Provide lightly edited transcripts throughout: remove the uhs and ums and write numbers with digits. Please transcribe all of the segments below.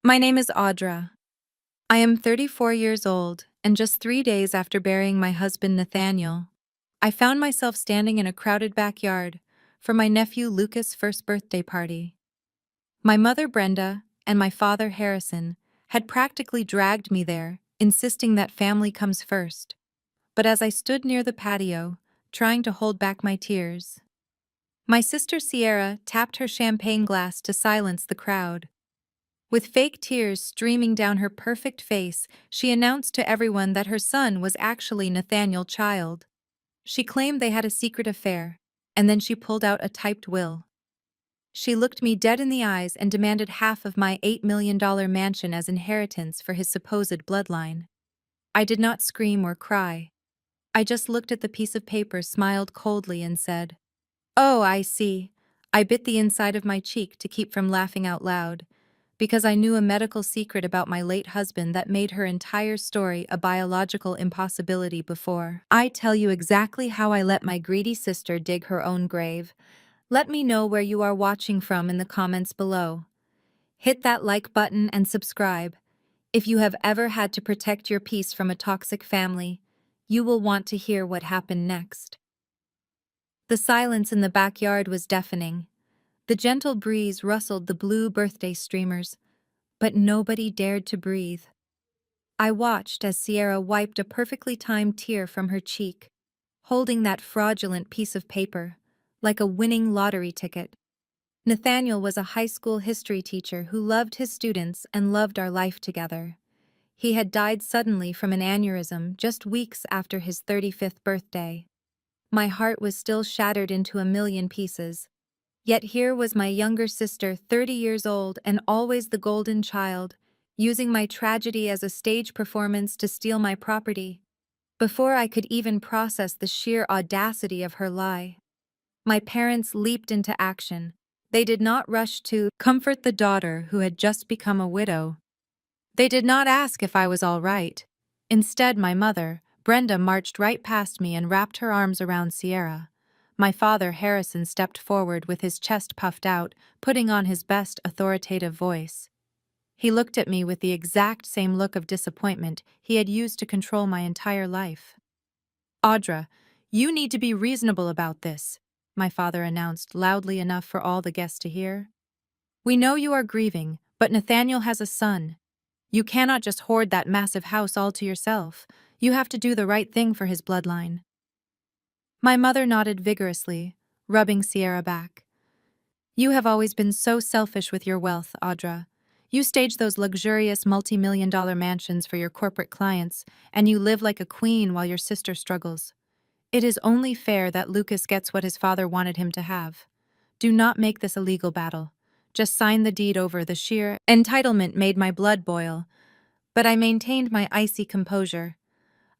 My name is Audra. I am 34 years old, and just 3 days after burying my husband Nathaniel, I found myself standing in a crowded backyard for my nephew Lucas' first birthday party. My mother Brenda and my father Harrison had practically dragged me there, insisting that family comes first. But as I stood near the patio, trying to hold back my tears, my sister Sierra tapped her champagne glass to silence the crowd. With fake tears streaming down her perfect face, she announced to everyone that her son was actually Nathaniel Child. She claimed they had a secret affair, and then she pulled out a typed will. She looked me dead in the eyes and demanded half of my $8 million mansion as inheritance for his supposed bloodline. I did not scream or cry. I just looked at the piece of paper, smiled coldly, and said, "Oh, I see." I bit the inside of my cheek to keep from laughing out loud, because I knew a medical secret about my late husband that made her entire story a biological impossibility before. I tell you exactly how I let my greedy sister dig her own grave. Let me know where you are watching from in the comments below. Hit that like button and subscribe. If you have ever had to protect your peace from a toxic family, you will want to hear what happened next. The silence in the backyard was deafening. The gentle breeze rustled the blue birthday streamers, but nobody dared to breathe. I watched as Sierra wiped a perfectly timed tear from her cheek, holding that fraudulent piece of paper, like a winning lottery ticket. Nathaniel was a high school history teacher who loved his students and loved our life together. He had died suddenly from an aneurysm just weeks after his 35th birthday. My heart was still shattered into a million pieces. Yet here was my younger sister, 30 years old and always the golden child, using my tragedy as a stage performance to steal my property. Before I could even process the sheer audacity of her lie, my parents leaped into action. They did not rush to comfort the daughter who had just become a widow. They did not ask if I was all right. Instead, my mother, Brenda, marched right past me and wrapped her arms around Sierra. My father, Harrison, stepped forward with his chest puffed out, putting on his best authoritative voice. He looked at me with the exact same look of disappointment he had used to control my entire life. "Audra, you need to be reasonable about this," my father announced loudly enough for all the guests to hear. "We know you are grieving, but Nathaniel has a son. You cannot just hoard that massive house all to yourself. You have to do the right thing for his bloodline." My mother nodded vigorously, rubbing Sierra back. "You have always been so selfish with your wealth, Audra. You stage those luxurious multi-million-dollar mansions for your corporate clients, and you live like a queen while your sister struggles. It is only fair that Lucas gets what his father wanted him to have. Do not make this a legal battle. Just sign the deed over." The sheer entitlement made my blood boil, but I maintained my icy composure.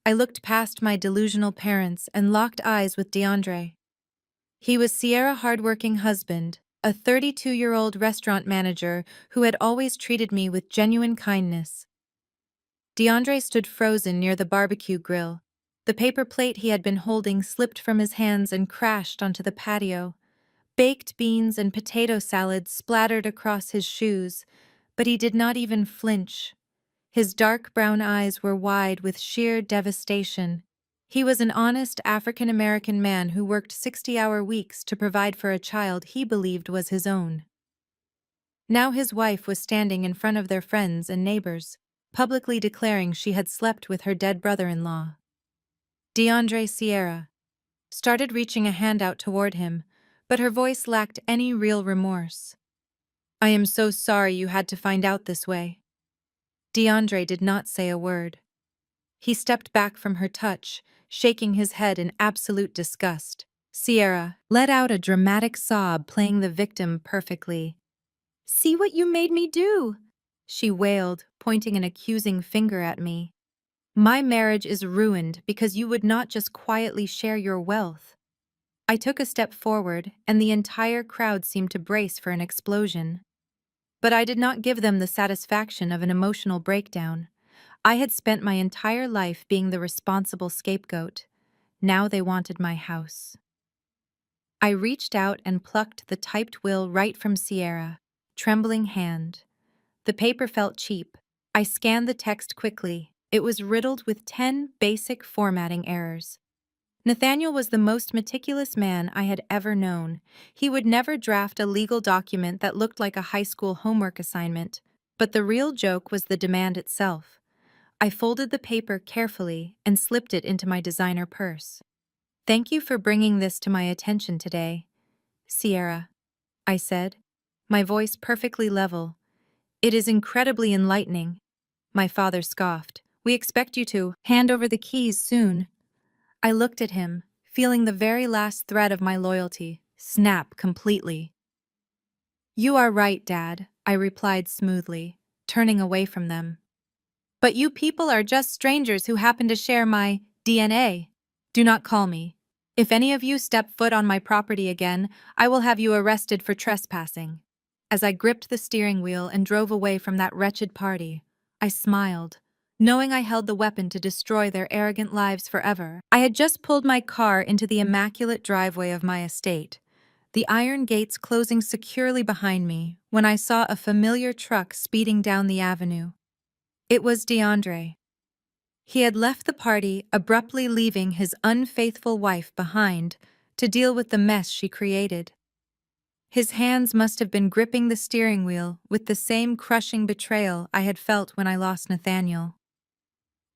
I looked past my delusional parents and locked eyes with DeAndre. He was Sierra's hardworking husband, a 32-year-old restaurant manager who had always treated me with genuine kindness. DeAndre stood frozen near the barbecue grill. The paper plate he had been holding slipped from his hands and crashed onto the patio. Baked beans and potato salad splattered across his shoes, but he did not even flinch. His dark brown eyes were wide with sheer devastation. He was an honest African-American man who worked 60-hour weeks to provide for a child he believed was his own. Now his wife was standing in front of their friends and neighbors, publicly declaring she had slept with her dead brother-in-law. DeAndre Sierra started reaching a hand out toward him, but her voice lacked any real remorse. "I am so sorry you had to find out this way." DeAndre did not say a word. He stepped back from her touch, shaking his head in absolute disgust. Sierra let out a dramatic sob, playing the victim perfectly. "See what you made me do," she wailed, pointing an accusing finger at me. "My marriage is ruined because you would not just quietly share your wealth." I took a step forward, and the entire crowd seemed to brace for an explosion. But I did not give them the satisfaction of an emotional breakdown. I had spent my entire life being the responsible scapegoat. Now they wanted my house. I reached out and plucked the typed will right from Sierra's trembling hand. The paper felt cheap. I scanned the text quickly. It was riddled with 10 basic formatting errors. Nathaniel was the most meticulous man I had ever known. He would never draft a legal document that looked like a high school homework assignment. But the real joke was the demand itself. I folded the paper carefully and slipped it into my designer purse. "Thank you for bringing this to my attention today, Sierra," I said, my voice perfectly level. "It is incredibly enlightening." My father scoffed. "We expect you to hand over the keys soon." I looked at him, feeling the very last thread of my loyalty snap completely. "You are right, Dad," I replied smoothly, turning away from them. "But you people are just strangers who happen to share my DNA. Do not call me. If any of you step foot on my property again, I will have you arrested for trespassing." As I gripped the steering wheel and drove away from that wretched party, I smiled, knowing I held the weapon to destroy their arrogant lives forever. I had just pulled my car into the immaculate driveway of my estate, the iron gates closing securely behind me, when I saw a familiar truck speeding down the avenue. It was DeAndre. He had left the party, abruptly leaving his unfaithful wife behind to deal with the mess she created. His hands must have been gripping the steering wheel with the same crushing betrayal I had felt when I lost Nathaniel.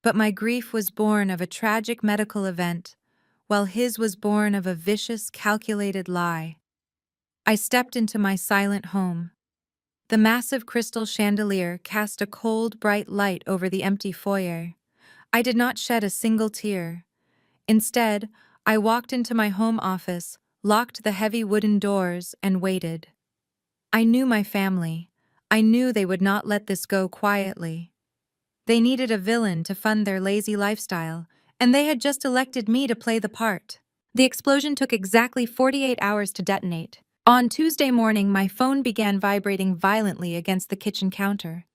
But my grief was born of a tragic medical event, while his was born of a vicious, calculated lie. I stepped into my silent home. The massive crystal chandelier cast a cold, bright light over the empty foyer. I did not shed a single tear. Instead, I walked into my home office, locked the heavy wooden doors, and waited. I knew my family. I knew they would not let this go quietly. They needed a villain to fund their lazy lifestyle, and they had just elected me to play the part. The explosion took exactly 48 hours to detonate. On Tuesday morning, my phone began vibrating violently against the kitchen counter.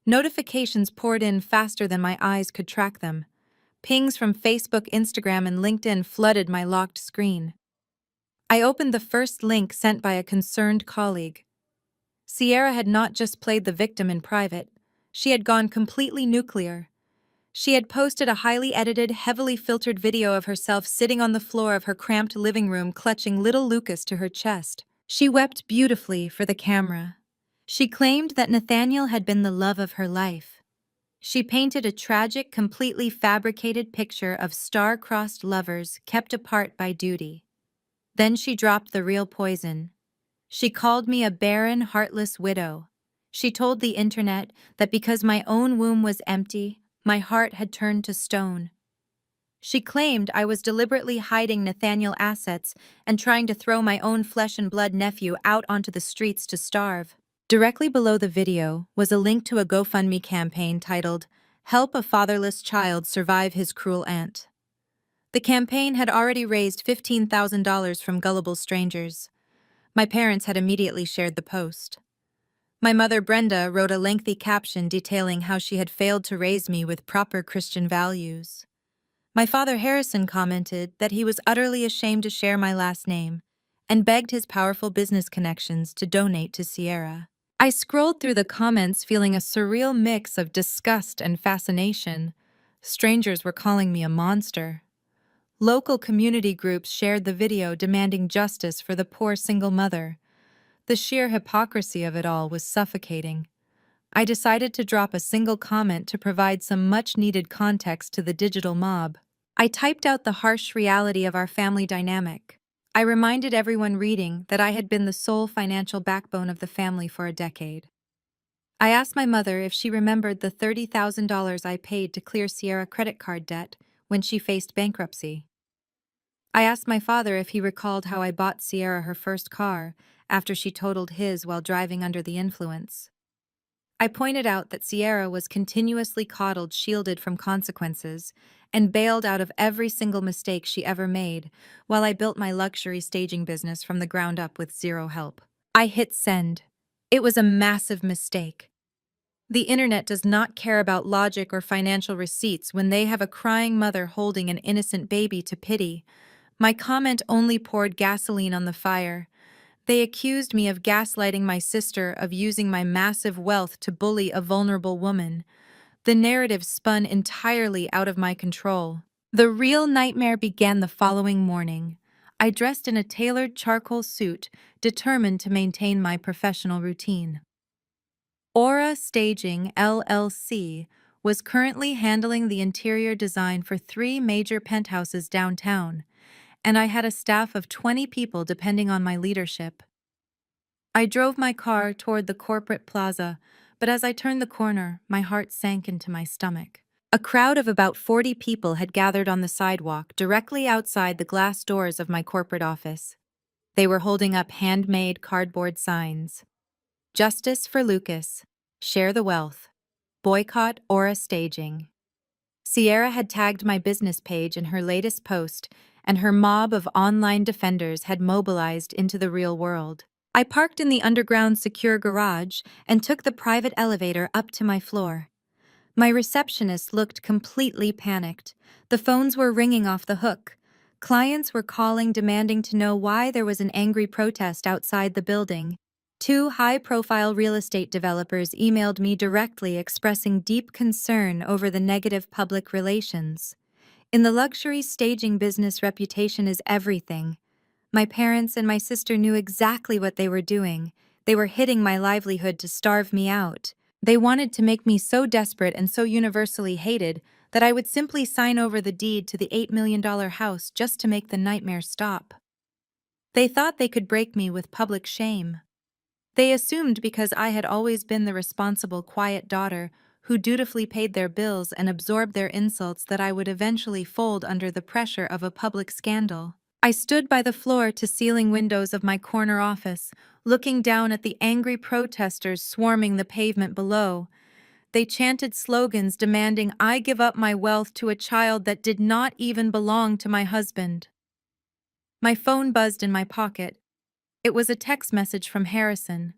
Notifications poured in faster than my eyes could track them. Pings from Facebook, Instagram, and LinkedIn flooded my locked screen. I opened the first link sent by a concerned colleague. Sierra had not just played the victim in private. She had gone completely nuclear. She had posted a highly edited, heavily filtered video of herself sitting on the floor of her cramped living room clutching little Lucas to her chest. She wept beautifully for the camera. She claimed that Nathaniel had been the love of her life. She painted a tragic, completely fabricated picture of star-crossed lovers kept apart by duty. Then she dropped the real poison. She called me a barren, heartless widow. She told the internet that because my own womb was empty, my heart had turned to stone. She claimed I was deliberately hiding Nathaniel assets and trying to throw my own flesh and blood nephew out onto the streets to starve. Directly below the video was a link to a GoFundMe campaign titled, "Help a Fatherless Child Survive His Cruel Aunt." The campaign had already raised $15,000 from gullible strangers. My parents had immediately shared the post. My mother, Brenda, wrote a lengthy caption detailing how she had failed to raise me with proper Christian values. My father, Harrison, commented that he was utterly ashamed to share my last name and begged his powerful business connections to donate to Sierra. I scrolled through the comments feeling a surreal mix of disgust and fascination. Strangers were calling me a monster. Local community groups shared the video demanding justice for the poor single mother. The sheer hypocrisy of it all was suffocating. I decided to drop a single comment to provide some much-needed context to the digital mob. I typed out the harsh reality of our family dynamic. I reminded everyone reading that I had been the sole financial backbone of the family for a decade. I asked my mother if she remembered the $30,000 I paid to clear Sierra credit card debt when she faced bankruptcy. I asked my father if he recalled how I bought Sierra her first car after she totaled his while driving under the influence. I pointed out that Sierra was continuously coddled, shielded from consequences, and bailed out of every single mistake she ever made, while I built my luxury staging business from the ground up with zero help. I hit send. It was a massive mistake. The internet does not care about logic or financial receipts when they have a crying mother holding an innocent baby to pity. My comment only poured gasoline on the fire. They accused me of gaslighting my sister, of using my massive wealth to bully a vulnerable woman. The narrative spun entirely out of my control. The real nightmare began the following morning. I dressed in a tailored charcoal suit, determined to maintain my professional routine. Aura Staging, LLC, was currently handling the interior design for 3 major penthouses downtown, and I had a staff of 20 people depending on my leadership. I drove my car toward the corporate plaza, but as I turned the corner, my heart sank into my stomach. A crowd of about 40 people had gathered on the sidewalk directly outside the glass doors of my corporate office. They were holding up handmade cardboard signs. Justice for Lucas. Share the wealth. Boycott Aura Staging. Sierra had tagged my business page in her latest post, and her mob of online defenders had mobilized into the real world. I parked in the underground secure garage and took the private elevator up to my floor. My receptionist looked completely panicked. The phones were ringing off the hook. Clients were calling, demanding to know why there was an angry protest outside the building. 2 high-profile real estate developers emailed me directly expressing deep concern over the negative public relations. In the luxury staging business, reputation is everything. My parents and my sister knew exactly what they were doing. They were hitting my livelihood to starve me out. They wanted to make me so desperate and so universally hated that I would simply sign over the deed to the $8 million house just to make the nightmare stop. They thought they could break me with public shame. They assumed because I had always been the responsible, quiet daughter who dutifully paid their bills and absorbed their insults that I would eventually fold under the pressure of a public scandal. I stood by the floor-to-ceiling windows of my corner office, looking down at the angry protesters swarming the pavement below. They chanted slogans demanding I give up my wealth to a child that did not even belong to my husband. My phone buzzed in my pocket. It was a text message from Harrison.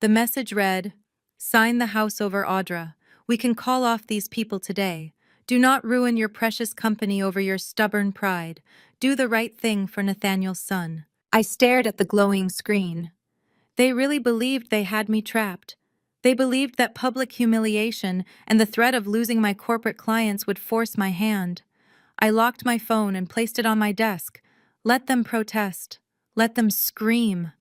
The message read, "Sign the house over Audra. We can call off these people today. Do not ruin your precious company over your stubborn pride. Do the right thing for Nathaniel's son." I stared at the glowing screen. They really believed they had me trapped. They believed that public humiliation and the threat of losing my corporate clients would force my hand. I locked my phone and placed it on my desk. Let them protest. Let them scream.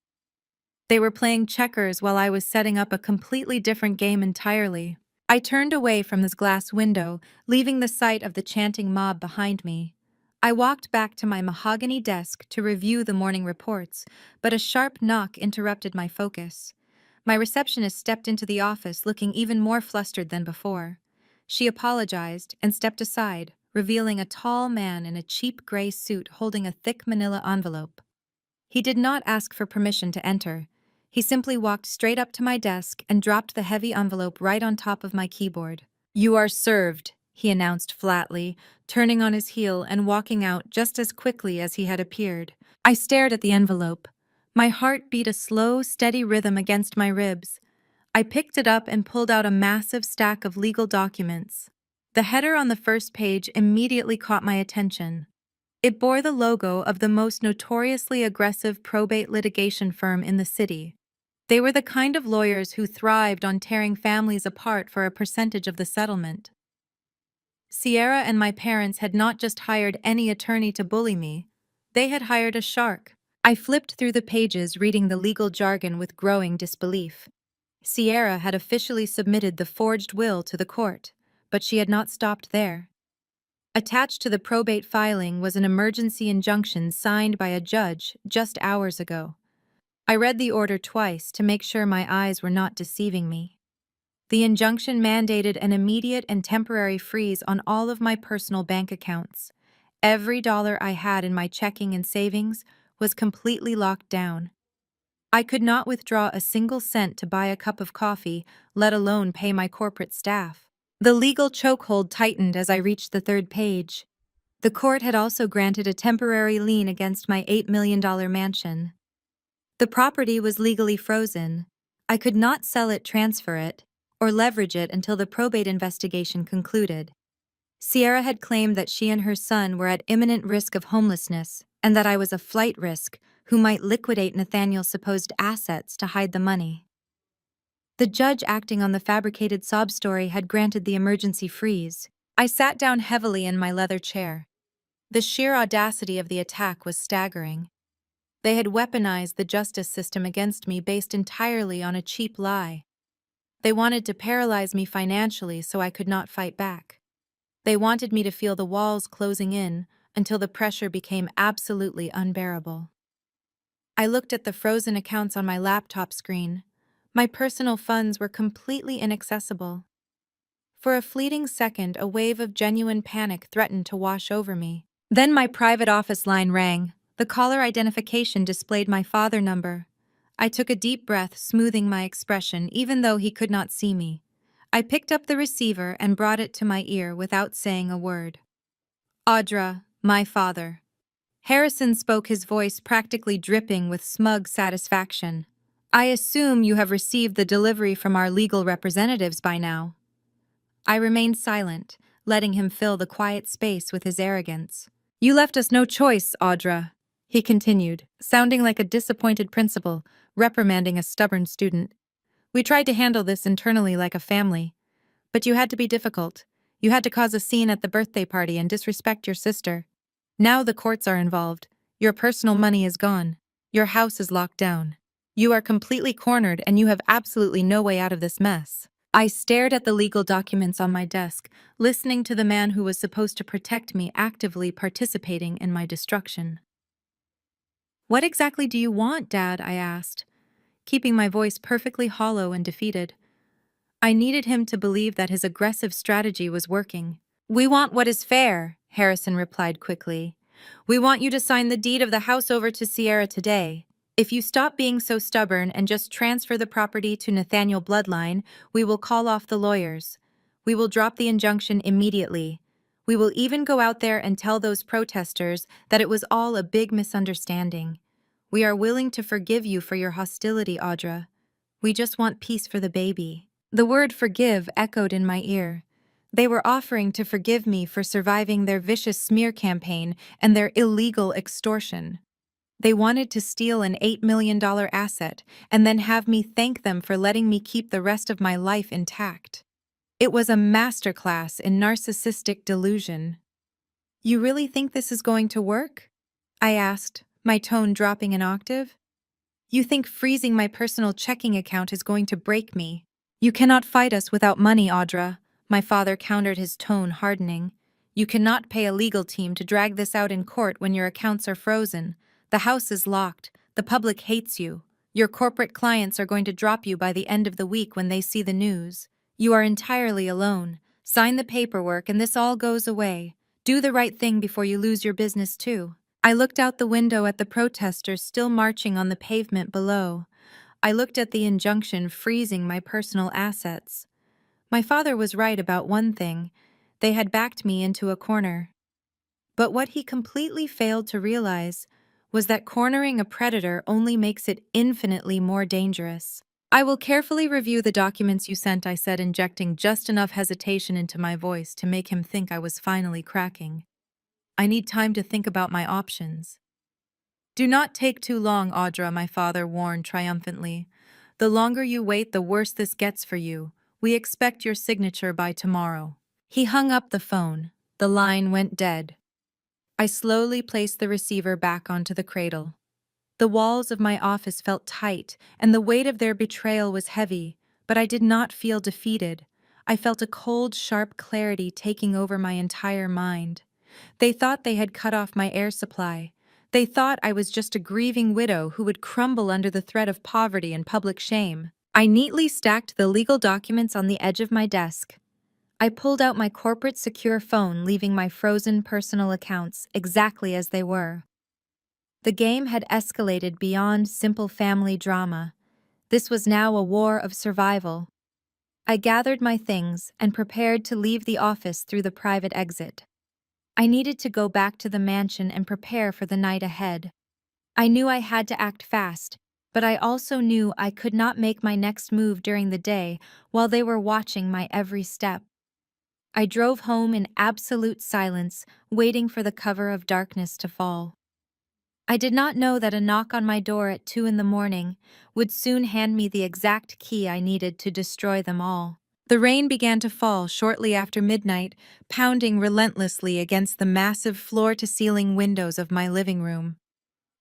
They were playing checkers while I was setting up a completely different game entirely. I turned away from this glass window, leaving the sight of the chanting mob behind me. I walked back to my mahogany desk to review the morning reports, but a sharp knock interrupted my focus. My receptionist stepped into the office looking even more flustered than before. She apologized and stepped aside, revealing a tall man in a cheap gray suit holding a thick manila envelope. He did not ask for permission to enter. He simply walked straight up to my desk and dropped the heavy envelope right on top of my keyboard. "You are served," he announced flatly, turning on his heel and walking out just as quickly as he had appeared. I stared at the envelope. My heart beat a slow, steady rhythm against my ribs. I picked it up and pulled out a massive stack of legal documents. The header on the first page immediately caught my attention. It bore the logo of the most notoriously aggressive probate litigation firm in the city. They were the kind of lawyers who thrived on tearing families apart for a percentage of the settlement. Sierra and my parents had not just hired any attorney to bully me. They had hired a shark. I flipped through the pages, reading the legal jargon with growing disbelief. Sierra had officially submitted the forged will to the court, but she had not stopped there. Attached to the probate filing was an emergency injunction signed by a judge just hours ago. I read the order twice to make sure my eyes were not deceiving me. The injunction mandated an immediate and temporary freeze on all of my personal bank accounts. Every dollar I had in my checking and savings was completely locked down. I could not withdraw a single cent to buy a cup of coffee, let alone pay my corporate staff. The legal chokehold tightened as I reached the third page. The court had also granted a temporary lien against my $8 million mansion. The property was legally frozen. I could not sell it, transfer it, or leverage it until the probate investigation concluded. Sierra had claimed that she and her son were at imminent risk of homelessness, and that I was a flight risk who might liquidate Nathaniel's supposed assets to hide the money. The judge acting on the fabricated sob story had granted the emergency freeze. I sat down heavily in my leather chair. The sheer audacity of the attack was staggering. They had weaponized the justice system against me based entirely on a cheap lie. They wanted to paralyze me financially so I could not fight back. They wanted me to feel the walls closing in until the pressure became absolutely unbearable. I looked at the frozen accounts on my laptop screen. My personal funds were completely inaccessible. For a fleeting second, a wave of genuine panic threatened to wash over me. Then my private office line rang. The caller identification displayed my father number. I took a deep breath, smoothing my expression, even though he could not see me. I picked up the receiver and brought it to my ear without saying a word. Audra, my father. Harrison spoke, his voice practically dripping with smug satisfaction. I assume you have received the delivery from our legal representatives by now. I remained silent, letting him fill the quiet space with his arrogance. You left us no choice, Audra, he continued, sounding like a disappointed principal, reprimanding a stubborn student. We tried to handle this internally like a family. But you had to be difficult. You had to cause a scene at the birthday party and disrespect your sister. Now the courts are involved. Your personal money is gone. Your house is locked down. You are completely cornered and you have absolutely no way out of this mess. I stared at the legal documents on my desk, listening to the man who was supposed to protect me actively participating in my destruction. What exactly do you want, Dad? I asked, keeping my voice perfectly hollow and defeated. I needed him to believe that his aggressive strategy was working. We want what is fair, Harrison replied quickly. We want you to sign the deed of the house over to Sierra today. If you stop being so stubborn and just transfer the property to Nathaniel Bloodline, we will call off the lawyers. We will drop the injunction immediately. We will even go out there and tell those protesters that it was all a big misunderstanding. We are willing to forgive you for your hostility, Audra. We just want peace for the baby. The word forgive echoed in my ear. They were offering to forgive me for surviving their vicious smear campaign and their illegal extortion. They wanted to steal an $8 million asset and then have me thank them for letting me keep the rest of my life intact. It was a masterclass in narcissistic delusion. You really think this is going to work? I asked, my tone dropping an octave. You think freezing my personal checking account is going to break me? You cannot fight us without money, Audra, my father countered, his tone hardening. You cannot pay a legal team to drag this out in court when your accounts are frozen. The house is locked. The public hates you. Your corporate clients are going to drop you by the end of the week when they see the news. You are entirely alone. Sign the paperwork and this all goes away. Do the right thing before you lose your business too. I looked out the window at the protesters still marching on the pavement below. I looked at the injunction freezing my personal assets. My father was right about one thing. They had backed me into a corner. But what he completely failed to realize was that cornering a predator only makes it infinitely more dangerous. I will carefully review the documents you sent, I said, injecting just enough hesitation into my voice to make him think I was finally cracking. I need time to think about my options. Do not take too long, Audra, my father warned triumphantly. The longer you wait, the worse this gets for you. We expect your signature by tomorrow. He hung up the phone. The line went dead. I slowly placed the receiver back onto the cradle. The walls of my office felt tight, and the weight of their betrayal was heavy, but I did not feel defeated. I felt a cold, sharp clarity taking over my entire mind. They thought they had cut off my air supply. They thought I was just a grieving widow who would crumble under the threat of poverty and public shame. I neatly stacked the legal documents on the edge of my desk. I pulled out my corporate secure phone, leaving my frozen personal accounts exactly as they were. The game had escalated beyond simple family drama. This was now a war of survival. I gathered my things and prepared to leave the office through the private exit. I needed to go back to the mansion and prepare for the night ahead. I knew I had to act fast, but I also knew I could not make my next move during the day while they were watching my every step. I drove home in absolute silence, waiting for the cover of darkness to fall. I did not know that a knock on my door at 2 in the morning would soon hand me the exact key I needed to destroy them all. The rain began to fall shortly after midnight, pounding relentlessly against the massive floor-to-ceiling windows of my living room.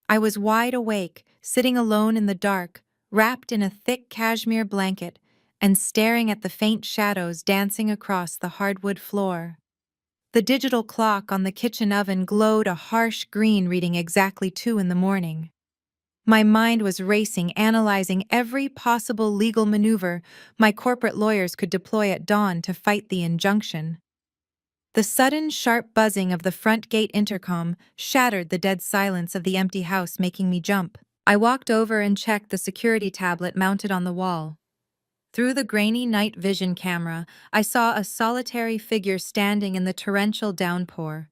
I was wide awake, sitting alone in the dark, wrapped in a thick cashmere blanket, and staring at the faint shadows dancing across the hardwood floor. The digital clock on the kitchen oven glowed a harsh green, reading exactly 2 in the morning. My mind was racing, analyzing every possible legal maneuver my corporate lawyers could deploy at dawn to fight the injunction. The sudden, sharp buzzing of the front gate intercom shattered the dead silence of the empty house, making me jump. I walked over and checked the security tablet mounted on the wall. Through the grainy night vision camera, I saw a solitary figure standing in the torrential downpour.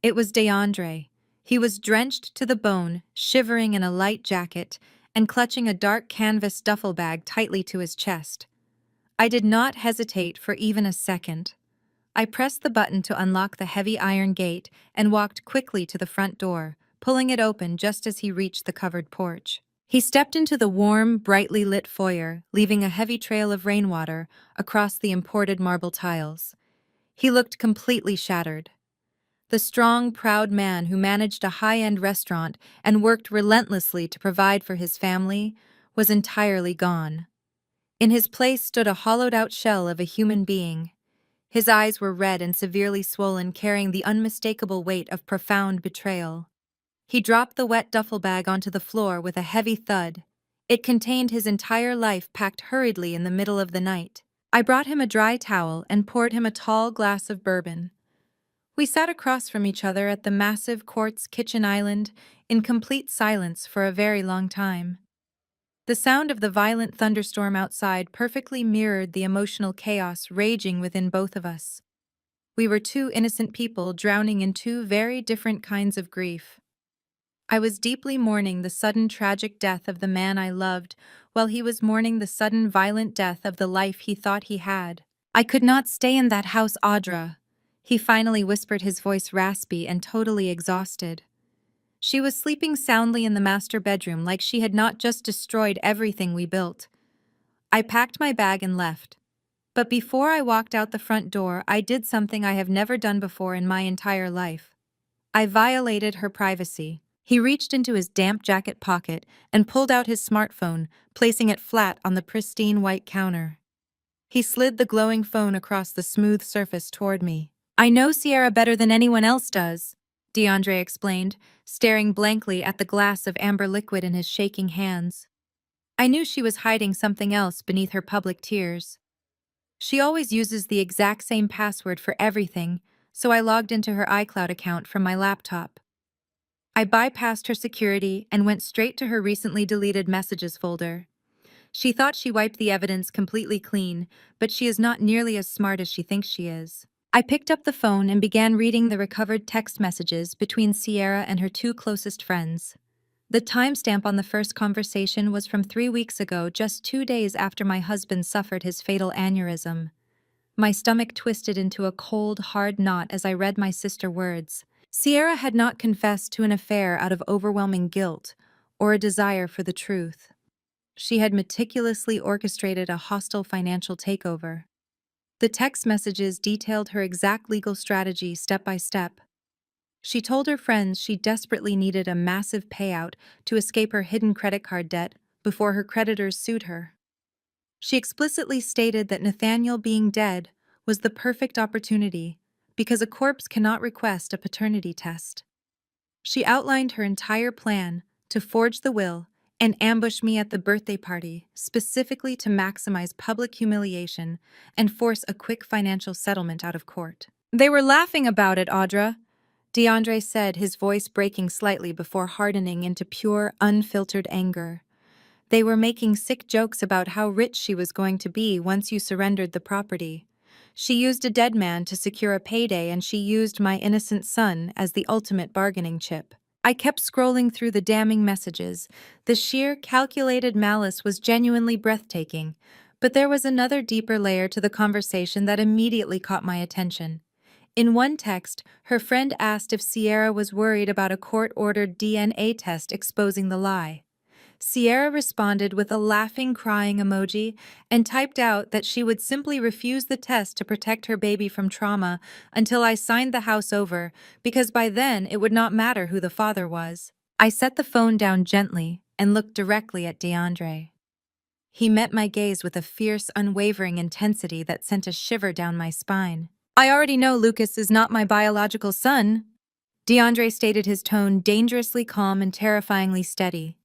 It was DeAndre. He was drenched to the bone, shivering in a light jacket, and clutching a dark canvas duffel bag tightly to his chest. I did not hesitate for even a second. I pressed the button to unlock the heavy iron gate and walked quickly to the front door, pulling it open just as he reached the covered porch. He stepped into the warm, brightly lit foyer, leaving a heavy trail of rainwater across the imported marble tiles. He looked completely shattered. The strong, proud man who managed a high-end restaurant and worked relentlessly to provide for his family was entirely gone. In his place stood a hollowed-out shell of a human being. His eyes were red and severely swollen, carrying the unmistakable weight of profound betrayal. He dropped the wet duffel bag onto the floor with a heavy thud. It contained his entire life packed hurriedly in the middle of the night. I brought him a dry towel and poured him a tall glass of bourbon. We sat across from each other at the massive quartz kitchen island in complete silence for a very long time. The sound of the violent thunderstorm outside perfectly mirrored the emotional chaos raging within both of us. We were two innocent people drowning in two very different kinds of grief. I was deeply mourning the sudden tragic death of the man I loved, while he was mourning the sudden violent death of the life he thought he had. "I could not stay in that house, Audra," he finally whispered, his voice raspy and totally exhausted. She was sleeping soundly in the master bedroom, like she had not just destroyed everything we built. I packed my bag and left. But before I walked out the front door, I did something I have never done before in my entire life. I violated her privacy. He reached into his damp jacket pocket and pulled out his smartphone, placing it flat on the pristine white counter. He slid the glowing phone across the smooth surface toward me. "I know Sierra better than anyone else does," DeAndre explained, staring blankly at the glass of amber liquid in his shaking hands. I knew she was hiding something else beneath her public tears. She always uses the exact same password for everything, so I logged into her iCloud account from my laptop. I bypassed her security and went straight to her recently deleted messages folder. She thought she wiped the evidence completely clean, but she is not nearly as smart as she thinks she is. I picked up the phone and began reading the recovered text messages between Sierra and her two closest friends. The timestamp on the first conversation was from 3 weeks ago, just 2 days after my husband suffered his fatal aneurysm. My stomach twisted into a cold, hard knot as I read my sister's words. Sierra had not confessed to an affair out of overwhelming guilt or a desire for the truth. She had meticulously orchestrated a hostile financial takeover. The text messages detailed her exact legal strategy step by step. She told her friends she desperately needed a massive payout to escape her hidden credit card debt before her creditors sued her. She explicitly stated that Nathaniel being dead was the perfect opportunity because a corpse cannot request a paternity test. She outlined her entire plan to forge the will and ambush me at the birthday party, specifically to maximize public humiliation and force a quick financial settlement out of court. "They were laughing about it, Audra," DeAndre said, his voice breaking slightly before hardening into pure, unfiltered anger. "They were making sick jokes about how rich she was going to be once you surrendered the property. She used a dead man to secure a payday, and she used my innocent son as the ultimate bargaining chip." I kept scrolling through the damning messages. The sheer, calculated malice was genuinely breathtaking, but there was another deeper layer to the conversation that immediately caught my attention. In one text, her friend asked if Sierra was worried about a court-ordered DNA test exposing the lie. Sierra responded with a laughing, crying emoji and typed out that she would simply refuse the test to protect her baby from trauma until I signed the house over, because by then it would not matter who the father was. I set the phone down gently and looked directly at DeAndre. He met my gaze with a fierce, unwavering intensity that sent a shiver down my spine. "I already know Lucas is not my biological son," DeAndre stated, his tone dangerously calm and terrifyingly steady.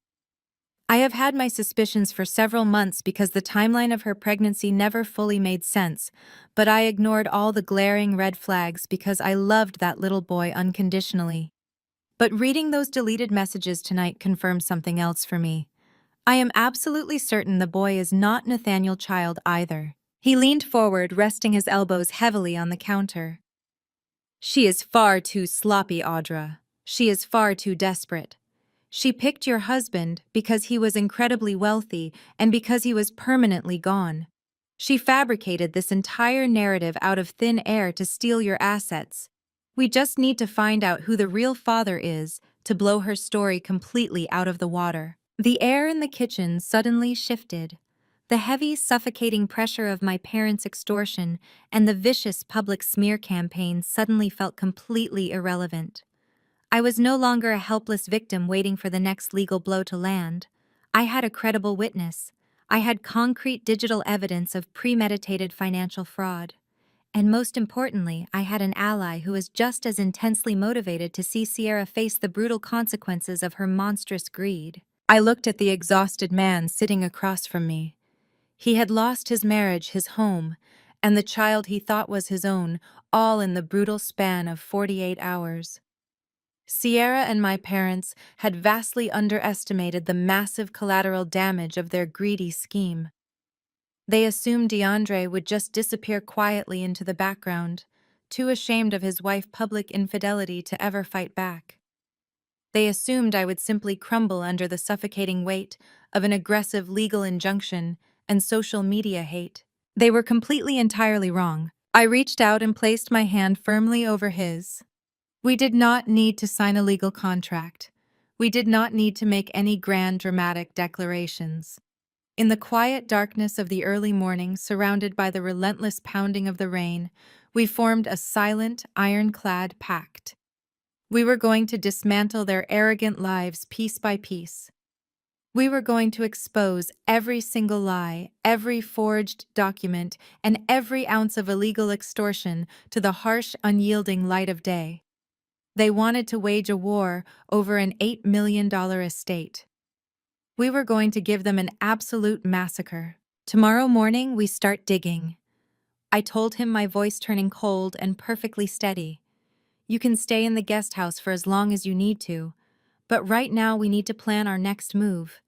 I have had my suspicions for several months because the timeline of her pregnancy never fully made sense, but I ignored all the glaring red flags because I loved that little boy unconditionally. But reading those deleted messages tonight confirmed something else for me. I am absolutely certain the boy is not Nathaniel's child either. He leaned forward, resting his elbows heavily on the counter. "She is far too sloppy, Audra. She is far too desperate. She picked your husband because he was incredibly wealthy and because he was permanently gone. She fabricated this entire narrative out of thin air to steal your assets. We just need to find out who the real father is to blow her story completely out of the water." The air in the kitchen suddenly shifted. The heavy, suffocating pressure of my parents' extortion and the vicious public smear campaign suddenly felt completely irrelevant. I was no longer a helpless victim waiting for the next legal blow to land. I had a credible witness. I had concrete digital evidence of premeditated financial fraud. And most importantly, I had an ally who was just as intensely motivated to see Sierra face the brutal consequences of her monstrous greed. I looked at the exhausted man sitting across from me. He had lost his marriage, his home, and the child he thought was his own, all in the brutal span of 48 hours. Sierra and my parents had vastly underestimated the massive collateral damage of their greedy scheme. They assumed DeAndre would just disappear quietly into the background, too ashamed of his wife's public infidelity to ever fight back. They assumed I would simply crumble under the suffocating weight of an aggressive legal injunction and social media hate. They were completely entirely wrong. I reached out and placed my hand firmly over his. We did not need to sign a legal contract. We did not need to make any grand dramatic declarations. In the quiet darkness of the early morning, surrounded by the relentless pounding of the rain, we formed a silent, ironclad pact. We were going to dismantle their arrogant lives piece by piece. We were going to expose every single lie, every forged document, and every ounce of illegal extortion to the harsh, unyielding light of day. They wanted to wage a war over an $8 million estate. We were going to give them an absolute massacre. "Tomorrow morning, we start digging," I told him, my voice turning cold and perfectly steady. "You can stay in the guest house for as long as you need to, but right now we need to plan our next move.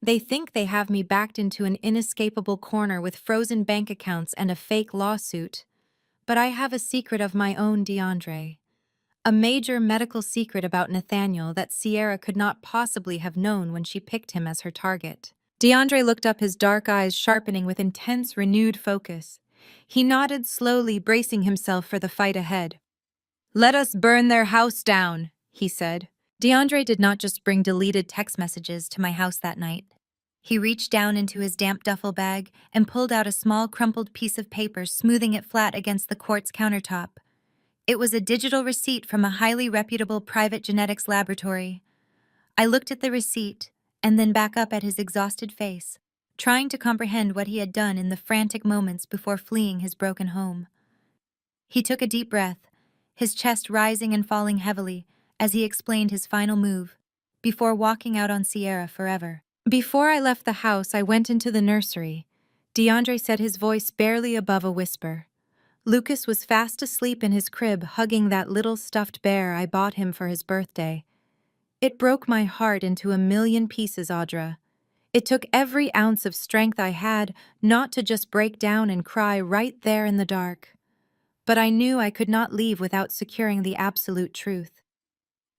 They think they have me backed into an inescapable corner with frozen bank accounts and a fake lawsuit. But I have a secret of my own, DeAndre. A major medical secret about Nathaniel that Sierra could not possibly have known when she picked him as her target." DeAndre looked up, his dark eyes sharpening with intense, renewed focus. He nodded slowly, bracing himself for the fight ahead. "Let us burn their house down," he said. DeAndre did not just bring deleted text messages to my house that night. He reached down into his damp duffel bag and pulled out a small crumpled piece of paper, smoothing it flat against the quartz countertop. It was a digital receipt from a highly reputable private genetics laboratory. I looked at the receipt and then back up at his exhausted face, trying to comprehend what he had done in the frantic moments before fleeing his broken home. He took a deep breath, his chest rising and falling heavily as he explained his final move, before walking out on Sierra forever. "Before I left the house, I went into the nursery," DeAndre said, his voice barely above a whisper. "Lucas was fast asleep in his crib, hugging that little stuffed bear I bought him for his birthday. It broke my heart into a million pieces, Audra. It took every ounce of strength I had not to just break down and cry right there in the dark. But I knew I could not leave without securing the absolute truth.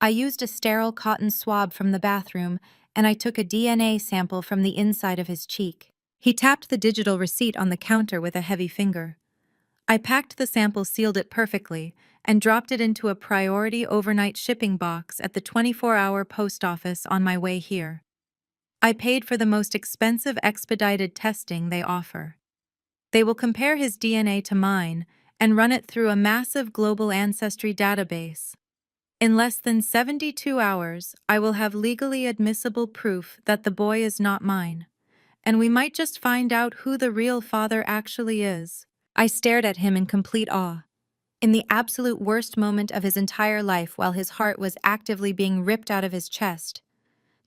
I used a sterile cotton swab from the bathroom, and I took a DNA sample from the inside of his cheek." He tapped the digital receipt on the counter with a heavy finger. I packed the sample, sealed it perfectly, and dropped it into a priority overnight shipping box at the 24-hour post office on my way here. I paid for the most expensive expedited testing they offer. They will compare his DNA to mine and run it through a massive global ancestry database. In less than 72 hours, I will have legally admissible proof that the boy is not mine, and we might just find out who the real father actually is. I stared at him in complete awe. In the absolute worst moment of his entire life, while his heart was actively being ripped out of his chest,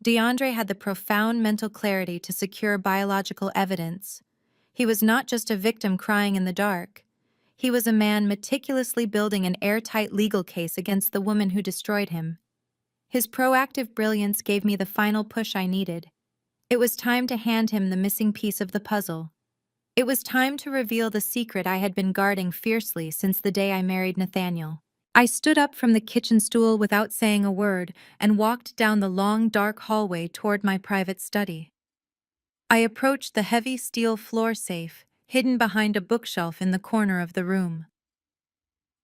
DeAndre had the profound mental clarity to secure biological evidence. He was not just a victim crying in the dark. He was a man meticulously building an airtight legal case against the woman who destroyed him. His proactive brilliance gave me the final push I needed. It was time to hand him the missing piece of the puzzle. It was time to reveal the secret I had been guarding fiercely since the day I married Nathaniel. I stood up from the kitchen stool without saying a word and walked down the long, dark hallway toward my private study. I approached the heavy steel floor safe, hidden behind a bookshelf in the corner of the room.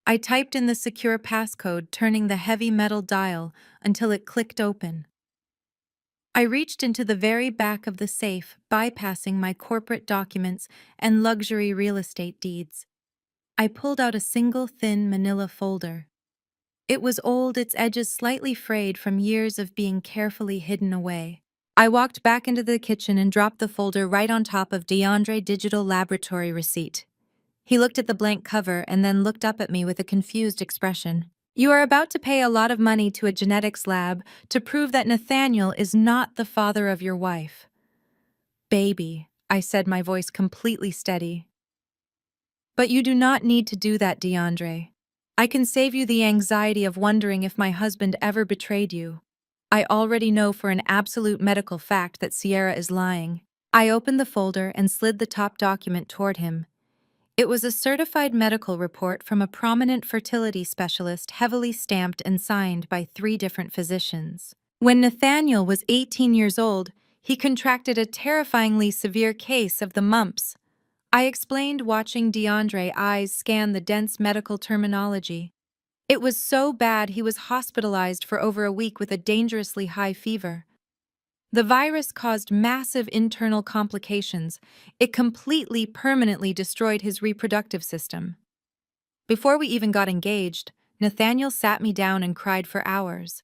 I typed in the secure passcode, turning the heavy metal dial until it clicked open. I reached into the very back of the safe, bypassing my corporate documents and luxury real estate deeds. I pulled out a single thin manila folder. It was old, its edges slightly frayed from years of being carefully hidden away. I walked back into the kitchen and dropped the folder right on top of DeAndre's digital laboratory receipt. He looked at the blank cover and then looked up at me with a confused expression. "You are about to pay a lot of money to a genetics lab to prove that Nathaniel is not the father of your wife." "Baby," I said, my voice completely steady. "But you do not need to do that, DeAndre. I can save you the anxiety of wondering if my husband ever betrayed you. I already know for an absolute medical fact that Sierra is lying." I opened the folder and slid the top document toward him. It was a certified medical report from a prominent fertility specialist, heavily stamped and signed by 3 different physicians. When Nathaniel was 18 years old, he contracted a terrifyingly severe case of the mumps. I explained, watching DeAndre's eyes scan the dense medical terminology. It was so bad he was hospitalized for over a week with a dangerously high fever. The virus caused massive internal complications. It completely, permanently destroyed his reproductive system. Before we even got engaged, Nathaniel sat me down and cried for hours.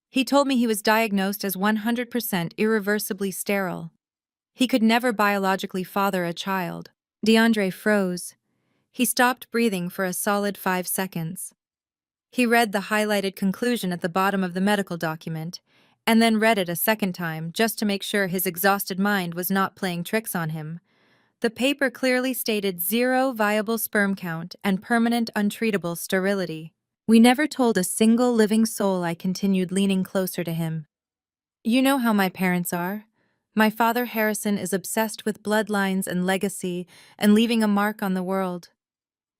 He told me he was diagnosed as 100% irreversibly sterile. He could never biologically father a child. DeAndre froze. He stopped breathing for a solid 5 seconds. He read the highlighted conclusion at the bottom of the medical document, and then read it a second time just to make sure his exhausted mind was not playing tricks on him. The paper clearly stated 0 viable sperm count and permanent untreatable sterility. "We never told a single living soul," I continued, leaning closer to him. "You know how my parents are. My father, Harrison, is obsessed with bloodlines and legacy and leaving a mark on the world.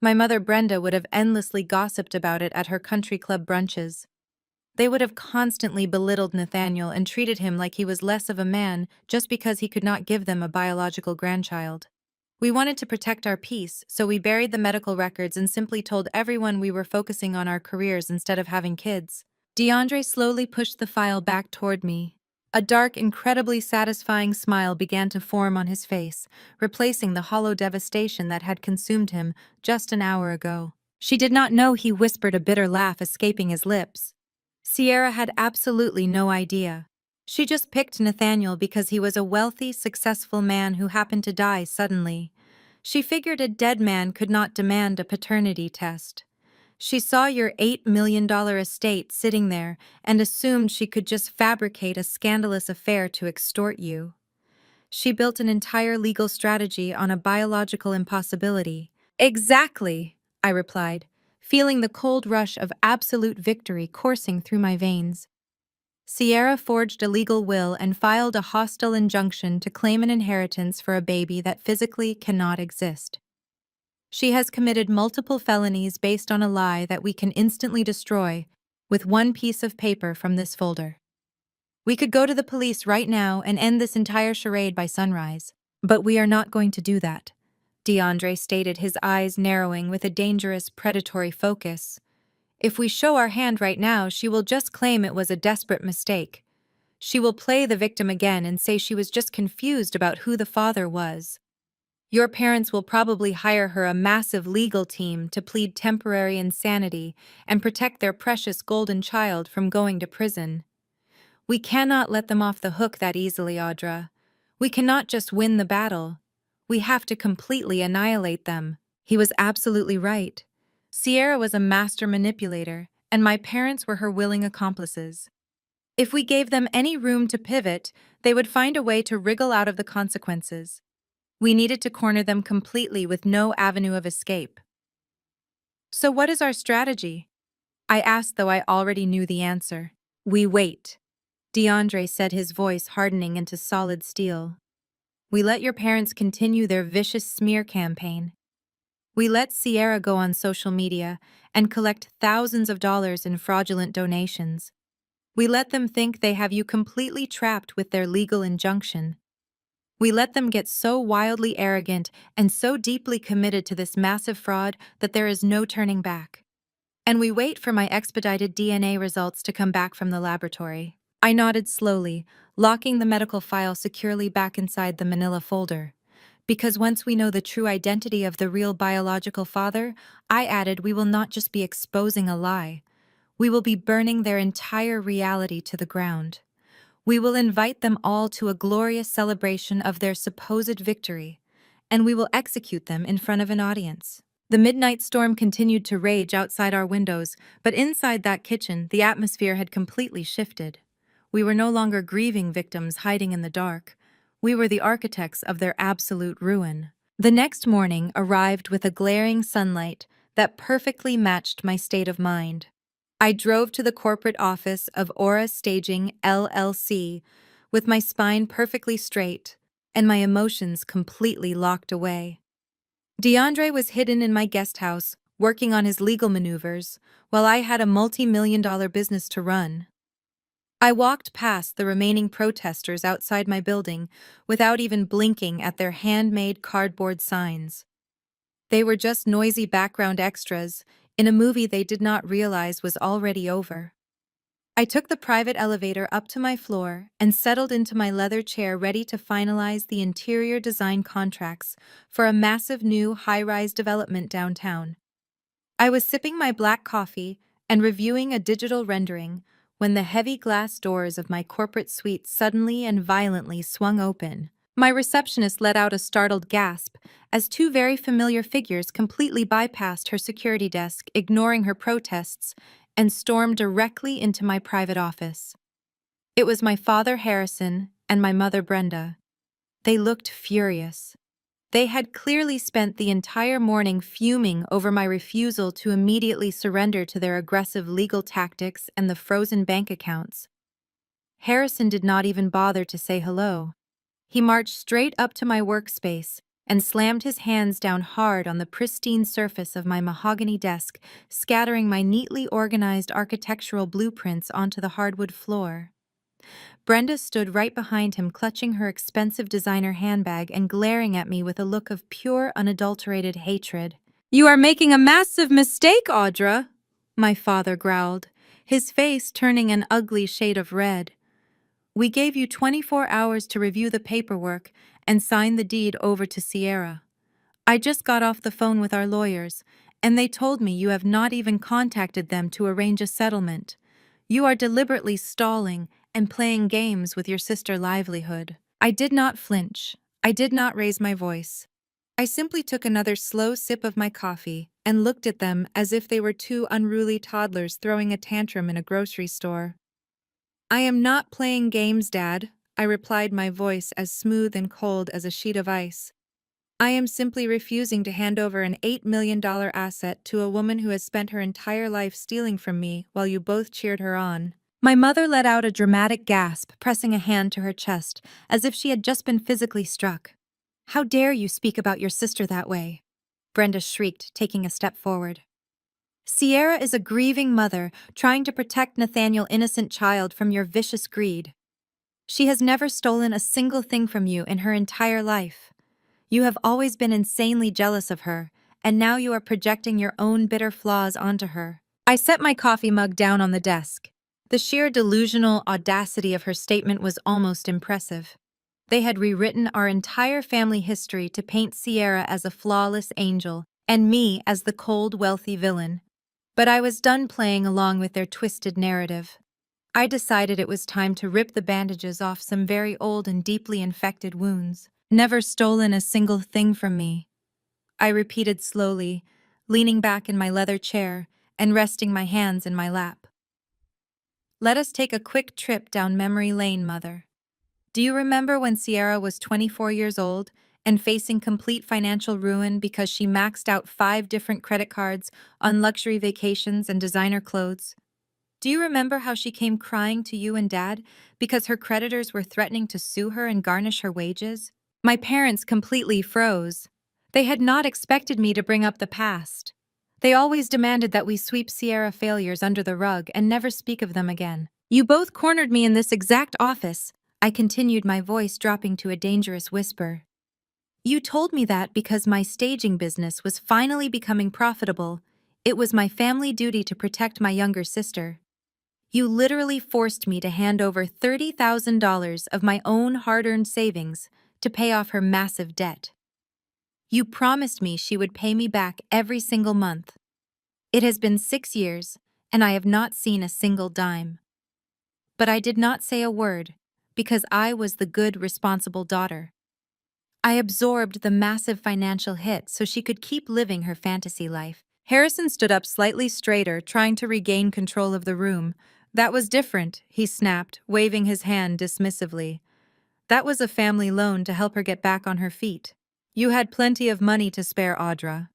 My mother, Brenda, would have endlessly gossiped about it at her country club brunches. They would have constantly belittled Nathaniel and treated him like he was less of a man just because he could not give them a biological grandchild. We wanted to protect our peace, so we buried the medical records and simply told everyone we were focusing on our careers instead of having kids." DeAndre slowly pushed the file back toward me. A dark, incredibly satisfying smile began to form on his face, replacing the hollow devastation that had consumed him just an hour ago. "She did not know," he whispered, a bitter laugh escaping his lips. "Sierra had absolutely no idea. She just picked Nathaniel because he was a wealthy, successful man who happened to die suddenly. She figured a dead man could not demand a paternity test. She saw your $8 million estate sitting there and assumed she could just fabricate a scandalous affair to extort you. She built an entire legal strategy on a biological impossibility." "Exactly," I replied, feeling the cold rush of absolute victory coursing through my veins. "Sierra forged a legal will and filed a hostile injunction to claim an inheritance for a baby that physically cannot exist. She has committed multiple felonies based on a lie that we can instantly destroy with one piece of paper from this folder. We could go to the police right now and end this entire charade by sunrise, but we are not going to do that. DeAndre stated, his eyes narrowing with a dangerous predatory focus. If we show our hand right now, she will just claim it was a desperate mistake. She will play the victim again and say she was just confused about who the father was. Your parents will probably hire her a massive legal team to plead temporary insanity and protect their precious golden child from going to prison. We cannot let them off the hook that easily, Audra. We cannot just win the battle. We have to completely annihilate them. He was absolutely right. Sierra was a master manipulator, and my parents were her willing accomplices. If we gave them any room to pivot, they would find a way to wriggle out of the consequences. We needed to corner them completely with no avenue of escape. So what is our strategy? I asked, though I already knew the answer. We wait. DeAndre said, his voice hardening into solid steel. We let your parents continue their vicious smear campaign. We let Sierra go on social media and collect thousands of dollars in fraudulent donations. We let them think they have you completely trapped with their legal injunction. We let them get so wildly arrogant and so deeply committed to this massive fraud that there is no turning back. And we wait for my expedited DNA results to come back from the laboratory. I nodded slowly, locking the medical file securely back inside the manila folder. Because once we know the true identity of the real biological father, I added, we will not just be exposing a lie. We will be burning their entire reality to the ground. We will invite them all to a glorious celebration of their supposed victory, and we will execute them in front of an audience. The midnight storm continued to rage outside our windows, but inside that kitchen, the atmosphere had completely shifted. We were no longer grieving victims hiding in the dark. We were the architects of their absolute ruin. The next morning arrived with a glaring sunlight that perfectly matched my state of mind. I drove to the corporate office of Aura Staging, LLC, with my spine perfectly straight and my emotions completely locked away. DeAndre was hidden in my guest house, working on his legal maneuvers, while I had a multi-million-dollar business to run. I walked past the remaining protesters outside my building without even blinking at their handmade cardboard signs. They were just noisy background extras in a movie they did not realize was already over. I took the private elevator up to my floor and settled into my leather chair, ready to finalize the interior design contracts for a massive new high-rise development downtown. I was sipping my black coffee and reviewing a digital rendering when the heavy glass doors of my corporate suite suddenly and violently swung open. My receptionist let out a startled gasp as two very familiar figures completely bypassed her security desk, ignoring her protests, and stormed directly into my private office. It was my father, Harrison, and my mother, Brenda. They looked furious. They had clearly spent the entire morning fuming over my refusal to immediately surrender to their aggressive legal tactics and the frozen bank accounts. Harrison did not even bother to say hello. He marched straight up to my workspace and slammed his hands down hard on the pristine surface of my mahogany desk, scattering my neatly organized architectural blueprints onto the hardwood floor. Brenda stood right behind him, clutching her expensive designer handbag and glaring at me with a look of pure, unadulterated hatred. "You are making a massive mistake, Audra," my father growled, his face turning an ugly shade of red. "We gave you 24 hours to review the paperwork and sign the deed over to Sierra. I just got off the phone with our lawyers, and they told me you have not even contacted them to arrange a settlement. You are deliberately stalling and playing games with your sister's livelihood." I did not flinch. I did not raise my voice. I simply took another slow sip of my coffee and looked at them as if they were two unruly toddlers throwing a tantrum in a grocery store. "I am not playing games, Dad," I replied, my voice as smooth and cold as a sheet of ice. "I am simply refusing to hand over an $8 million asset to a woman who has spent her entire life stealing from me while you both cheered her on." My mother let out a dramatic gasp, pressing a hand to her chest, as if she had just been physically struck. "How dare you speak about your sister that way?" Brenda shrieked, taking a step forward. "Sierra is a grieving mother trying to protect Nathaniel's innocent child from your vicious greed. She has never stolen a single thing from you in her entire life. You have always been insanely jealous of her, and now you are projecting your own bitter flaws onto her. I set my coffee mug down on the desk. The sheer delusional audacity of her statement was almost impressive. They had rewritten our entire family history to paint Sierra as a flawless angel and me as the cold, wealthy villain. But I was done playing along with their twisted narrative. I decided it was time to rip the bandages off some very old and deeply infected wounds. Never stolen a single thing from me, I repeated slowly, leaning back in my leather chair and resting my hands in my lap. Let us take a quick trip down memory lane, Mother. Do you remember when Sierra was 24 years old and facing complete financial ruin because she maxed out 5 different credit cards on luxury vacations and designer clothes? Do you remember how she came crying to you and Dad because her creditors were threatening to sue her and garnish her wages? My parents completely froze. They had not expected me to bring up the past. They always demanded that we sweep Sierra failures under the rug and never speak of them again. You both cornered me in this exact office, I continued, my voice dropping to a dangerous whisper. You told me that because my staging business was finally becoming profitable, it was my family duty to protect my younger sister. You literally forced me to hand over $30,000 of my own hard-earned savings to pay off her massive debt. You promised me she would pay me back every single month. It has been 6 years, and I have not seen a single dime. But I did not say a word, because I was the good, responsible daughter. I absorbed the massive financial hit so she could keep living her fantasy life. Harrison stood up slightly straighter, trying to regain control of the room. That was different, he snapped, waving his hand dismissively. That was a family loan to help her get back on her feet. You had plenty of money to spare, Audra.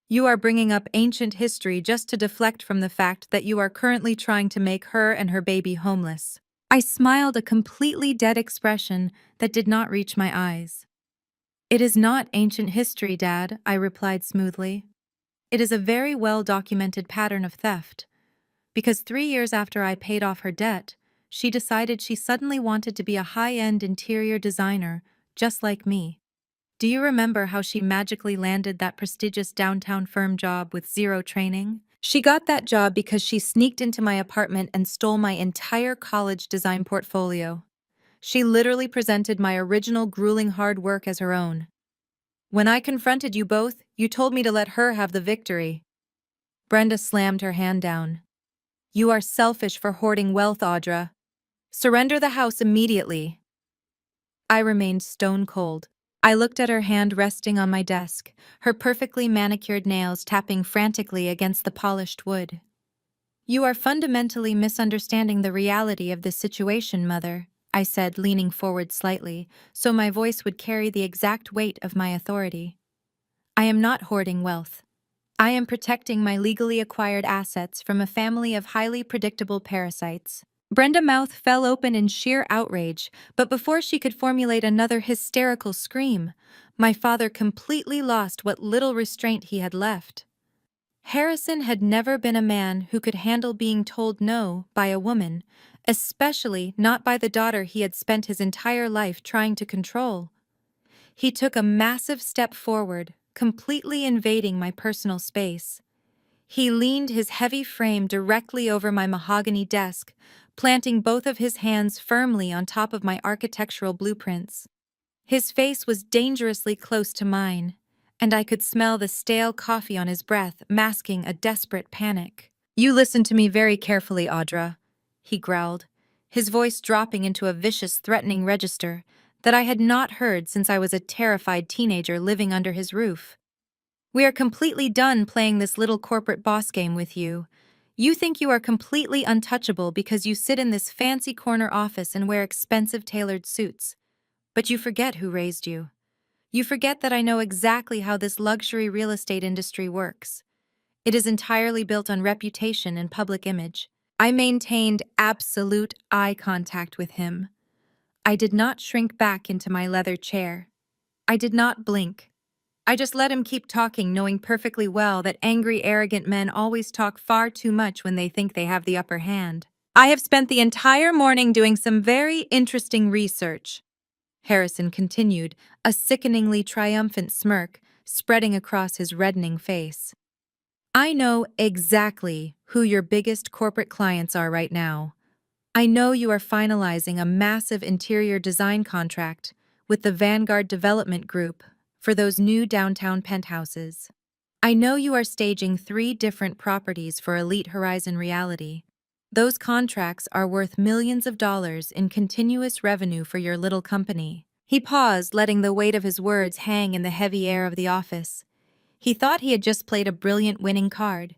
You are bringing up ancient history just to deflect from the fact that you are currently trying to make her and her baby homeless. I smiled, a completely dead expression that did not reach my eyes. It is not ancient history, Dad, I replied smoothly. It is a very well-documented pattern of theft. Because 3 years after I paid off her debt, she decided she suddenly wanted to be a high-end interior designer, just like me. Do you remember how she magically landed that prestigious downtown firm job with zero training? She got that job because she sneaked into my apartment and stole my entire college design portfolio. She literally presented my original grueling hard work as her own. When I confronted you both, you told me to let her have the victory. Brenda slammed her hand down. You are selfish for hoarding wealth, Audra. Surrender the house immediately. I remained stone cold. I looked at her hand resting on my desk, her perfectly manicured nails tapping frantically against the polished wood. You are fundamentally misunderstanding the reality of this situation, Mother, I said, leaning forward slightly, so my voice would carry the exact weight of my authority. I am not hoarding wealth. I am protecting my legally acquired assets from a family of highly predictable parasites. Brenda's mouth fell open in sheer outrage, but before she could formulate another hysterical scream, my father completely lost what little restraint he had left. Harrison had never been a man who could handle being told no by a woman, especially not by the daughter he had spent his entire life trying to control. He took a massive step forward, completely invading my personal space. He leaned his heavy frame directly over my mahogany desk, planting both of his hands firmly on top of my architectural blueprints. His face was dangerously close to mine, and I could smell the stale coffee on his breath, masking a desperate panic. You listen to me very carefully, Audra, he growled, his voice dropping into a vicious, threatening register that I had not heard since I was a terrified teenager living under his roof. We are completely done playing this little corporate boss game with you. You think you are completely untouchable because you sit in this fancy corner office and wear expensive tailored suits. But you forget who raised you. You forget that I know exactly how this luxury real estate industry works. It is entirely built on reputation and public image. I maintained absolute eye contact with him. I did not shrink back into my leather chair. I did not blink. I just let him keep talking, knowing perfectly well that angry, arrogant men always talk far too much when they think they have the upper hand. I have spent the entire morning doing some very interesting research. Harrison continued, a sickeningly triumphant smirk spreading across his reddening face. I know exactly who your biggest corporate clients are right now. I know you are finalizing a massive interior design contract with the Vanguard Development Group for those new downtown penthouses. I know you are staging 3 different properties for Elite Horizon Reality. Those contracts are worth millions of dollars in continuous revenue for your little company. He paused, letting the weight of his words hang in the heavy air of the office. He thought he had just played a brilliant winning card.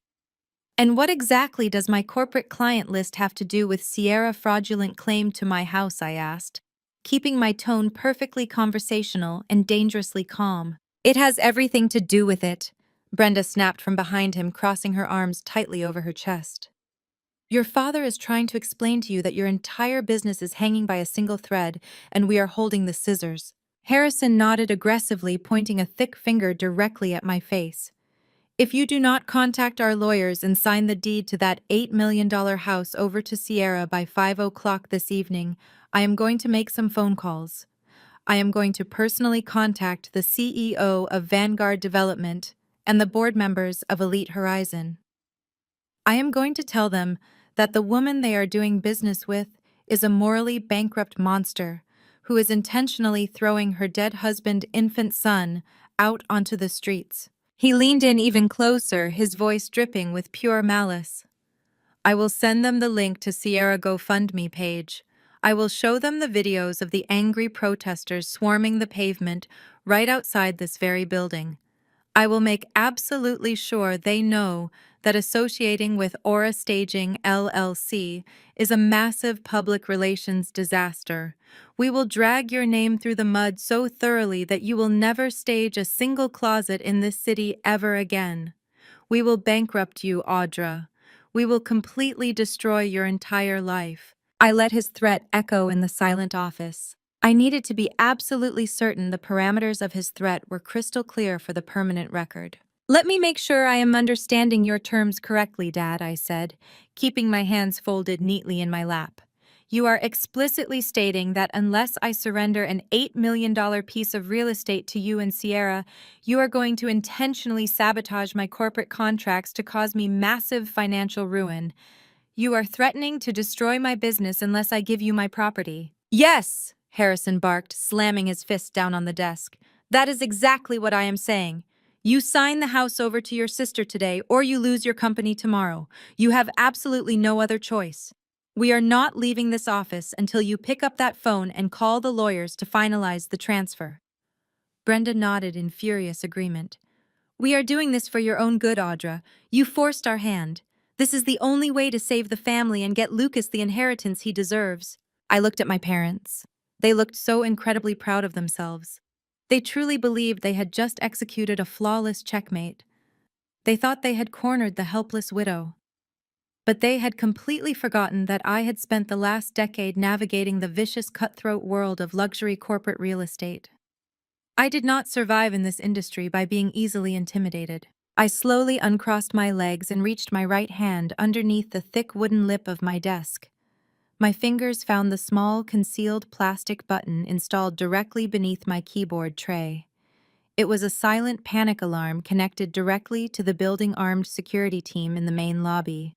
And what exactly does my corporate client list have to do with Sierra's fraudulent claim to my house, I asked, keeping my tone perfectly conversational and dangerously calm. It has everything to do with it, Brenda snapped from behind him, crossing her arms tightly over her chest. Your father is trying to explain to you that your entire business is hanging by a single thread, and we are holding the scissors. Harrison nodded aggressively, pointing a thick finger directly at my face. If you do not contact our lawyers and sign the deed to that $8 million house over to Sierra by 5 o'clock this evening, I am going to make some phone calls. I am going to personally contact the CEO of Vanguard Development and the board members of Elite Horizon. I am going to tell them that the woman they are doing business with is a morally bankrupt monster who is intentionally throwing her dead husband's infant son out onto the streets. He leaned in even closer, his voice dripping with pure malice. I will send them the link to Sierra GoFundMe page. I will show them the videos of the angry protesters swarming the pavement right outside this very building. I will make absolutely sure they know that associating with Aura Staging LLC is a massive public relations disaster. We will drag your name through the mud so thoroughly that you will never stage a single closet in this city ever again. We will bankrupt you, Audra. We will completely destroy your entire life. I let his threat echo in the silent office. I needed to be absolutely certain the parameters of his threat were crystal clear for the permanent record. Let me make sure I am understanding your terms correctly, Dad, I said, keeping my hands folded neatly in my lap. You are explicitly stating that unless I surrender an $8 million piece of real estate to you and Sierra, you are going to intentionally sabotage my corporate contracts to cause me massive financial ruin. You are threatening to destroy my business unless I give you my property. Yes, Harrison barked, slamming his fist down on the desk. That is exactly what I am saying. You sign the house over to your sister today, or you lose your company tomorrow. You have absolutely no other choice. We are not leaving this office until you pick up that phone and call the lawyers to finalize the transfer. Brenda nodded in furious agreement. We are doing this for your own good, Audra. You forced our hand. This is the only way to save the family and get Lucas the inheritance he deserves. I looked at my parents. They looked so incredibly proud of themselves. They truly believed they had just executed a flawless checkmate. They thought they had cornered the helpless widow. But they had completely forgotten that I had spent the last decade navigating the vicious cutthroat world of luxury corporate real estate. I did not survive in this industry by being easily intimidated. I slowly uncrossed my legs and reached my right hand underneath the thick wooden lip of my desk. My fingers found the small, concealed plastic button installed directly beneath my keyboard tray. It was a silent panic alarm connected directly to the building armed security team in the main lobby.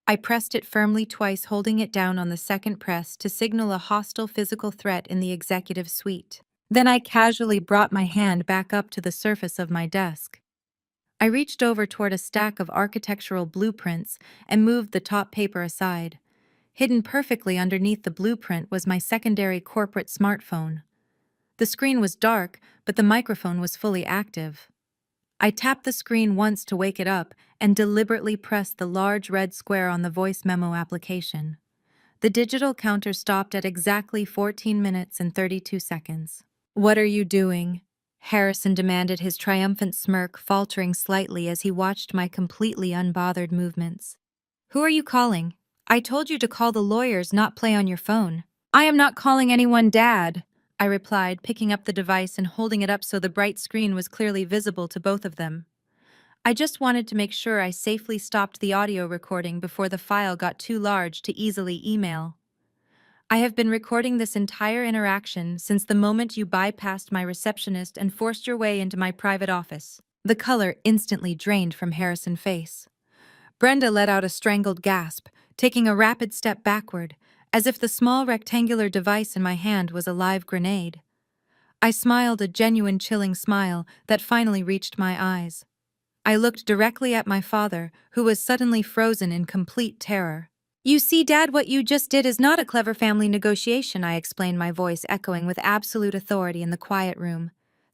I pressed it firmly twice, holding it down on the second press to signal a hostile physical threat in the executive suite. Then I casually brought my hand back up to the surface of my desk. I reached over toward a stack of architectural blueprints and moved the top paper aside. Hidden perfectly underneath the blueprint was my secondary corporate smartphone. The screen was dark, but the microphone was fully active. I tapped the screen once to wake it up and deliberately pressed the large red square on the voice memo application. The digital counter stopped at exactly 14 minutes and 32 seconds. What are you doing? Harrison demanded, his triumphant smirk faltering slightly as he watched my completely unbothered movements. Who are you calling? I told you to call the lawyers, not play on your phone. I am not calling anyone, Dad, I replied, picking up the device and holding it up so the bright screen was clearly visible to both of them. I just wanted to make sure I safely stopped the audio recording before the file got too large to easily email. I have been recording this entire interaction since the moment you bypassed my receptionist and forced your way into my private office. The color instantly drained from Harrison's face. Brenda let out a strangled gasp, taking a rapid step backward, as if the small rectangular device in my hand was a live grenade. I smiled a genuine chilling smile that finally reached my eyes. I looked directly at my father, who was suddenly frozen in complete terror. "You see, Dad, what you just did is not a clever family negotiation," I explained, my voice echoing with absolute authority in the quiet room.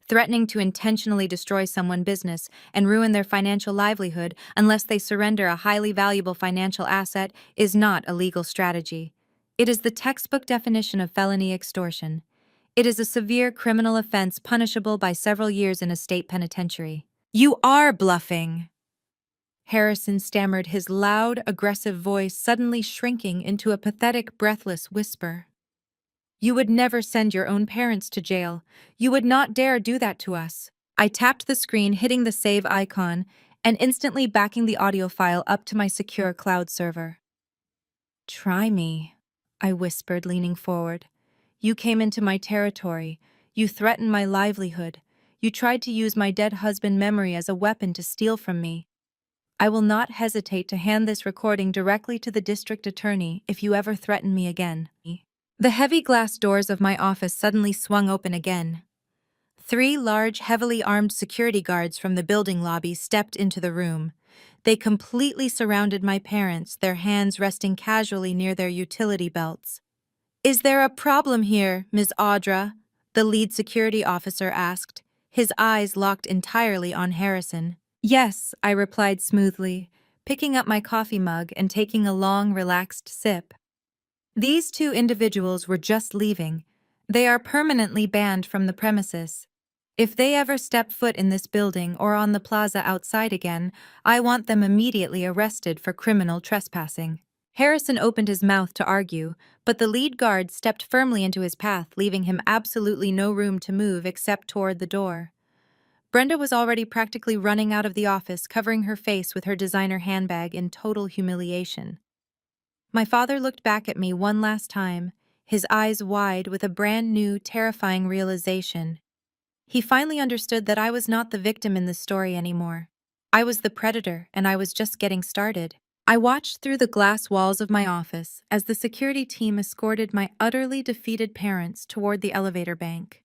"Threatening to intentionally destroy someone's business and ruin their financial livelihood unless they surrender a highly valuable financial asset is not a legal strategy. It is the textbook definition of felony extortion. It is a severe criminal offense punishable by several years in a state penitentiary." "You are bluffing," Harrison stammered, his loud, aggressive voice suddenly shrinking into a pathetic, breathless whisper. "You would never send your own parents to jail. You would not dare do that to us." I tapped the screen, hitting the save icon, and instantly backing the audio file up to my secure cloud server. "Try me," I whispered, leaning forward. "You came into my territory. You threatened my livelihood. You tried to use my dead husband's memory as a weapon to steal from me. I will not hesitate to hand this recording directly to the district attorney if you ever threaten me again." The heavy glass doors of my office suddenly swung open again. 3 large, heavily armed security guards from the building lobby stepped into the room. They completely surrounded my parents, their hands resting casually near their utility belts. "Is there a problem here, Ms. Audra?" the lead security officer asked, his eyes locked entirely on Harrison. "Yes," I replied smoothly, picking up my coffee mug and taking a long, relaxed sip. "These 2 individuals were just leaving. They are permanently banned from the premises. If they ever step foot in this building or on the plaza outside again, I want them immediately arrested for criminal trespassing." Harrison opened his mouth to argue, but the lead guard stepped firmly into his path, leaving him absolutely no room to move except toward the door. Brenda was already practically running out of the office, covering her face with her designer handbag in total humiliation. My father looked back at me one last time, his eyes wide with a brand new, terrifying realization. He finally understood that I was not the victim in this story anymore. I was the predator, and I was just getting started. I watched through the glass walls of my office as the security team escorted my utterly defeated parents toward the elevator bank.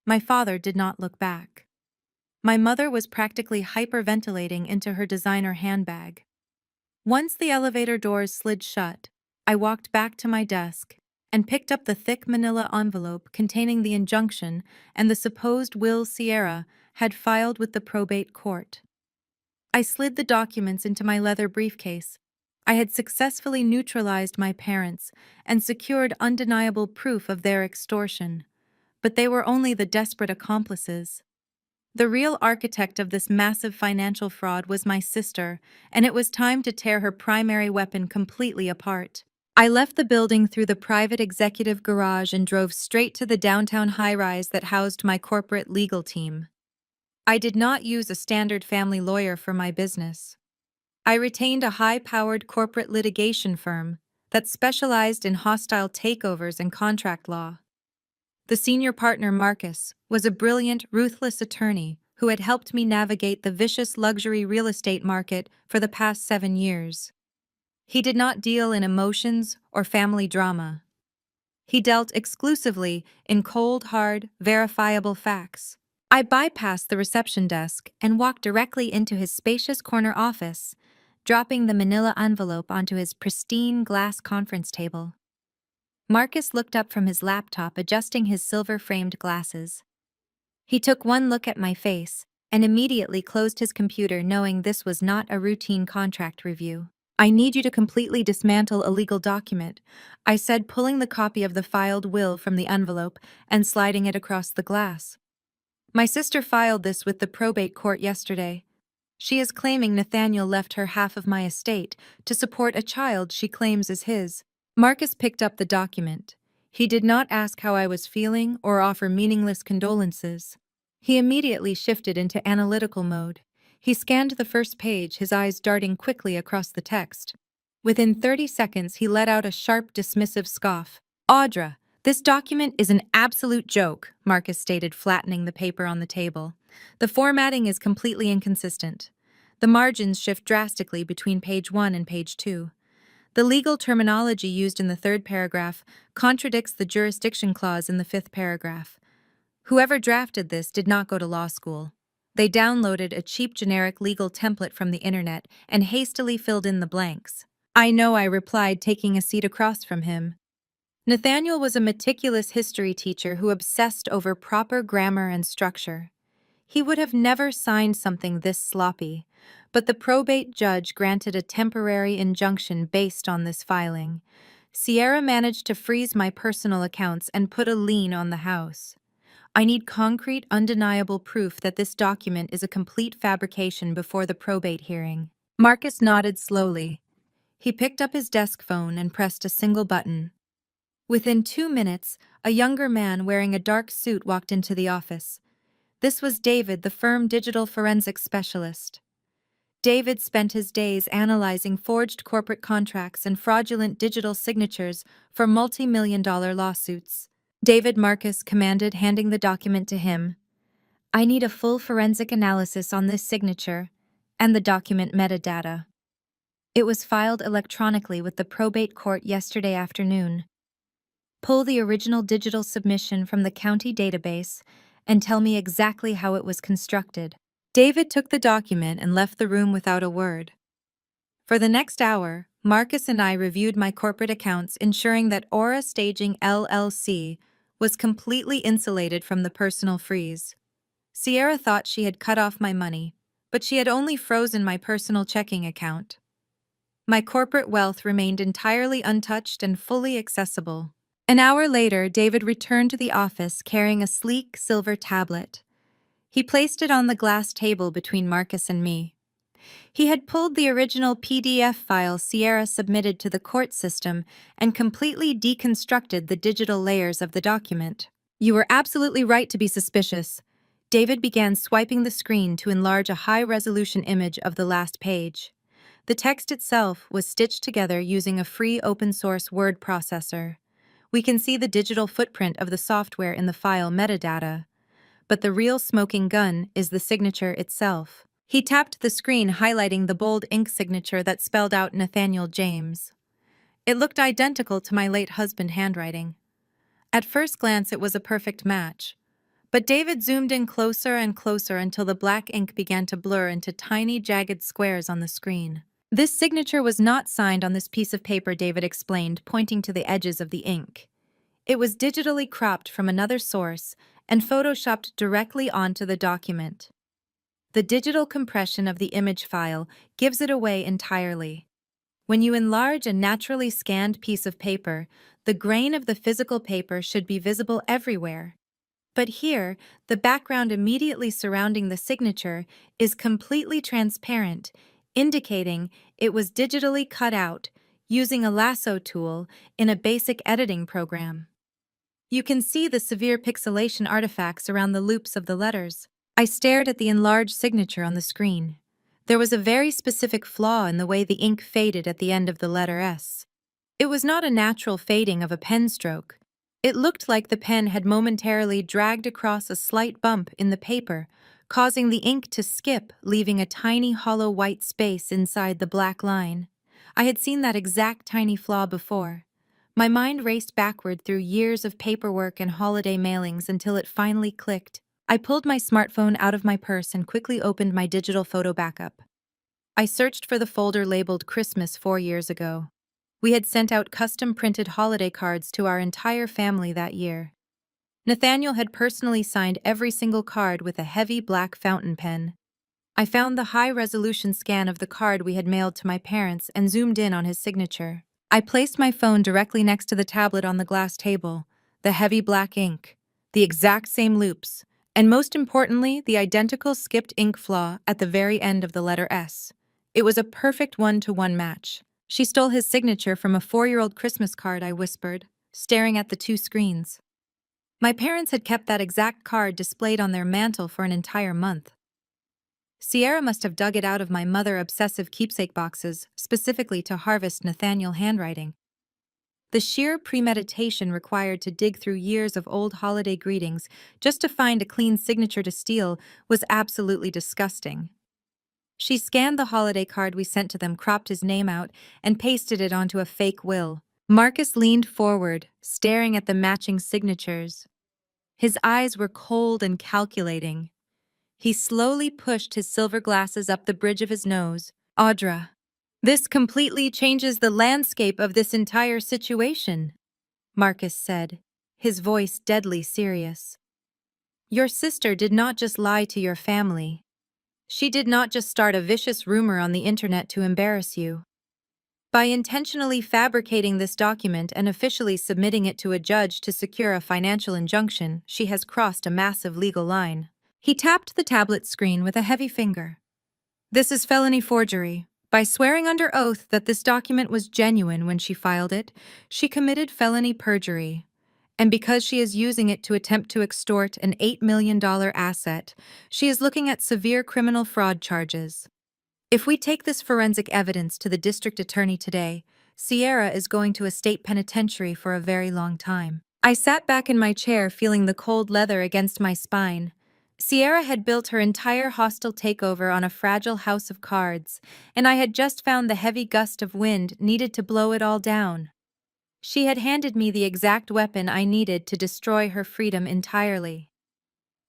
My father did not look back. My mother was practically hyperventilating into her designer handbag. Once the elevator doors slid shut, I walked back to my desk and picked up the thick manila envelope containing the injunction and the supposed will Sierra had filed with the probate court. I slid the documents into my leather briefcase. I had successfully neutralized my parents and secured undeniable proof of their extortion, but they were only the desperate accomplices. The real architect of this massive financial fraud was my sister, and it was time to tear her primary weapon completely apart. I left the building through the private executive garage and drove straight to the downtown high-rise that housed my corporate legal team. I did not use a standard family lawyer for my business. I retained a high-powered corporate litigation firm that specialized in hostile takeovers and contract law. The senior partner, Marcus, was a brilliant, ruthless attorney who had helped me navigate the vicious luxury real estate market for the past 7 years. He did not deal in emotions or family drama. He dealt exclusively in cold, hard, verifiable facts. I bypassed the reception desk and walked directly into his spacious corner office, dropping the manila envelope onto his pristine glass conference table. Marcus looked up from his laptop, adjusting his silver-framed glasses. He took one look at my face and immediately closed his computer, knowing this was not a routine contract review. "I need you to completely dismantle a legal document," I said, pulling the copy of the filed will from the envelope and sliding it across the glass. "My sister filed this with the probate court yesterday. She is claiming Nathaniel left her half of my estate to support a child she claims is his." Marcus picked up the document. He did not ask how I was feeling or offer meaningless condolences. He immediately shifted into analytical mode. He scanned the first page, his eyes darting quickly across the text. Within 30 seconds, he let out a sharp, dismissive scoff. Audra, this document is an absolute joke, Marcus stated, flattening the paper on the table. The formatting is completely inconsistent. The margins shift drastically between page 1 and page 2. The legal terminology used in the third paragraph contradicts the jurisdiction clause in the fifth paragraph. Whoever drafted this did not go to law school. They downloaded a cheap generic legal template from the internet and hastily filled in the blanks. I know, I replied, taking a seat across from him. Nathaniel was a meticulous history teacher who obsessed over proper grammar and structure. He would have never signed something this sloppy, but the probate judge granted a temporary injunction based on this filing. Sierra managed to freeze my personal accounts and put a lien on the house. I need concrete, undeniable proof that this document is a complete fabrication before the probate hearing. Marcus nodded slowly. He picked up his desk phone and pressed a single button. Within 2 minutes, a younger man wearing a dark suit walked into the office. This was David, the firm digital forensics specialist. David spent his days analyzing forged corporate contracts and fraudulent digital signatures for multi-million-dollar lawsuits. David, Marcus commanded, handing the document to him. I need a full forensic analysis on this signature and the document metadata. It was filed electronically with the probate court yesterday afternoon. Pull the original digital submission from the county database and tell me exactly how it was constructed. David took the document and left the room without a word. For the next hour, Marcus and I reviewed my corporate accounts, ensuring that Aura Staging LLC was completely insulated from the personal freeze. Sierra thought she had cut off my money, but she had only frozen my personal checking account. My corporate wealth remained entirely untouched and fully accessible. An hour later, David returned to the office carrying a sleek silver tablet. He placed it on the glass table between Marcus and me. He had pulled the original PDF file Sierra submitted to the court system and completely deconstructed the digital layers of the document. You were absolutely right to be suspicious. David began swiping the screen to enlarge a high-resolution image of the last page. The text itself was stitched together using a free open-source word processor. We can see the digital footprint of the software in the file metadata. But the real smoking gun is the signature itself. He tapped the screen, highlighting the bold ink signature that spelled out Nathaniel James. It looked identical to my late husband's handwriting. At first glance, it was a perfect match. But David zoomed in closer and closer until the black ink began to blur into tiny, jagged squares on the screen. This signature was not signed on this piece of paper, David explained, pointing to the edges of the ink. It was digitally cropped from another source and photoshopped directly onto the document. The digital compression of the image file gives it away entirely. When you enlarge a naturally scanned piece of paper, the grain of the physical paper should be visible everywhere. But here, the background immediately surrounding the signature is completely transparent, indicating it was digitally cut out using a lasso tool in a basic editing program. You can see the severe pixelation artifacts around the loops of the letters. I stared at the enlarged signature on the screen. There was a very specific flaw in the way the ink faded at the end of the letter S. It was not a natural fading of a pen stroke. It looked like the pen had momentarily dragged across a slight bump in the paper, causing the ink to skip, leaving a tiny hollow white space inside the black line. I had seen that exact tiny flaw before. My mind raced backward through years of paperwork and holiday mailings until it finally clicked. I pulled my smartphone out of my purse and quickly opened my digital photo backup. I searched for the folder labeled Christmas 4 years ago. We had sent out custom-printed holiday cards to our entire family that year. Nathaniel had personally signed every single card with a heavy black fountain pen. I found the high-resolution scan of the card we had mailed to my parents and zoomed in on his signature. I placed my phone directly next to the tablet on the glass table, the heavy black ink, the exact same loops, and most importantly, the identical skipped ink flaw at the very end of the letter S. It was a perfect one-to-one match. She stole his signature from a 4-year-old Christmas card, I whispered, staring at the two screens. My parents had kept that exact card displayed on their mantle for an entire month. Sierra must have dug it out of my mother-obsessive keepsake boxes, specifically to harvest Nathaniel handwriting. The sheer premeditation required to dig through years of old holiday greetings just to find a clean signature to steal was absolutely disgusting. She scanned the holiday card we sent to them, cropped his name out, and pasted it onto a fake will. Marcus leaned forward, staring at the matching signatures. His eyes were cold and calculating. He slowly pushed his silver glasses up the bridge of his nose. Audra, this completely changes the landscape of this entire situation, Marcus said, his voice deadly serious. Your sister did not just lie to your family. She did not just start a vicious rumor on the internet to embarrass you. By intentionally fabricating this document and officially submitting it to a judge to secure a financial injunction, she has crossed a massive legal line. He tapped the tablet screen with a heavy finger. This is felony forgery. By swearing under oath that this document was genuine when she filed it, she committed felony perjury. And because she is using it to attempt to extort an $8 million asset, she is looking at severe criminal fraud charges. If we take this forensic evidence to the district attorney today, Sierra is going to a state penitentiary for a very long time. I sat back in my chair feeling the cold leather against my spine. Sierra had built her entire hostile takeover on a fragile house of cards, and I had just found the heavy gust of wind needed to blow it all down. She had handed me the exact weapon I needed to destroy her freedom entirely.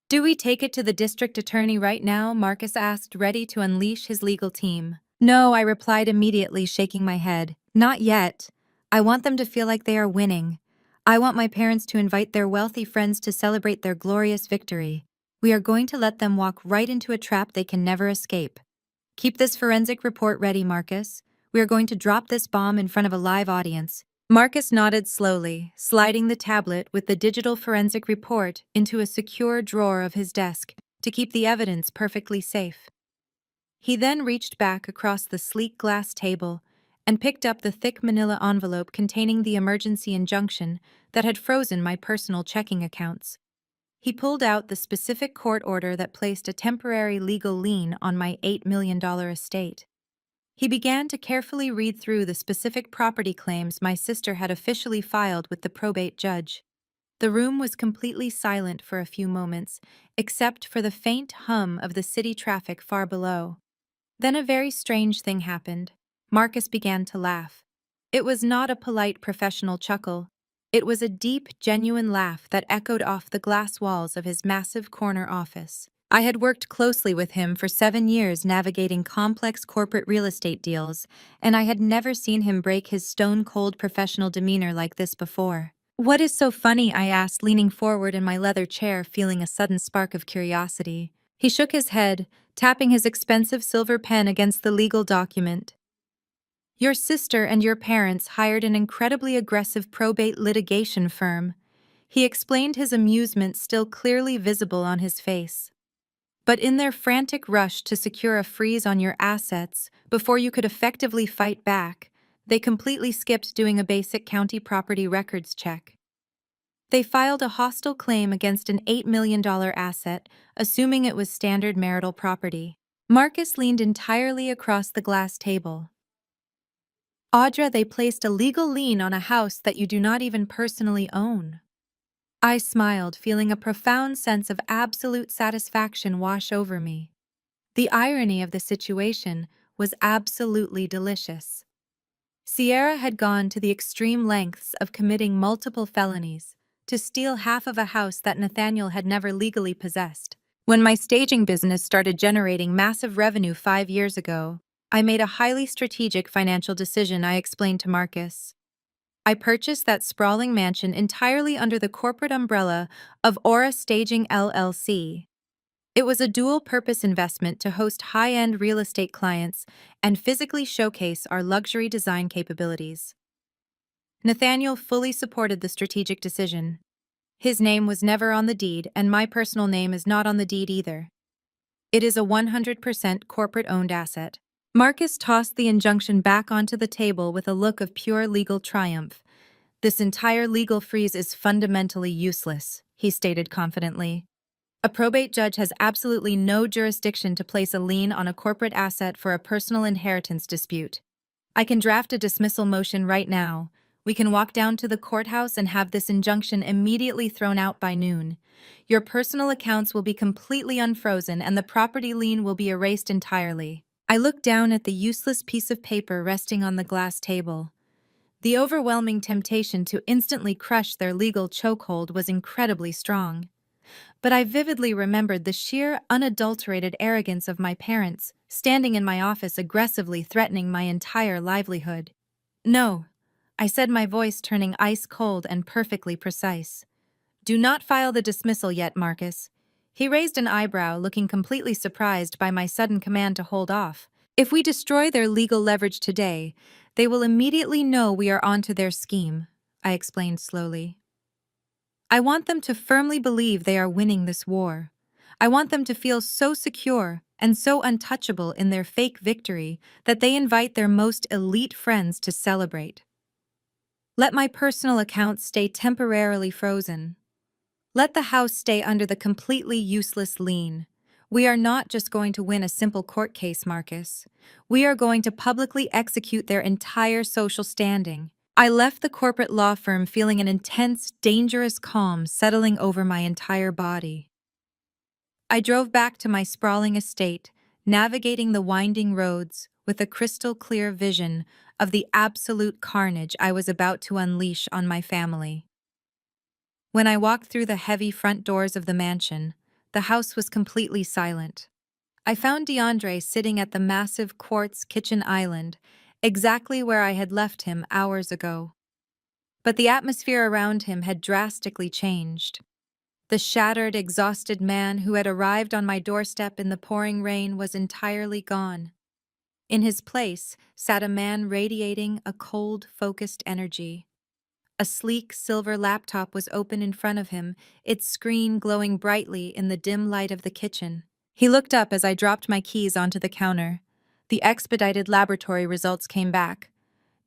Do we take it to the district attorney right now? Marcus asked, ready to unleash his legal team. No, I replied immediately, shaking my head. Not yet. I want them to feel like they are winning. I want my parents to invite their wealthy friends to celebrate their glorious victory. We are going to let them walk right into a trap they can never escape. Keep this forensic report ready, Marcus. We are going to drop this bomb in front of a live audience. Marcus nodded slowly, sliding the tablet with the digital forensic report into a secure drawer of his desk to keep the evidence perfectly safe. He then reached back across the sleek glass table and picked up the thick manila envelope containing the emergency injunction that had frozen my personal checking accounts. He pulled out the specific court order that placed a temporary legal lien on my $8 million estate. He began to carefully read through the specific property claims my sister had officially filed with the probate judge. The room was completely silent for a few moments, except for the faint hum of the city traffic far below. Then a very strange thing happened. Marcus began to laugh. It was not a polite professional chuckle. It was a deep, genuine laugh that echoed off the glass walls of his massive corner office. I had worked closely with him for 7 years navigating complex corporate real estate deals, and I had never seen him break his stone-cold professional demeanor like this before. What is so funny? I asked, leaning forward in my leather chair, feeling a sudden spark of curiosity. He shook his head, tapping his expensive silver pen against the legal document. Your sister and your parents hired an incredibly aggressive probate litigation firm. He explained, his amusement still clearly visible on his face. But in their frantic rush to secure a freeze on your assets before you could effectively fight back, they completely skipped doing a basic county property records check. They filed a hostile claim against an $8 million asset, assuming it was standard marital property. Marcus leaned entirely across the glass table. Audra, they placed a legal lien on a house that you do not even personally own. I smiled, feeling a profound sense of absolute satisfaction wash over me. The irony of the situation was absolutely delicious. Sierra had gone to the extreme lengths of committing multiple felonies to steal half of a house that Nathaniel had never legally possessed. When my staging business started generating massive revenue 5 years ago, I made a highly strategic financial decision, I explained to Marcus. I purchased that sprawling mansion entirely under the corporate umbrella of Aura Staging LLC. It was a dual-purpose investment to host high-end real estate clients and physically showcase our luxury design capabilities. Nathaniel fully supported the strategic decision. His name was never on the deed, and my personal name is not on the deed either. It is a 100% corporate-owned asset. Marcus tossed the injunction back onto the table with a look of pure legal triumph. This entire legal freeze is fundamentally useless, he stated confidently. A probate judge has absolutely no jurisdiction to place a lien on a corporate asset for a personal inheritance dispute. I can draft a dismissal motion right now. We can walk down to the courthouse and have this injunction immediately thrown out by noon. Your personal accounts will be completely unfrozen and the property lien will be erased entirely. I looked down at the useless piece of paper resting on the glass table. The overwhelming temptation to instantly crush their legal chokehold was incredibly strong. But I vividly remembered the sheer, unadulterated arrogance of my parents, standing in my office aggressively threatening my entire livelihood. No, I said, my voice turning ice cold and perfectly precise. Do not file the dismissal yet, Marcus. He raised an eyebrow, looking completely surprised by my sudden command to hold off. If we destroy their legal leverage today, they will immediately know we are onto their scheme, I explained slowly. I want them to firmly believe they are winning this war. I want them to feel so secure and so untouchable in their fake victory that they invite their most elite friends to celebrate. Let my personal accounts stay temporarily frozen. Let the house stay under the completely useless lien. We are not just going to win a simple court case, Marcus. We are going to publicly execute their entire social standing. I left the corporate law firm feeling an intense, dangerous calm settling over my entire body. I drove back to my sprawling estate, navigating the winding roads with a crystal-clear vision of the absolute carnage I was about to unleash on my family. When I walked through the heavy front doors of the mansion, the house was completely silent. I found DeAndre sitting at the massive quartz kitchen island, exactly where I had left him hours ago. But the atmosphere around him had drastically changed. The shattered, exhausted man who had arrived on my doorstep in the pouring rain was entirely gone. In his place sat a man radiating a cold, focused energy. A sleek silver laptop was open in front of him, its screen glowing brightly in the dim light of the kitchen. He looked up as I dropped my keys onto the counter. The expedited laboratory results came back,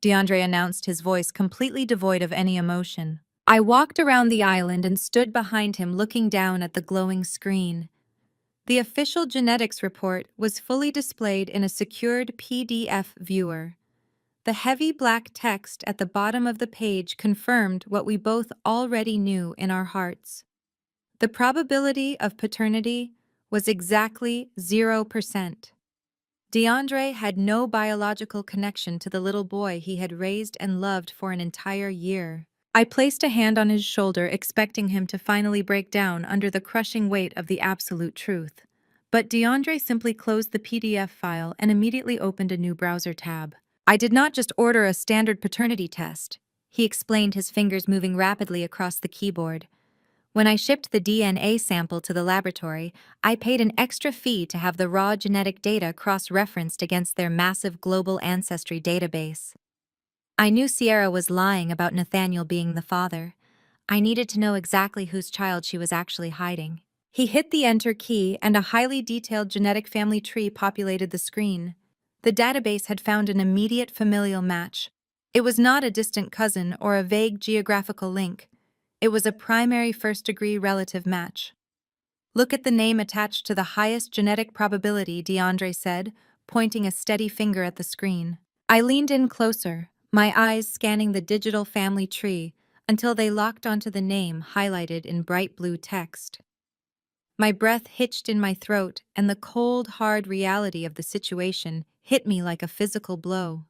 DeAndre announced, his voice completely devoid of any emotion. I walked around the island and stood behind him looking down at the glowing screen. The official genetics report was fully displayed in a secured PDF viewer. The heavy black text at the bottom of the page confirmed what we both already knew in our hearts. The probability of paternity was exactly 0%. DeAndre had no biological connection to the little boy he had raised and loved for an entire year. I placed a hand on his shoulder, expecting him to finally break down under the crushing weight of the absolute truth. But DeAndre simply closed the PDF file and immediately opened a new browser tab. I did not just order a standard paternity test, he explained, his fingers moving rapidly across the keyboard. When I shipped the DNA sample to the laboratory, I paid an extra fee to have the raw genetic data cross-referenced against their massive global ancestry database. I knew Sierra was lying about Nathaniel being the father. I needed to know exactly whose child she was actually hiding. He hit the enter key and a highly detailed genetic family tree populated the screen. The database had found an immediate familial match. It was not a distant cousin or a vague geographical link. It was a primary first-degree relative match. Look at the name attached to the highest genetic probability, DeAndre said, pointing a steady finger at the screen. I leaned in closer, my eyes scanning the digital family tree until they locked onto the name highlighted in bright blue text. My breath hitched in my throat, and the cold, hard reality of the situation hit me like a physical blow.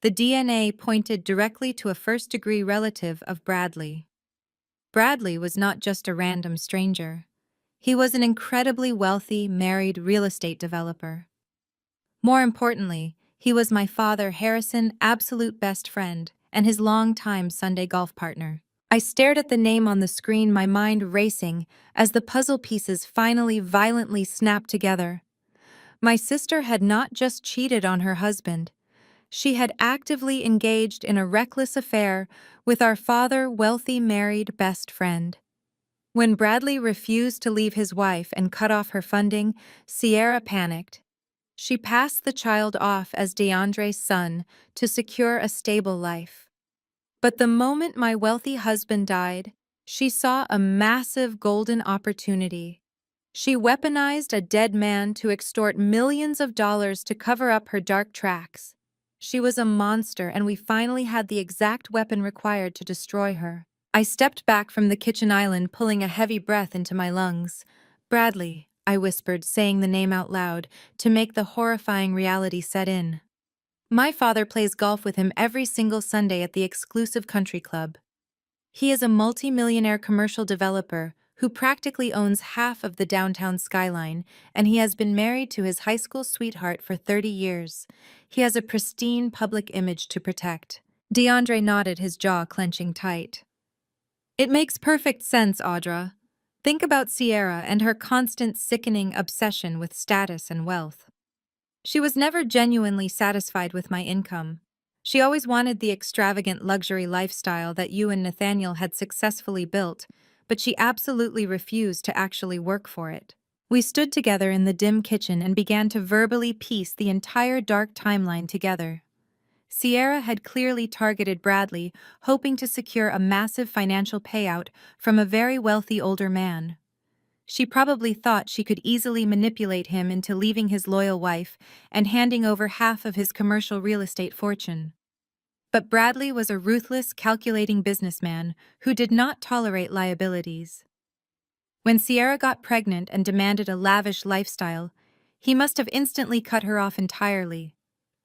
The DNA pointed directly to a first-degree relative of Bradley. Bradley was not just a random stranger. He was an incredibly wealthy, married real estate developer. More importantly, he was my father Harrison's absolute best friend and his longtime Sunday golf partner. I stared at the name on the screen, my mind racing as the puzzle pieces finally violently snapped together. My sister had not just cheated on her husband. She had actively engaged in a reckless affair with our father's wealthy married best friend. When Bradley refused to leave his wife and cut off her funding, Sierra panicked. She passed the child off as DeAndre's son to secure a stable life. But the moment my wealthy husband died, she saw a massive golden opportunity. She weaponized a dead man to extort millions of dollars to cover up her dark tracks. She was a monster, and we finally had the exact weapon required to destroy her. I stepped back from the kitchen island, pulling a heavy breath into my lungs. Bradley, I whispered, saying the name out loud, to make the horrifying reality set in. My father plays golf with him every single Sunday at the exclusive country club. He is a multi-millionaire commercial developer who practically owns half of the downtown skyline, and he has been married to his high school sweetheart for 30 years. He has a pristine public image to protect. DeAndre nodded, his jaw clenching tight. It makes perfect sense, Audra. Think about Sierra and her constant sickening obsession with status and wealth. She was never genuinely satisfied with my income. She always wanted the extravagant luxury lifestyle that you and Nathaniel had successfully built, but she absolutely refused to actually work for it. We stood together in the dim kitchen and began to verbally piece the entire dark timeline together. Sierra had clearly targeted Bradley, hoping to secure a massive financial payout from a very wealthy older man. She probably thought she could easily manipulate him into leaving his loyal wife and handing over half of his commercial real estate fortune. But Bradley was a ruthless, calculating businessman who did not tolerate liabilities. When Sierra got pregnant and demanded a lavish lifestyle, he must have instantly cut her off entirely,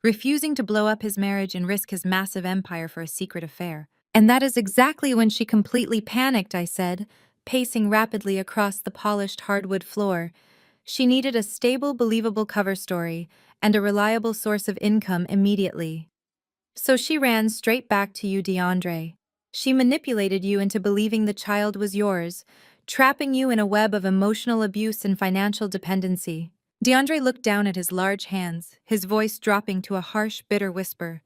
refusing to blow up his marriage and risk his massive empire for a secret affair. And that is exactly when she completely panicked, I said, pacing rapidly across the polished hardwood floor. She needed a stable, believable cover story and a reliable source of income immediately. So she ran straight back to you, DeAndre. She manipulated you into believing the child was yours, trapping you in a web of emotional abuse and financial dependency. DeAndre looked down at his large hands, his voice dropping to a harsh, bitter whisper.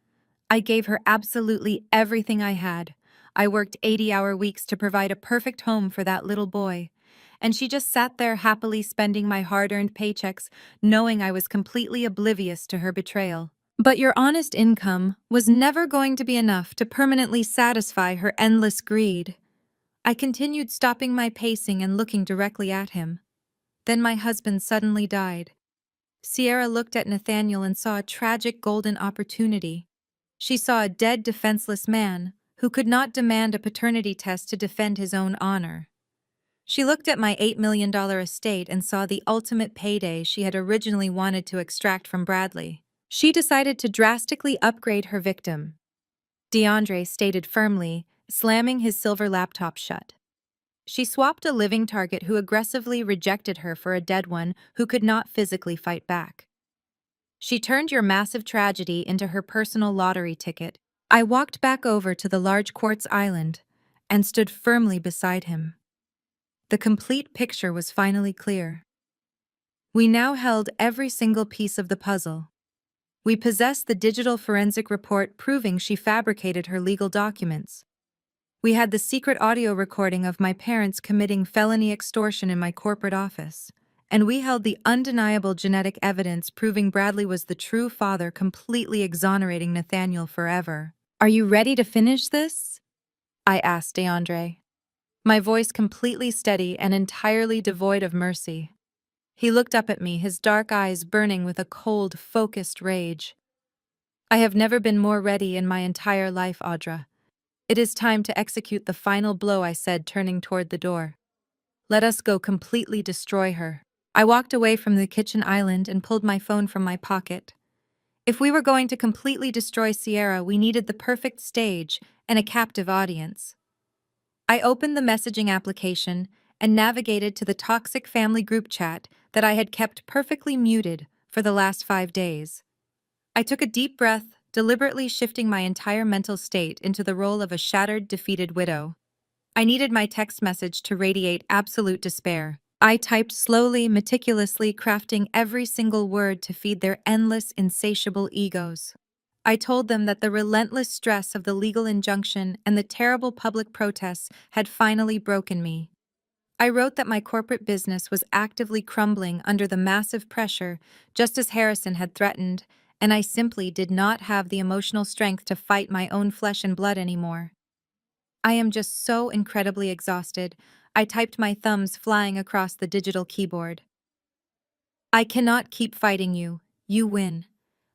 I gave her absolutely everything I had. I worked 80-hour weeks to provide a perfect home for that little boy. And she just sat there happily spending my hard-earned paychecks, knowing I was completely oblivious to her betrayal. But your honest income was never going to be enough to permanently satisfy her endless greed. I continued, stopping my pacing and looking directly at him. Then my husband suddenly died. Sierra looked at Nathaniel and saw a tragic golden opportunity. She saw a dead, defenseless man who could not demand a paternity test to defend his own honor. She looked at my $8 million estate and saw the ultimate payday she had originally wanted to extract from Bradley. She decided to drastically upgrade her victim. DeAndre stated firmly, slamming his silver laptop shut. She swapped a living target who aggressively rejected her for a dead one who could not physically fight back. She turned your massive tragedy into her personal lottery ticket. I walked back over to the large quartz island and stood firmly beside him. The complete picture was finally clear. We now held every single piece of the puzzle. We possessed the digital forensic report proving she fabricated her legal documents. We had the secret audio recording of my parents committing felony extortion in my corporate office. And we held the undeniable genetic evidence proving Bradley was the true father, completely exonerating Nathaniel forever. Are you ready to finish this? I asked DeAndre, my voice completely steady and entirely devoid of mercy. He looked up at me, his dark eyes burning with a cold, focused rage. I have never been more ready in my entire life, Audra. It is time to execute the final blow, I said, turning toward the door. Let us go completely destroy her. I walked away from the kitchen island and pulled my phone from my pocket. If we were going to completely destroy Sierra, we needed the perfect stage and a captive audience. I opened the messaging application and navigated to the toxic family group chat that I had kept perfectly muted for the last 5 days. I took a deep breath, deliberately shifting my entire mental state into the role of a shattered, defeated widow. I needed my text message to radiate absolute despair. I typed slowly, meticulously, crafting every single word to feed their endless, insatiable egos. I told them that the relentless stress of the legal injunction and the terrible public protests had finally broken me. I wrote that my corporate business was actively crumbling under the massive pressure, just as Harrison had threatened, and I simply did not have the emotional strength to fight my own flesh and blood anymore. I am just so incredibly exhausted. I typed, my thumbs flying across the digital keyboard. I cannot keep fighting you. You win.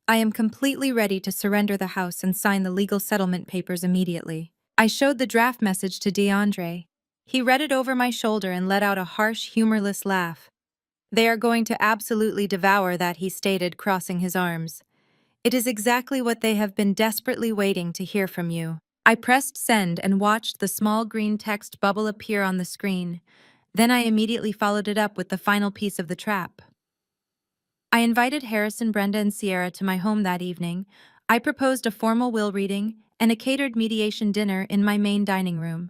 I am completely ready to surrender the house and sign the legal settlement papers immediately. I showed the draft message to DeAndre. He read it over my shoulder and let out a harsh, humorless laugh. They are going to absolutely devour that, he stated, crossing his arms. It is exactly what they have been desperately waiting to hear from you. I pressed send and watched the small green text bubble appear on the screen. Then I immediately followed it up with the final piece of the trap. I invited Harrison, Brenda, and Sierra to my home that evening. I proposed a formal will reading and a catered mediation dinner in my main dining room.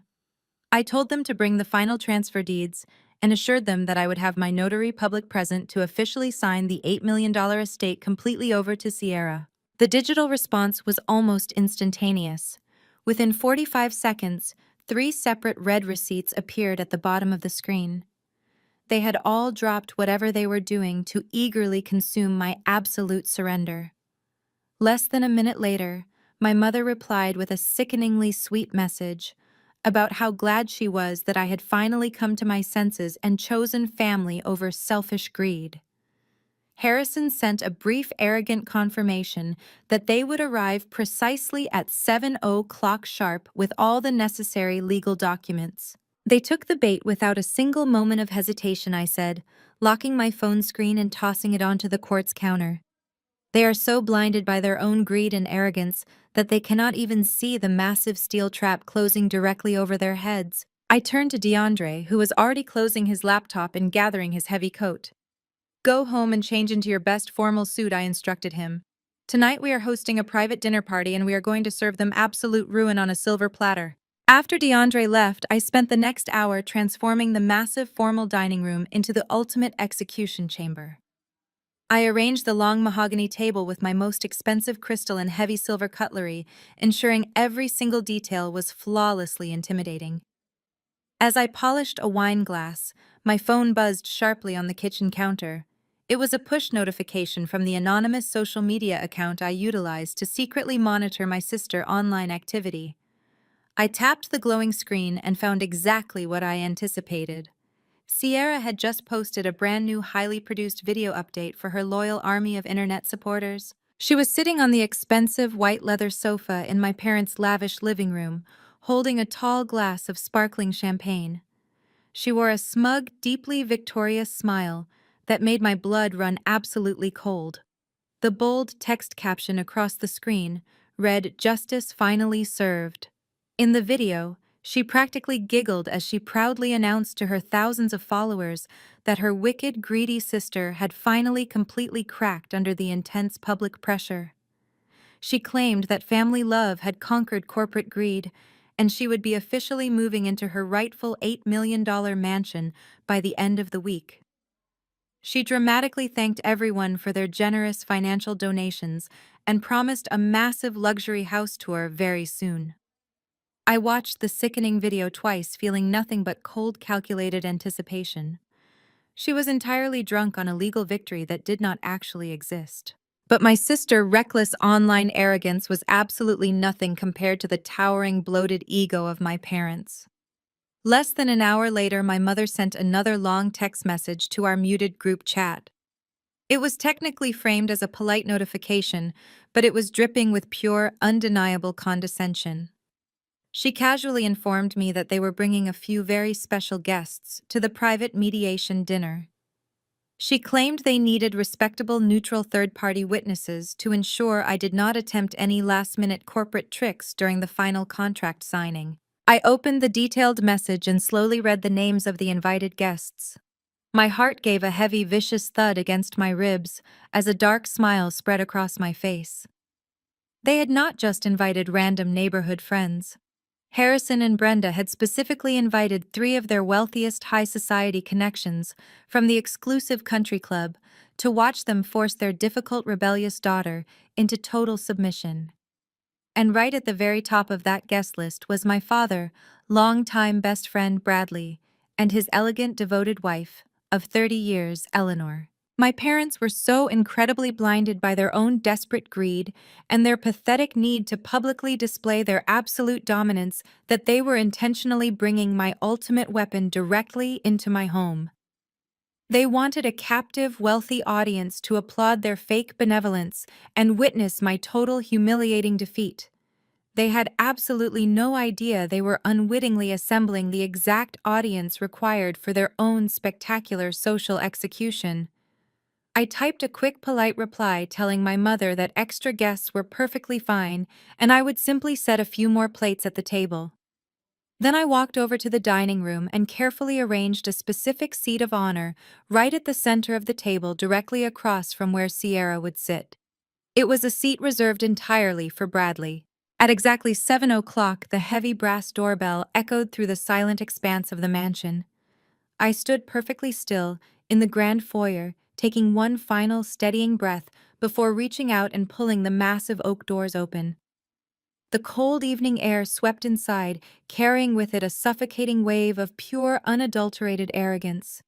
I told them to bring the final transfer deeds and assured them that I would have my notary public present to officially sign the $8 million estate completely over to Sierra. The digital response was almost instantaneous. Within 45 seconds, 3 separate red receipts appeared at the bottom of the screen. They had all dropped whatever they were doing to eagerly consume my absolute surrender. Less than a minute later, my mother replied with a sickeningly sweet message about how glad she was that I had finally come to my senses and chosen family over selfish greed. Harrison sent a brief, arrogant confirmation that they would arrive precisely at 7:00 sharp with all the necessary legal documents. They took the bait without a single moment of hesitation, I said, locking my phone screen and tossing it onto the court's counter. They are so blinded by their own greed and arrogance that they cannot even see the massive steel trap closing directly over their heads. I turned to DeAndre, who was already closing his laptop and gathering his heavy coat. Go home and change into your best formal suit, I instructed him. Tonight we are hosting a private dinner party and we are going to serve them absolute ruin on a silver platter. After DeAndre left, I spent the next hour transforming the massive formal dining room into the ultimate execution chamber. I arranged the long mahogany table with my most expensive crystal and heavy silver cutlery, ensuring every single detail was flawlessly intimidating. As I polished a wine glass, my phone buzzed sharply on the kitchen counter. It was a push notification from the anonymous social media account I utilized to secretly monitor my sister's online activity. I tapped the glowing screen and found exactly what I anticipated. Sierra had just posted a brand new highly produced video update for her loyal army of internet supporters. She was sitting on the expensive white leather sofa in my parents' lavish living room, holding a tall glass of sparkling champagne. She wore a smug, deeply victorious smile that made my blood run absolutely cold. The bold text caption across the screen read, "Justice finally served." In the video, she practically giggled as she proudly announced to her thousands of followers that her wicked, greedy sister had finally completely cracked under the intense public pressure. She claimed that family love had conquered corporate greed, and she would be officially moving into her rightful $8 million mansion by the end of the week. She dramatically thanked everyone for their generous financial donations and promised a massive luxury house tour very soon. I watched the sickening video twice, feeling nothing but cold, calculated anticipation. She was entirely drunk on a legal victory that did not actually exist. But my sister's reckless online arrogance was absolutely nothing compared to the towering, bloated ego of my parents. Less than an hour later, my mother sent another long text message to our muted group chat. It was technically framed as a polite notification, but it was dripping with pure, undeniable condescension. She casually informed me that they were bringing a few very special guests to the private mediation dinner. She claimed they needed respectable, neutral third-party witnesses to ensure I did not attempt any last-minute corporate tricks during the final contract signing. I opened the detailed message and slowly read the names of the invited guests. My heart gave a heavy, vicious thud against my ribs as a dark smile spread across my face. They had not just invited random neighborhood friends. Harrison and Brenda had specifically invited 3 of their wealthiest high society connections from the exclusive country club to watch them force their difficult, rebellious daughter into total submission. And right at the very top of that guest list was my father, longtime best friend Bradley, and his elegant, devoted wife of 30 years, Eleanor. My parents were so incredibly blinded by their own desperate greed and their pathetic need to publicly display their absolute dominance that they were intentionally bringing my ultimate weapon directly into my home. They wanted a captive, wealthy audience to applaud their fake benevolence and witness my total humiliating defeat. They had absolutely no idea they were unwittingly assembling the exact audience required for their own spectacular social execution. I typed a quick, polite reply telling my mother that extra guests were perfectly fine and I would simply set a few more plates at the table. Then I walked over to the dining room and carefully arranged a specific seat of honor right at the center of the table directly across from where Sierra would sit. It was a seat reserved entirely for Bradley. At exactly 7 o'clock, the heavy brass doorbell echoed through the silent expanse of the mansion. I stood perfectly still in the grand foyer, taking one final steadying breath before reaching out and pulling the massive oak doors open. The cold evening air swept inside, carrying with it a suffocating wave of pure, unadulterated arrogance.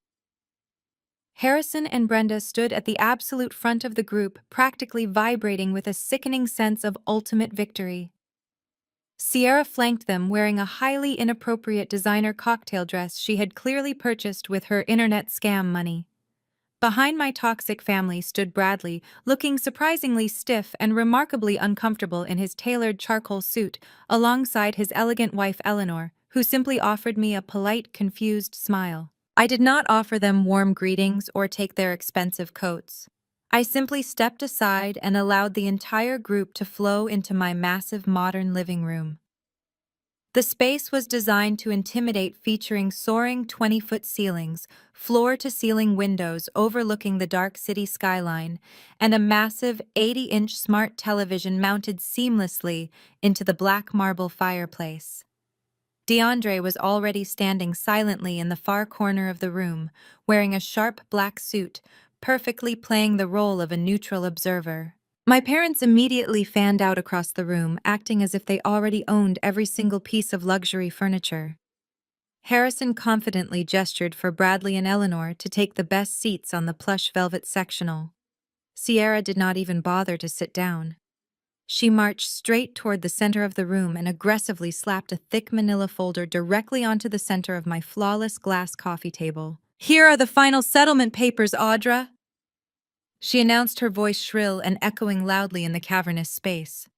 Harrison and Brenda stood at the absolute front of the group, practically vibrating with a sickening sense of ultimate victory. Sierra flanked them wearing a highly inappropriate designer cocktail dress she had clearly purchased with her internet scam money. Behind my toxic family stood Bradley, looking surprisingly stiff and remarkably uncomfortable in his tailored charcoal suit, alongside his elegant wife Eleanor, who simply offered me a polite, confused smile. I did not offer them warm greetings or take their expensive coats. I simply stepped aside and allowed the entire group to flow into my massive modern living room. The space was designed to intimidate, featuring soaring 20-foot ceilings, floor-to-ceiling windows overlooking the dark city skyline, and a massive 80-inch smart television mounted seamlessly into the black marble fireplace. DeAndre was already standing silently in the far corner of the room, wearing a sharp black suit, perfectly playing the role of a neutral observer. My parents immediately fanned out across the room, acting as if they already owned every single piece of luxury furniture. Harrison confidently gestured for Bradley and Eleanor to take the best seats on the plush velvet sectional. Sierra did not even bother to sit down. She marched straight toward the center of the room and aggressively slapped a thick manila folder directly onto the center of my flawless glass coffee table. "Here are the final settlement papers, Audra," she announced, her voice shrill and echoing loudly in the cavernous space.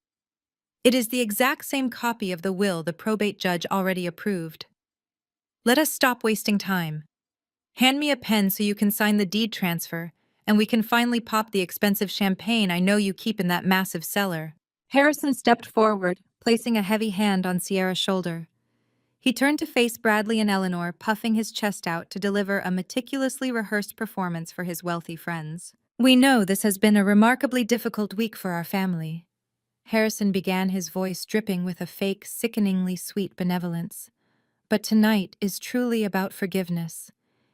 "It is the exact same copy of the will the probate judge already approved. Let us stop wasting time. Hand me a pen so you can sign the deed transfer, and we can finally pop the expensive champagne I know you keep in that massive cellar." Harrison stepped forward, placing a heavy hand on Sierra's shoulder. He turned to face Bradley and Eleanor, puffing his chest out to deliver a meticulously rehearsed performance for his wealthy friends. "We know this has been a remarkably difficult week for our family." Harrison began, his voice dripping with a fake, sickeningly sweet benevolence. "But tonight is truly about forgiveness.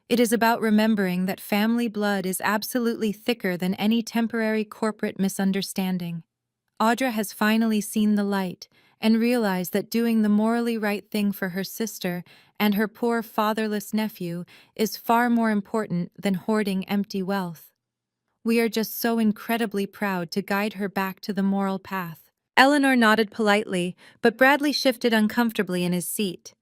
It is about remembering that family blood is absolutely thicker than any temporary corporate misunderstanding. Audra has finally seen the light and realized that doing the morally right thing for her sister and her poor fatherless nephew is far more important than hoarding empty wealth. We are just so incredibly proud to guide her back to the moral path." Eleanor nodded politely, but Bradley shifted uncomfortably in his seat,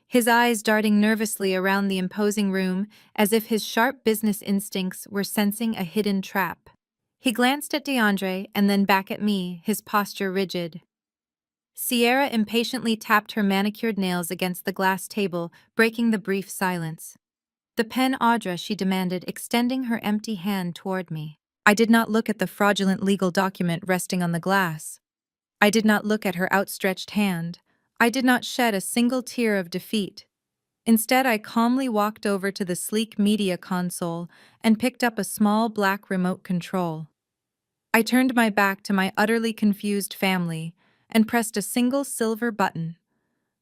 his eyes darting nervously around the imposing room as if his sharp business instincts were sensing a hidden trap. He glanced at DeAndre and then back at me, his posture rigid. Sierra impatiently tapped her manicured nails against the glass table, breaking the brief silence. "The pen, Audra," she demanded, extending her empty hand toward me. I did not look at the fraudulent legal document resting on the glass. I did not look at her outstretched hand. I did not shed a single tear of defeat. Instead, I calmly walked over to the sleek media console and picked up a small black remote control. I turned my back to my utterly confused family and pressed a single silver button.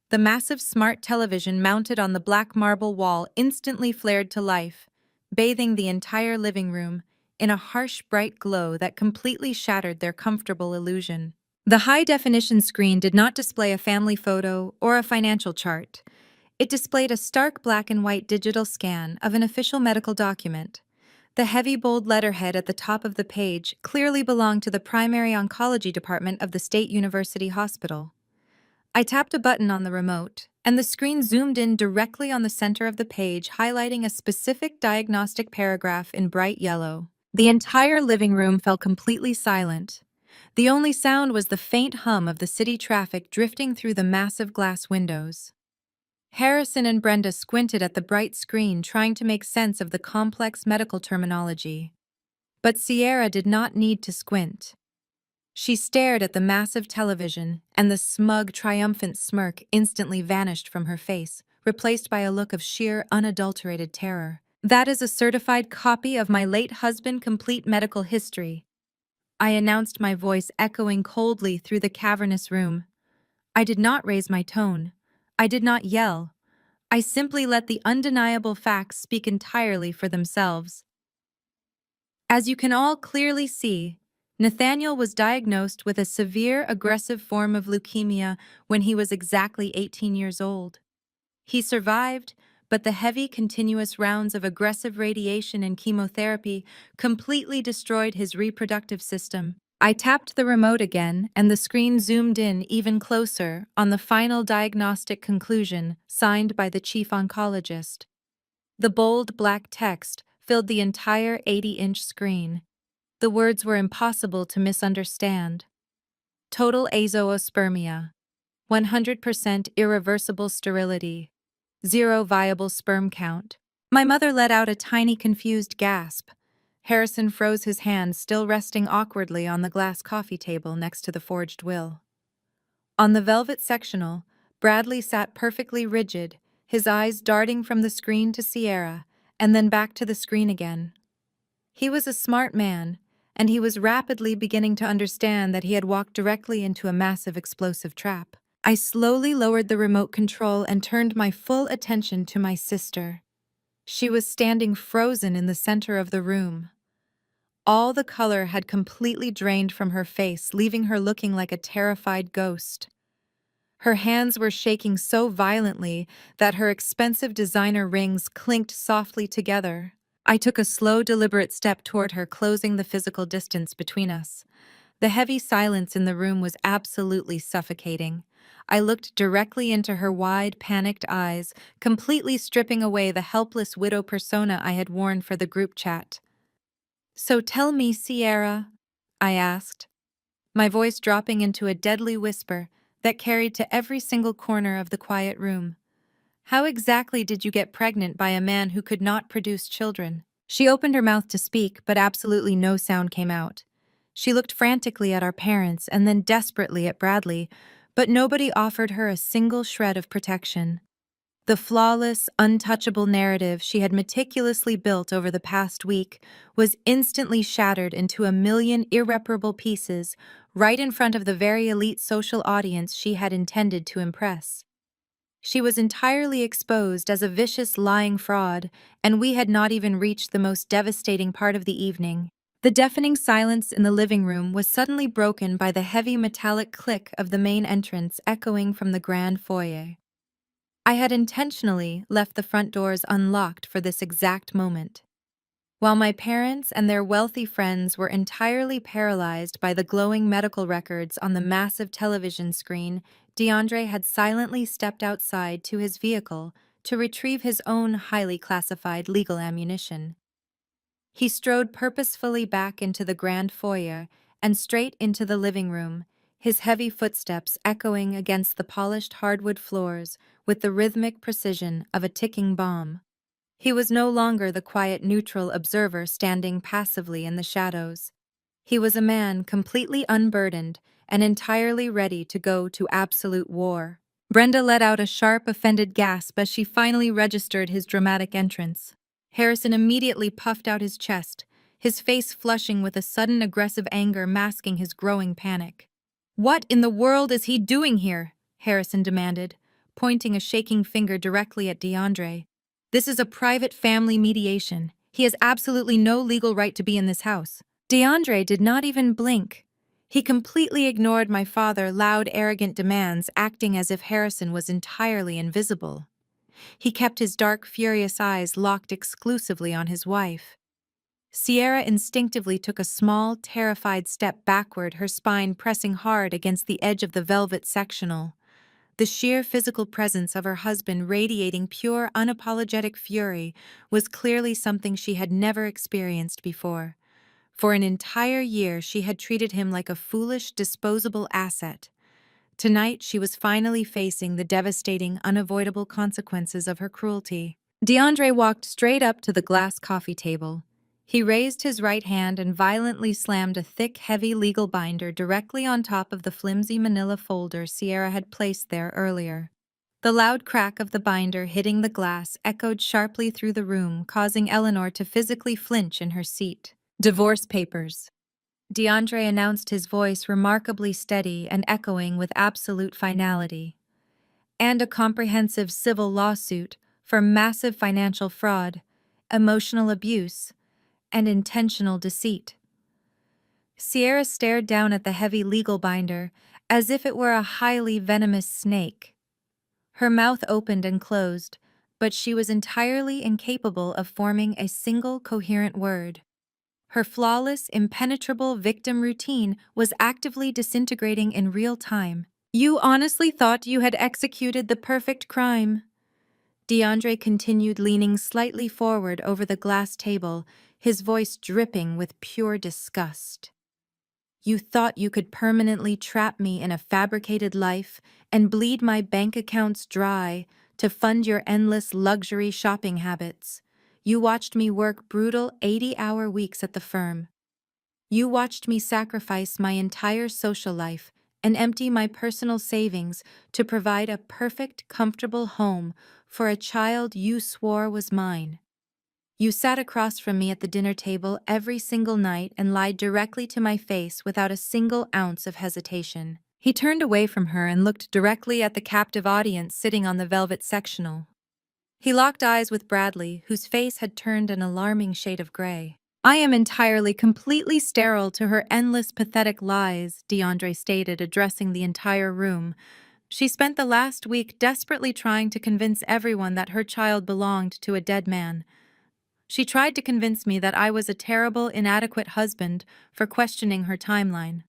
The massive smart television mounted on the black marble wall instantly flared to life, bathing the entire living room in a harsh, bright glow that completely shattered their comfortable illusion. The high-definition screen did not display a family photo or a financial chart. It displayed a stark black and white digital scan of an official medical document. The heavy bold letterhead at the top of the page clearly belonged to the primary oncology department of the State University Hospital. I tapped a button on the remote, and the screen zoomed in directly on the center of the page, highlighting a specific diagnostic paragraph in bright yellow. The entire living room fell completely silent. The only sound was the faint hum of the city traffic drifting through the massive glass windows. Harrison and Brenda squinted at the bright screen, trying to make sense of the complex medical terminology. But Sierra did not need to squint. She stared at the massive television, and the smug, triumphant smirk instantly vanished from her face, replaced by a look of sheer, unadulterated terror. "That is a certified copy of my late husband's complete medical history," I announced, my voice echoing coldly through the cavernous room. I did not raise my tone. I did not yell. I simply let the undeniable facts speak entirely for themselves. As you can all clearly see, Nathaniel was diagnosed with a severe aggressive form of leukemia when he was exactly 18 years old. He survived, but the heavy, continuous rounds of aggressive radiation and chemotherapy completely destroyed his reproductive system. I tapped the remote again, and the screen zoomed in even closer on the final diagnostic conclusion signed by the chief oncologist. The bold black text filled the entire 80-inch screen. The words were impossible to misunderstand. Total azoospermia, 100% irreversible sterility, 0 viable sperm count. My mother let out a tiny, confused gasp. Harrison froze, his hand still resting awkwardly on the glass coffee table next to the forged will. On the velvet sectional, Bradley sat perfectly rigid, his eyes darting from the screen to Sierra, and then back to the screen again. He was a smart man, and he was rapidly beginning to understand that he had walked directly into a massive explosive trap. I slowly lowered the remote control and turned my full attention to my sister. She was standing frozen in the center of the room. All the color had completely drained from her face, leaving her looking like a terrified ghost. Her hands were shaking so violently that her expensive designer rings clinked softly together. I took a slow, deliberate step toward her, closing the physical distance between us. The heavy silence in the room was absolutely suffocating. I looked directly into her wide, panicked eyes, completely stripping away the helpless widow persona I had worn for the group chat. "So tell me, Sierra," I asked, my voice dropping into a deadly whisper that carried to every single corner of the quiet room. "How exactly did you get pregnant by a man who could not produce children?" She opened her mouth to speak, but absolutely no sound came out. She looked frantically at our parents and then desperately at Bradley, but nobody offered her a single shred of protection. The flawless, untouchable narrative she had meticulously built over the past week was instantly shattered into a million irreparable pieces right in front of the very elite social audience she had intended to impress. She was entirely exposed as a vicious, lying fraud, and we had not even reached the most devastating part of the evening. The deafening silence in the living room was suddenly broken by the heavy metallic click of the main entrance echoing from the grand foyer. I had intentionally left the front doors unlocked for this exact moment. While my parents and their wealthy friends were entirely paralyzed by the glowing medical records on the massive television screen, DeAndre had silently stepped outside to his vehicle to retrieve his own highly classified legal ammunition. He strode purposefully back into the grand foyer and straight into the living room, his heavy footsteps echoing against the polished hardwood floors with the rhythmic precision of a ticking bomb. He was no longer the quiet, neutral observer standing passively in the shadows. He was a man completely unburdened and entirely ready to go to absolute war. Brenda let out a sharp, offended gasp as she finally registered his dramatic entrance. Harrison immediately puffed out his chest, his face flushing with a sudden aggressive anger masking his growing panic. "What in the world is he doing here?" Harrison demanded, pointing a shaking finger directly at DeAndre. "This is a private family mediation. He has absolutely no legal right to be in this house." DeAndre did not even blink. He completely ignored my father's loud, arrogant demands, acting as if Harrison was entirely invisible. He kept his dark, furious eyes locked exclusively on his wife. Sierra instinctively took a small, terrified step backward, her spine pressing hard against the edge of the velvet sectional. The sheer physical presence of her husband radiating pure, unapologetic fury was clearly something she had never experienced before. For an entire year, she had treated him like a foolish, disposable asset. Tonight, she was finally facing the devastating, unavoidable consequences of her cruelty. DeAndre walked straight up to the glass coffee table. He raised his right hand and violently slammed a thick, heavy legal binder directly on top of the flimsy manila folder Sierra had placed there earlier. The loud crack of the binder hitting the glass echoed sharply through the room, causing Eleanor to physically flinch in her seat. Divorce papers. DeAndre announced, his voice remarkably steady and echoing with absolute finality. And a comprehensive civil lawsuit for massive financial fraud, emotional abuse, and intentional deceit. Sierra stared down at the heavy legal binder as if it were a highly venomous snake. Her mouth opened and closed, but she was entirely incapable of forming a single coherent word. Her flawless, impenetrable victim routine was actively disintegrating in real time. "You honestly thought you had executed the perfect crime?" DeAndre continued, leaning slightly forward over the glass table, his voice dripping with pure disgust. "You thought you could permanently trap me in a fabricated life and bleed my bank accounts dry to fund your endless luxury shopping habits. You watched me work brutal 80-hour weeks at the firm. You watched me sacrifice my entire social life and empty my personal savings to provide a perfect, comfortable home for a child you swore was mine. You sat across from me at the dinner table every single night and lied directly to my face without a single ounce of hesitation." He turned away from her and looked directly at the captive audience sitting on the velvet sectional. He locked eyes with Bradley, whose face had turned an alarming shade of gray. "I am entirely, completely sterile to her endless, pathetic lies," DeAndre stated, addressing the entire room. "She spent the last week desperately trying to convince everyone that her child belonged to a dead man. She tried to convince me that I was a terrible, inadequate husband for questioning her timeline.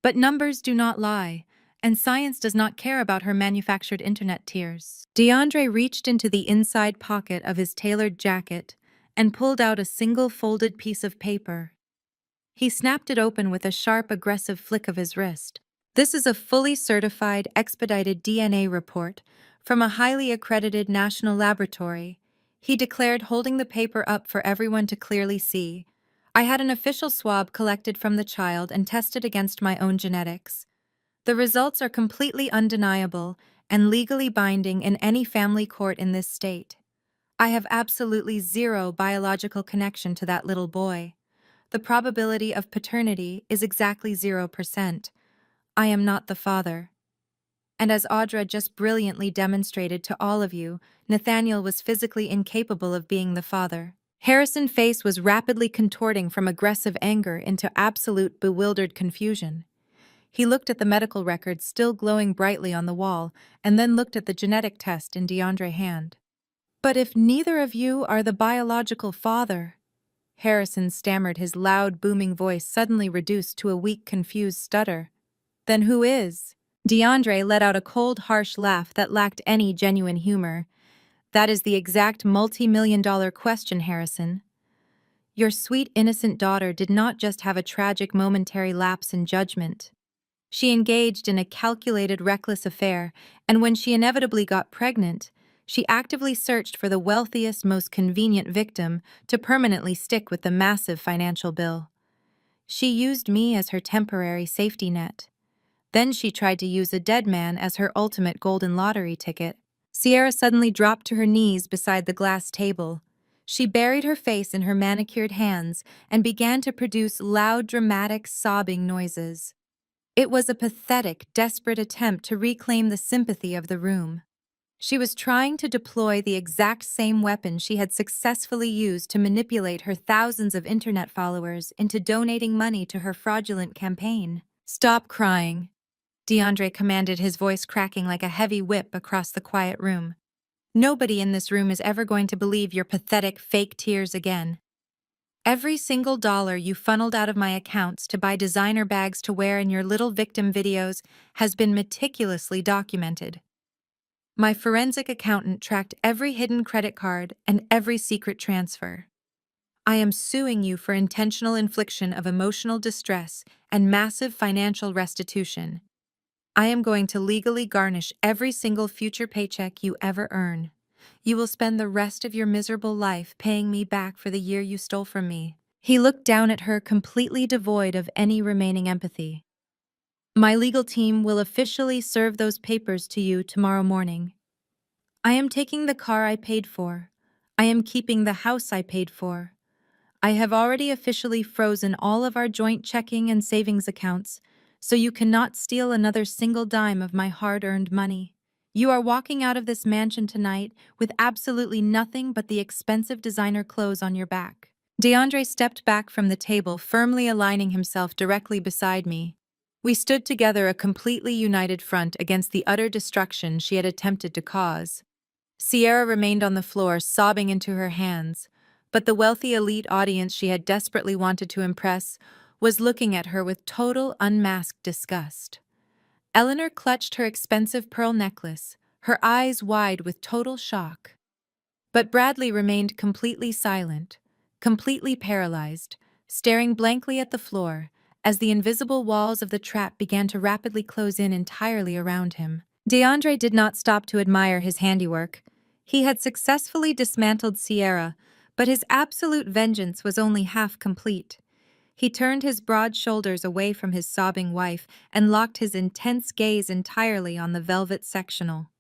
But numbers do not lie, and science does not care about her manufactured internet tears." DeAndre reached into the inside pocket of his tailored jacket and pulled out a single folded piece of paper. He snapped it open with a sharp, aggressive flick of his wrist. "This is a fully certified, expedited DNA report from a highly accredited national laboratory," he declared, holding the paper up for everyone to clearly see. "I had an official swab collected from the child and tested against my own genetics. The results are completely undeniable and legally binding in any family court in this state. I have absolutely zero biological connection to that little boy. The probability of paternity is exactly 0%. I am not the father. And as Audra just brilliantly demonstrated to all of you, Nathaniel was physically incapable of being the father." Harrison's face was rapidly contorting from aggressive anger into absolute bewildered confusion. He looked at the medical records still glowing brightly on the wall, and then looked at the genetic test in DeAndre's hand. "But if neither of you are the biological father," Harrison stammered, his loud, booming voice suddenly reduced to a weak, confused stutter. "Then who is?" DeAndre let out a cold, harsh laugh that lacked any genuine humor. "That is the exact multi-million-dollar question, Harrison. Your sweet, innocent daughter did not just have a tragic momentary lapse in judgment. She engaged in a calculated, reckless affair, and when she inevitably got pregnant, she actively searched for the wealthiest, most convenient victim to permanently stick with the massive financial bill. She used me as her temporary safety net. Then she tried to use a dead man as her ultimate golden lottery ticket." Sierra suddenly dropped to her knees beside the glass table. She buried her face in her manicured hands and began to produce loud, dramatic, sobbing noises. It was a pathetic, desperate attempt to reclaim the sympathy of the room. She was trying to deploy the exact same weapon she had successfully used to manipulate her thousands of internet followers into donating money to her fraudulent campaign. "Stop crying," DeAndre commanded, his voice cracking like a heavy whip across the quiet room. "Nobody in this room is ever going to believe your pathetic, fake tears again." Every single dollar you funneled out of my accounts to buy designer bags to wear in your little victim videos has been meticulously documented. My forensic accountant tracked every hidden credit card and every secret transfer. I am suing you for intentional infliction of emotional distress and massive financial restitution. I am going to legally garnish every single future paycheck you ever earn. You will spend the rest of your miserable life paying me back for the year you stole from me." He looked down at her, completely devoid of any remaining empathy. "My legal team will officially serve those papers to you tomorrow morning. I am taking the car I paid for. I am keeping the house I paid for. I have already officially frozen all of our joint checking and savings accounts, so you cannot steal another single dime of my hard-earned money. You are walking out of this mansion tonight with absolutely nothing but the expensive designer clothes on your back." DeAndre stepped back from the table, firmly aligning himself directly beside me. We stood together, a completely united front against the utter destruction she had attempted to cause. Sierra remained on the floor, sobbing into her hands, but the wealthy elite audience she had desperately wanted to impress was looking at her with total, unmasked disgust. Eleanor clutched her expensive pearl necklace, her eyes wide with total shock. But Bradley remained completely silent, completely paralyzed, staring blankly at the floor as the invisible walls of the trap began to rapidly close in entirely around him. DeAndre did not stop to admire his handiwork. He had successfully dismantled Sierra, but his absolute vengeance was only half complete. He turned his broad shoulders away from his sobbing wife and locked his intense gaze entirely on the velvet sectional.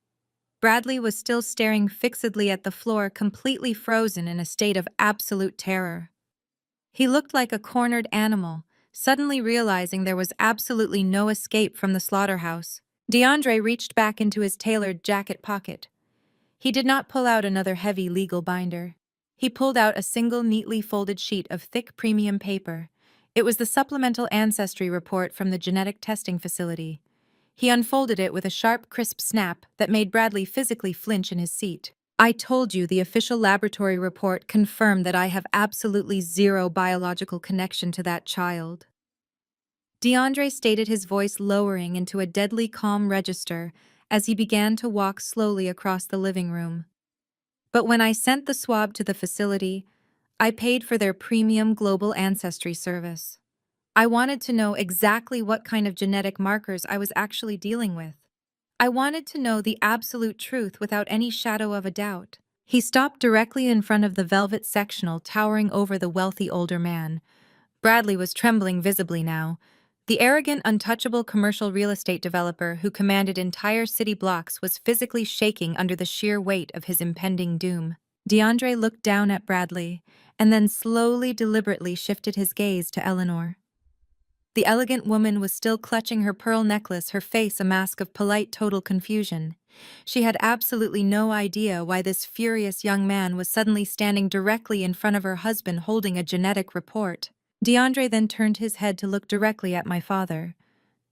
Bradley was still staring fixedly at the floor, completely frozen in a state of absolute terror. He looked like a cornered animal, suddenly realizing there was absolutely no escape from the slaughterhouse. DeAndre reached back into his tailored jacket pocket. He did not pull out another heavy legal binder. He pulled out a single neatly folded sheet of thick premium paper. It was the supplemental ancestry report from the genetic testing facility. He unfolded it with a sharp, crisp snap that made Bradley physically flinch in his seat. "I told you the official laboratory report confirmed that I have absolutely zero biological connection to that child." DeAndre stated, his voice lowering into a deadly calm register as he began to walk slowly across the living room. "But when I sent the swab to the facility, I paid for their premium global ancestry service. I wanted to know exactly what kind of genetic markers I was actually dealing with. I wanted to know the absolute truth without any shadow of a doubt." He stopped directly in front of the velvet sectional, towering over the wealthy older man. Bradley was trembling visibly now. The arrogant, untouchable commercial real estate developer who commanded entire city blocks was physically shaking under the sheer weight of his impending doom. DeAndre looked down at Bradley, and then slowly, deliberately shifted his gaze to Eleanor. The elegant woman was still clutching her pearl necklace, her face a mask of polite, total confusion. She had absolutely no idea why this furious young man was suddenly standing directly in front of her husband holding a genetic report. DeAndre then turned his head to look directly at my father.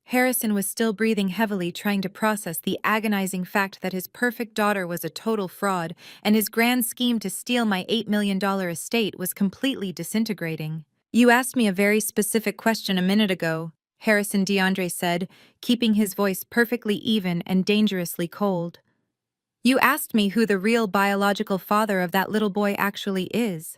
Harrison was still breathing heavily, trying to process the agonizing fact that his perfect daughter was a total fraud, and his grand scheme to steal my $8 million estate was completely disintegrating. "You asked me a very specific question a minute ago," Harrison DeAndre said, keeping his voice perfectly even and dangerously cold. "You asked me who the real biological father of that little boy actually is.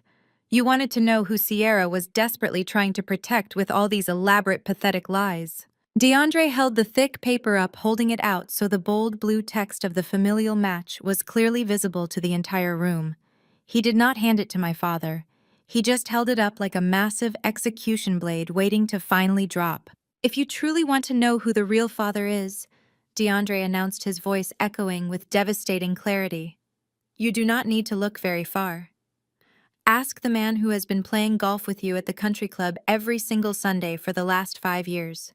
You wanted to know who Sierra was desperately trying to protect with all these elaborate, pathetic lies." DeAndre held the thick paper up, holding it out so the bold blue text of the familial match was clearly visible to the entire room. He did not hand it to my father. He just held it up like a massive execution blade waiting to finally drop. "If you truly want to know who the real father is," DeAndre announced, his voice echoing with devastating clarity, "you do not need to look very far. Ask the man who has been playing golf with you at the country club every single Sunday for the last 5 years.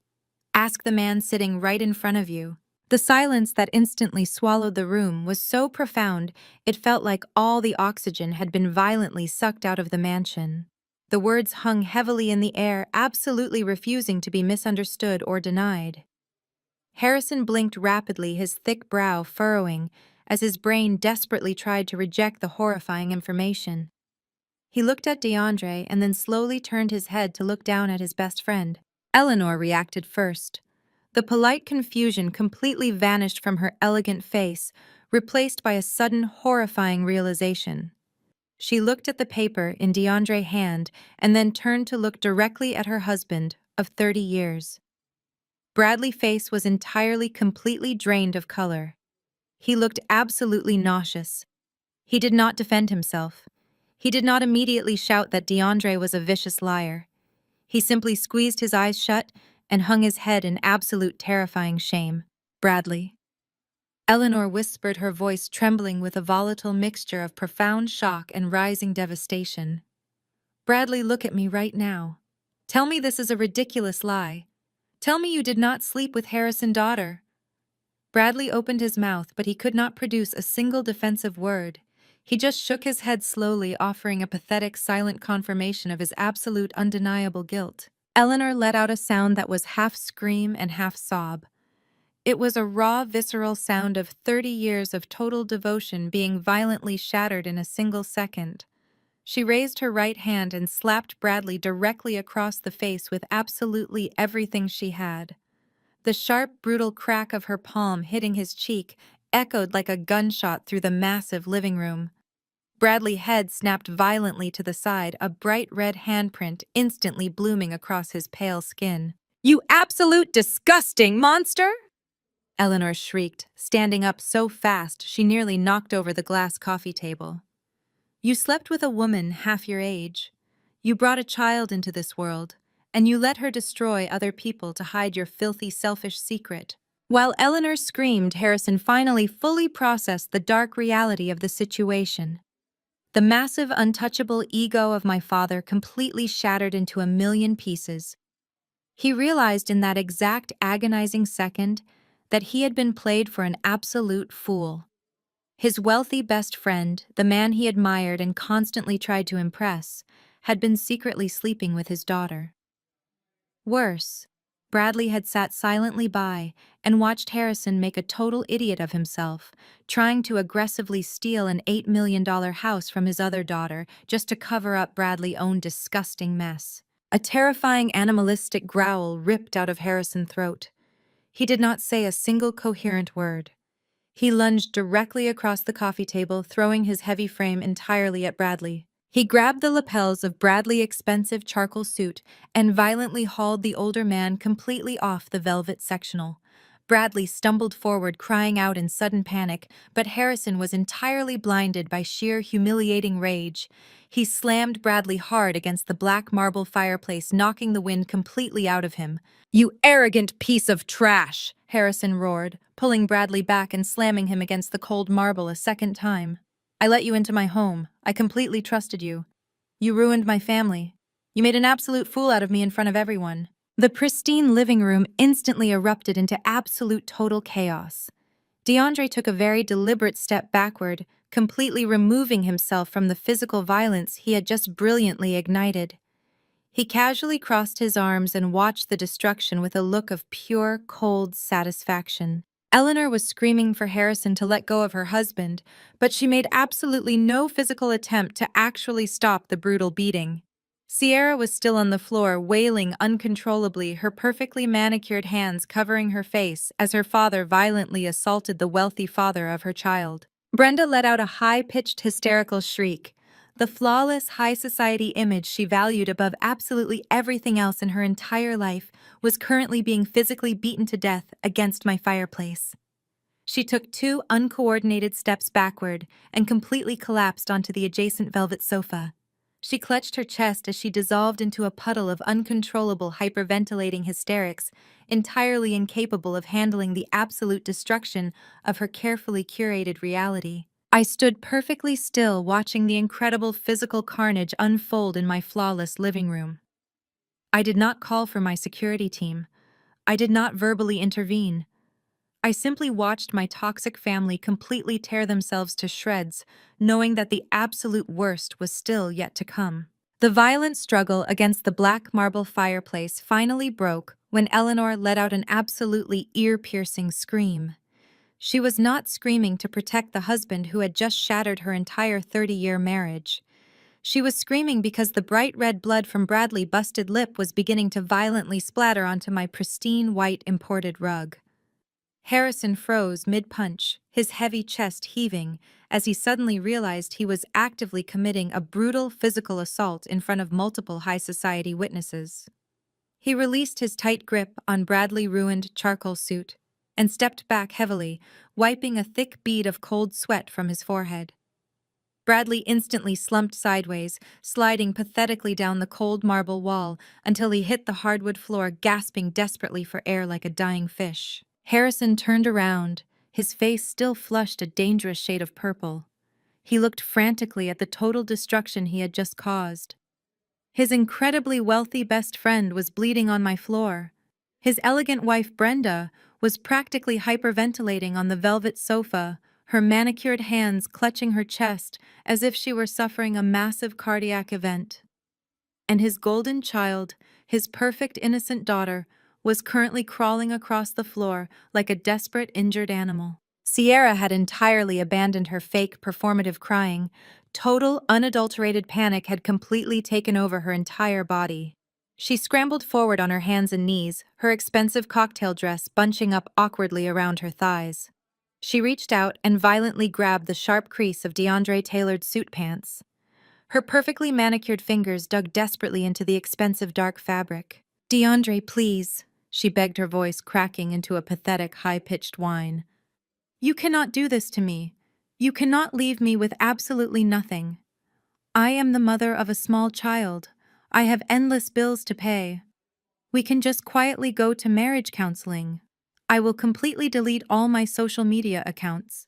Ask the man sitting right in front of you." The silence that instantly swallowed the room was so profound it felt like all the oxygen had been violently sucked out of the mansion. The words hung heavily in the air, absolutely refusing to be misunderstood or denied. Harrison blinked rapidly, his thick brow furrowing as his brain desperately tried to reject the horrifying information. He looked at DeAndre and then slowly turned his head to look down at his best friend. Eleanor reacted first. The polite confusion completely vanished from her elegant face, replaced by a sudden horrifying realization. She looked at the paper in DeAndre's hand and then turned to look directly at her husband of 30 years. Bradley's face was entirely completely drained of color. He looked absolutely nauseous. He did not defend himself. He did not immediately shout that DeAndre was a vicious liar. He simply squeezed his eyes shut and hung his head in absolute terrifying shame. Bradley. Eleanor whispered, her voice trembling with a volatile mixture of profound shock and rising devastation. Bradley, look at me right now. Tell me this is a ridiculous lie. Tell me you did not sleep with Harrison's daughter. Bradley opened his mouth, but he could not produce a single defensive word. He just shook his head slowly, offering a pathetic, silent confirmation of his absolute, undeniable guilt. Eleanor let out a sound that was half scream and half sob. It was a raw, visceral sound of 30 years of total devotion being violently shattered in a single second. She raised her right hand and slapped Bradley directly across the face with absolutely everything she had. The sharp, brutal crack of her palm hitting his cheek echoed like a gunshot through the massive living room. Bradley's head snapped violently to the side, a bright red handprint instantly blooming across his pale skin. "You absolute disgusting monster!" Eleanor shrieked, standing up so fast she nearly knocked over the glass coffee table. "You slept with a woman half your age. You brought a child into this world, and you let her destroy other people to hide your filthy, selfish secret." While Eleanor screamed, Harrison finally fully processed the dark reality of the situation. The massive, untouchable ego of my father completely shattered into a million pieces. He realized in that exact agonizing second that he had been played for an absolute fool. His wealthy best friend, the man he admired and constantly tried to impress, had been secretly sleeping with his daughter. Worse, Bradley had sat silently by and watched Harrison make a total idiot of himself, trying to aggressively steal an $8 million house from his other daughter just to cover up Bradley's own disgusting mess. A terrifying animalistic growl ripped out of Harrison's throat. He did not say a single coherent word. He lunged directly across the coffee table, throwing his heavy frame entirely at Bradley. He grabbed the lapels of Bradley's expensive charcoal suit and violently hauled the older man completely off the velvet sectional. Bradley stumbled forward, crying out in sudden panic, but Harrison was entirely blinded by sheer humiliating rage. He slammed Bradley hard against the black marble fireplace, knocking the wind completely out of him. "You arrogant piece of trash!" Harrison roared, pulling Bradley back and slamming him against the cold marble a second time. "I let you into my home. I completely trusted you. You ruined my family. You made an absolute fool out of me in front of everyone." The pristine living room instantly erupted into absolute total chaos. DeAndre took a very deliberate step backward, completely removing himself from the physical violence he had just brilliantly ignited. He casually crossed his arms and watched the destruction with a look of pure, cold satisfaction. Eleanor was screaming for Harrison to let go of her husband, but she made absolutely no physical attempt to actually stop the brutal beating. Sierra was still on the floor, wailing uncontrollably, her perfectly manicured hands covering her face as her father violently assaulted the wealthy father of her child. Brenda let out a high-pitched hysterical shriek. The flawless, high-society image she valued above absolutely everything else in her entire life was currently being physically beaten to death against my fireplace. She took 2 uncoordinated steps backward and completely collapsed onto the adjacent velvet sofa. She clutched her chest as she dissolved into a puddle of uncontrollable hyperventilating hysterics, entirely incapable of handling the absolute destruction of her carefully curated reality. I stood perfectly still, watching the incredible physical carnage unfold in my flawless living room. I did not call for my security team. I did not verbally intervene. I simply watched my toxic family completely tear themselves to shreds, knowing that the absolute worst was still yet to come. The violent struggle against the black marble fireplace finally broke when Eleanor let out an absolutely ear-piercing scream. She was not screaming to protect the husband who had just shattered her entire 30-year marriage. She was screaming because the bright red blood from Bradley's busted lip was beginning to violently splatter onto my pristine white imported rug. Harrison froze mid-punch, his heavy chest heaving, as he suddenly realized he was actively committing a brutal physical assault in front of multiple high society witnesses. He released his tight grip on Bradley's ruined charcoal suit and stepped back heavily, wiping a thick bead of cold sweat from his forehead. Bradley instantly slumped sideways, sliding pathetically down the cold marble wall until he hit the hardwood floor, gasping desperately for air like a dying fish. Harrison turned around, his face still flushed a dangerous shade of purple. He looked frantically at the total destruction he had just caused. His incredibly wealthy best friend was bleeding on my floor. His elegant wife Brenda was practically hyperventilating on the velvet sofa, her manicured hands clutching her chest as if she were suffering a massive cardiac event. And his golden child, his perfect innocent daughter, was currently crawling across the floor like a desperate injured animal. Sierra had entirely abandoned her fake performative crying. Total, unadulterated panic had completely taken over her entire body. She scrambled forward on her hands and knees, her expensive cocktail dress bunching up awkwardly around her thighs. She reached out and violently grabbed the sharp crease of DeAndre-tailored suit pants. Her perfectly manicured fingers dug desperately into the expensive dark fabric. "DeAndre, please," she begged, her voice cracking into a pathetic, high-pitched whine. "You cannot do this to me. You cannot leave me with absolutely nothing. I am the mother of a small child. I have endless bills to pay. We can just quietly go to marriage counseling. I will completely delete all my social media accounts.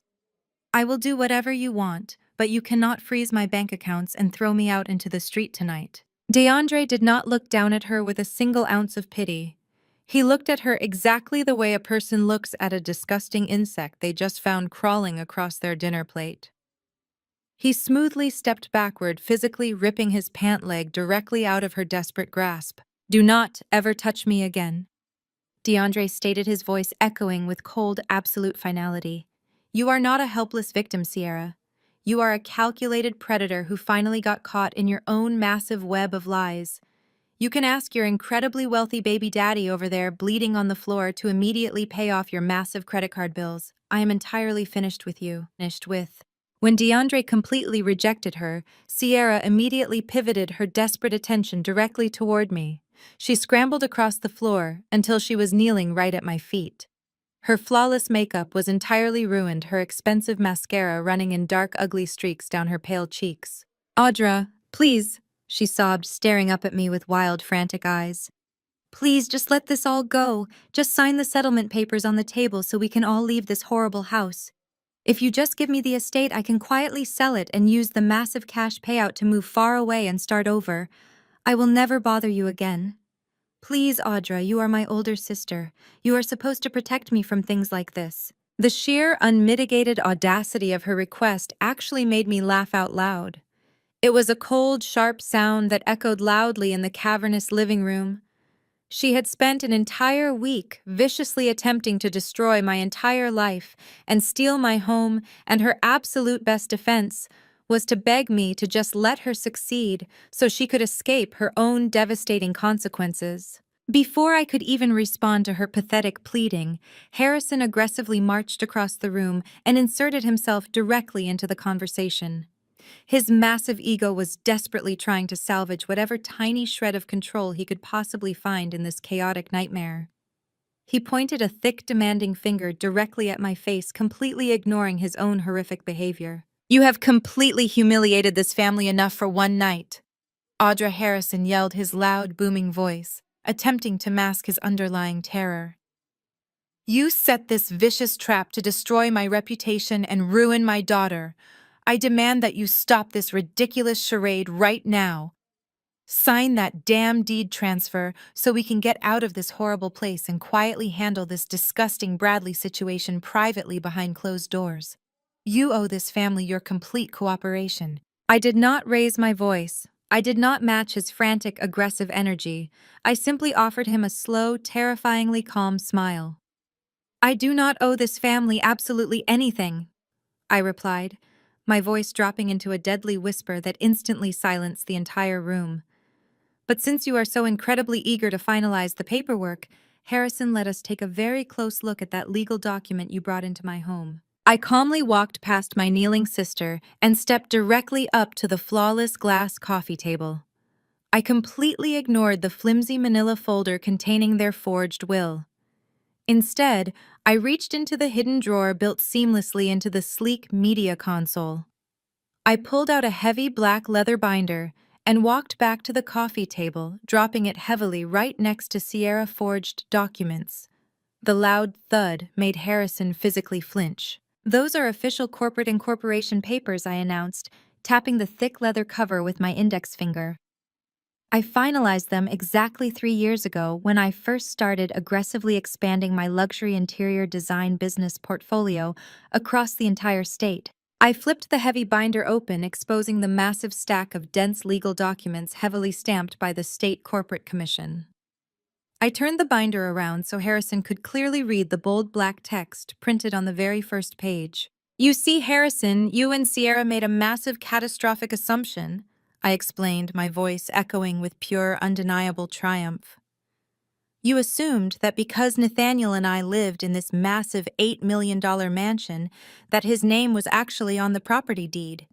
I will do whatever you want, but you cannot freeze my bank accounts and throw me out into the street tonight." DeAndre did not look down at her with a single ounce of pity. He looked at her exactly the way a person looks at a disgusting insect they just found crawling across their dinner plate. He smoothly stepped backward, physically ripping his pant leg directly out of her desperate grasp. "Do not ever touch me again," DeAndre stated, his voice echoing with cold, absolute finality. "You are not a helpless victim, Sierra. You are a calculated predator who finally got caught in your own massive web of lies. You can ask your incredibly wealthy baby daddy over there bleeding on the floor to immediately pay off your massive credit card bills. I am entirely finished with you." When DeAndre completely rejected her, Sierra immediately pivoted her desperate attention directly toward me. She scrambled across the floor until she was kneeling right at my feet. Her flawless makeup was entirely ruined, her expensive mascara running in dark, ugly streaks down her pale cheeks. "Audra, please," she sobbed, staring up at me with wild, frantic eyes. "Please, just let this all go. Just sign the settlement papers on the table so we can all leave this horrible house. If you just give me the estate, I can quietly sell it and use the massive cash payout to move far away and start over. I will never bother you again. Please, Audra, you are my older sister. You are supposed to protect me from things like this." The sheer, unmitigated audacity of her request actually made me laugh out loud. It was a cold, sharp sound that echoed loudly in the cavernous living room. She had spent an entire week viciously attempting to destroy my entire life and steal my home, and her absolute best defense was to beg me to just let her succeed so she could escape her own devastating consequences. Before I could even respond to her pathetic pleading, Harrison aggressively marched across the room and inserted himself directly into the conversation. His massive ego was desperately trying to salvage whatever tiny shred of control he could possibly find in this chaotic nightmare. He pointed a thick, demanding finger directly at my face, completely ignoring his own horrific behavior. "You have completely humiliated this family enough for one night," Audra Harrison yelled, his loud, booming voice, attempting to mask his underlying terror. "You set this vicious trap to destroy my reputation and ruin my daughter. I demand that you stop this ridiculous charade right now. Sign that damn deed transfer so we can get out of this horrible place and quietly handle this disgusting Bradley situation privately behind closed doors. You owe this family your complete cooperation." I did not raise my voice. I did not match his frantic, aggressive energy. I simply offered him a slow, terrifyingly calm smile. "I do not owe this family absolutely anything," I replied. my voice dropping into a deadly whisper that instantly silenced the entire room. But since you are so incredibly eager to finalize the paperwork, Harrison let us take a very close look at that legal document you brought into my home. I calmly walked past my kneeling sister and stepped directly up to the flawless glass coffee table. I completely ignored the flimsy manila folder containing their forged will. Instead, I reached into the hidden drawer built seamlessly into the sleek media console. I pulled out a heavy black leather binder and walked back to the coffee table, dropping it heavily right next to Sierra-forged documents. The loud thud made Harrison physically flinch. "Those are official corporate incorporation papers," I announced, tapping the thick leather cover with my index finger. "I finalized them exactly 3 years ago when I first started aggressively expanding my luxury interior design business portfolio across the entire state." I flipped the heavy binder open, exposing the massive stack of dense legal documents heavily stamped by the State Corporate Commission. I turned the binder around so Harrison could clearly read the bold black text printed on the very first page. "You see, Harrison, you and Sierra made a massive catastrophic assumption," I explained, my voice echoing with pure, undeniable triumph. "You assumed that because Nathaniel and I lived in this massive $8 million mansion, that his name was actually on the property deed.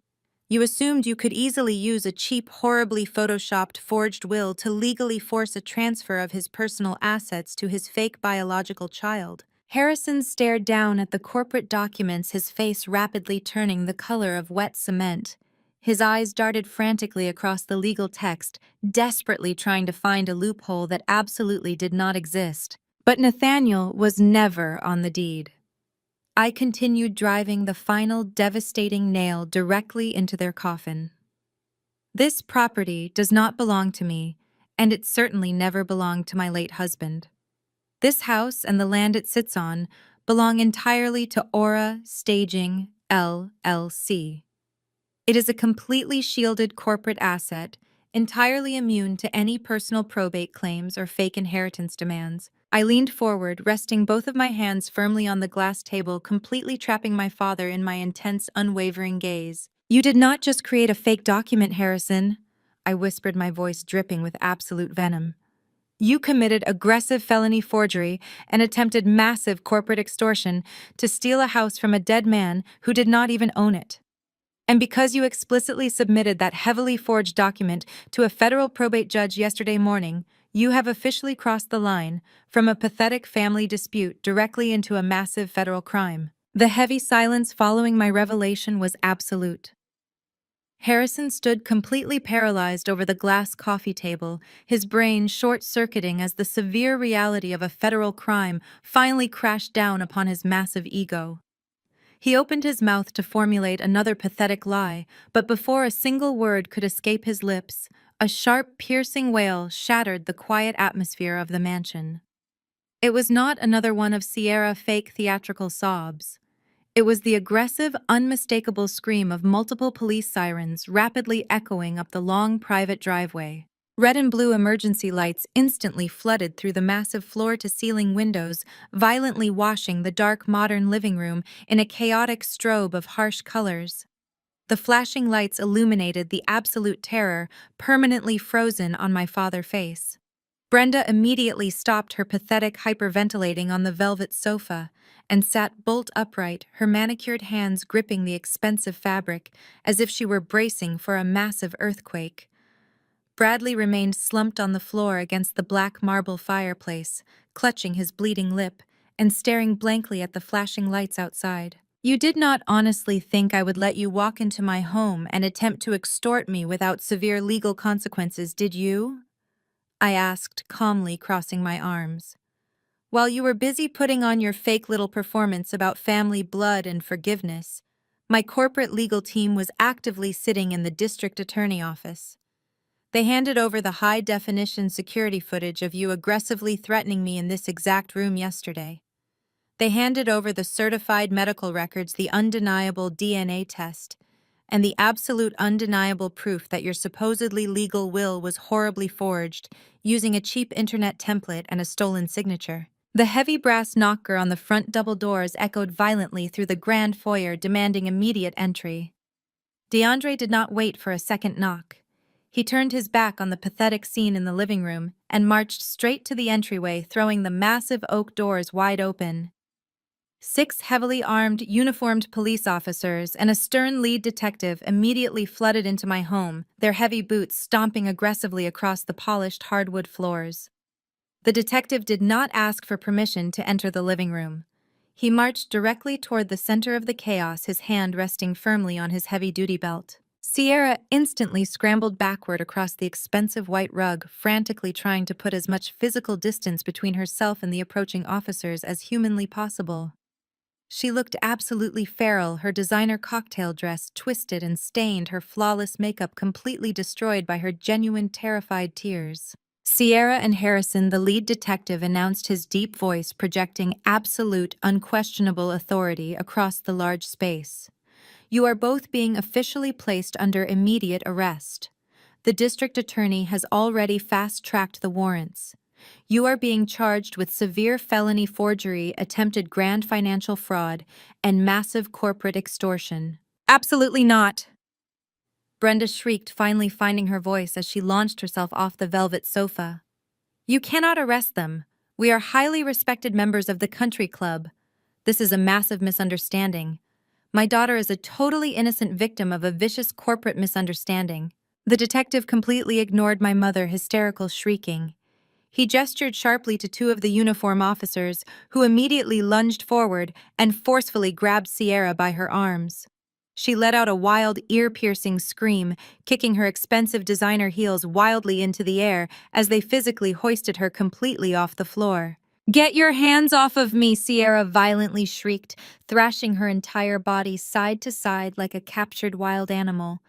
You assumed you could easily use a cheap, horribly photoshopped, forged will to legally force a transfer of his personal assets to his fake biological child." Harrison stared down at the corporate documents, his face rapidly turning the color of wet cement. His eyes darted frantically across the legal text, desperately trying to find a loophole that absolutely did not exist. But Nathaniel was never on the deed. I continued driving the final devastating nail directly into their coffin. "This property does not belong to me, and it certainly never belonged to my late husband. This house and the land it sits on belong entirely to Aura Staging, LLC. It is a completely shielded corporate asset, entirely immune to any personal probate claims or fake inheritance demands." I leaned forward, resting both of my hands firmly on the glass table, completely trapping my father in my intense, unwavering gaze. "You did not just create a fake document, Harrison," I whispered, my voice dripping with absolute venom. "You committed aggressive felony forgery and attempted massive corporate extortion to steal a house from a dead man who did not even own it. And because you explicitly submitted that heavily forged document to a federal probate judge yesterday morning, you have officially crossed the line from a pathetic family dispute directly into a massive federal crime." The heavy silence following my revelation was absolute. Harrison stood completely paralyzed over the glass coffee table, his brain short-circuiting as the severe reality of a federal crime finally crashed down upon his massive ego. He opened his mouth to formulate another pathetic lie, but before a single word could escape his lips, a sharp, piercing wail shattered the quiet atmosphere of the mansion. It was not another one of Sierra's fake theatrical sobs. It was the aggressive, unmistakable scream of multiple police sirens rapidly echoing up the long private driveway. Red and blue emergency lights instantly flooded through the massive floor-to-ceiling windows, violently washing the dark, modern living room in a chaotic strobe of harsh colors. The flashing lights illuminated the absolute terror permanently frozen on my father's face. Brenda immediately stopped her pathetic hyperventilating on the velvet sofa and sat bolt upright, her manicured hands gripping the expensive fabric as if she were bracing for a massive earthquake. Bradley remained slumped on the floor against the black marble fireplace, clutching his bleeding lip and staring blankly at the flashing lights outside. "You did not honestly think I would let you walk into my home and attempt to extort me without severe legal consequences, did you?" I asked, calmly crossing my arms. "While you were busy putting on your fake little performance about family blood and forgiveness, my corporate legal team was actively sitting in the district attorney office. They handed over the high-definition security footage of you aggressively threatening me in this exact room yesterday. They handed over the certified medical records, the undeniable DNA test, and the absolute undeniable proof that your supposedly legal will was horribly forged using a cheap internet template and a stolen signature." The heavy brass knocker on the front double doors echoed violently through the grand foyer, demanding immediate entry. DeAndre did not wait for a second knock. He turned his back on the pathetic scene in the living room and marched straight to the entryway, throwing the massive oak doors wide open. 6 heavily armed, uniformed police officers and a stern lead detective immediately flooded into my home, their heavy boots stomping aggressively across the polished hardwood floors. The detective did not ask for permission to enter the living room. He marched directly toward the center of the chaos, his hand resting firmly on his heavy-duty belt. Sierra instantly scrambled backward across the expensive white rug, frantically trying to put as much physical distance between herself and the approaching officers as humanly possible. She looked absolutely feral, her designer cocktail dress twisted and stained, her flawless makeup completely destroyed by her genuine terrified tears. Sierra and Harrison, the lead detective, announced, his deep voice projecting absolute, unquestionable authority across the large space. You are both being officially placed under immediate arrest. The district attorney has already fast-tracked the warrants. You are being charged with severe felony forgery, attempted grand financial fraud, and massive corporate extortion. Absolutely not! Brenda shrieked, finally finding her voice as she launched herself off the velvet sofa. You cannot arrest them. We are highly respected members of the country club. This is a massive misunderstanding. My daughter is a totally innocent victim of a vicious corporate misunderstanding. The detective completely ignored my mother, hysterical shrieking. He gestured sharply to 2 of the uniform officers, who immediately lunged forward and forcefully grabbed Sierra by her arms. She let out a wild, ear-piercing scream, kicking her expensive designer heels wildly into the air as they physically hoisted her completely off the floor. "Get your hands off of me!" Sierra violently shrieked, thrashing her entire body side to side like a captured wild animal.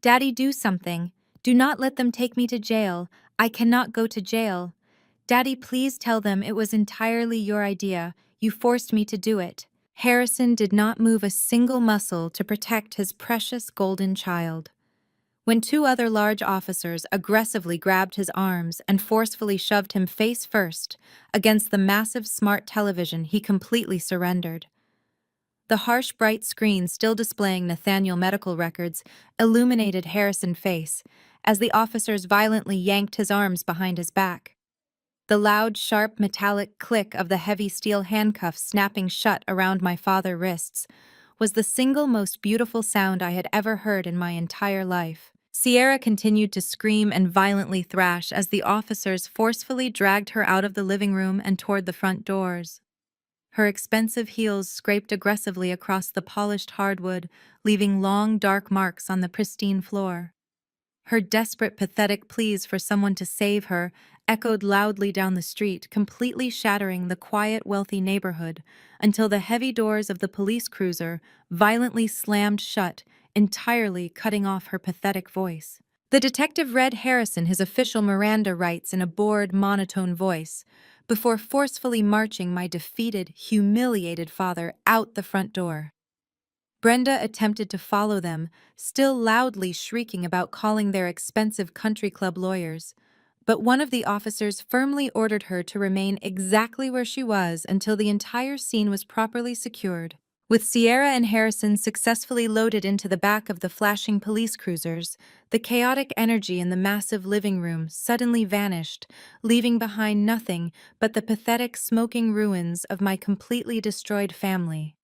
"Daddy, do something. Do not let them take me to jail. I cannot go to jail. Daddy, please tell them it was entirely your idea. You forced me to do it." Harrison did not move a single muscle to protect his precious golden child. When 2 other large officers aggressively grabbed his arms and forcefully shoved him face first against the massive smart television, he completely surrendered. The harsh, bright screen still displaying Nathaniel medical records illuminated Harrison's face as the officers violently yanked his arms behind his back. The loud, sharp, metallic click of the heavy steel handcuffs snapping shut around my father's wrists was the single most beautiful sound I had ever heard in my entire life. Sierra continued to scream and violently thrash as the officers forcefully dragged her out of the living room and toward the front doors. Her expensive heels scraped aggressively across the polished hardwood, leaving long, dark marks on the pristine floor. Her desperate, pathetic pleas for someone to save her echoed loudly down the street, completely shattering the quiet, wealthy neighborhood until the heavy doors of the police cruiser violently slammed shut, entirely cutting off her pathetic voice. The detective read Harrison his official Miranda rights in a bored, monotone voice before forcefully marching my defeated, humiliated father out the front door. Brenda attempted to follow them, still loudly shrieking about calling their expensive country club lawyers, but one of the officers firmly ordered her to remain exactly where she was until the entire scene was properly secured. With Sierra and Harrison successfully loaded into the back of the flashing police cruisers, the chaotic energy in the massive living room suddenly vanished, leaving behind nothing but the pathetic smoking ruins of my completely destroyed family.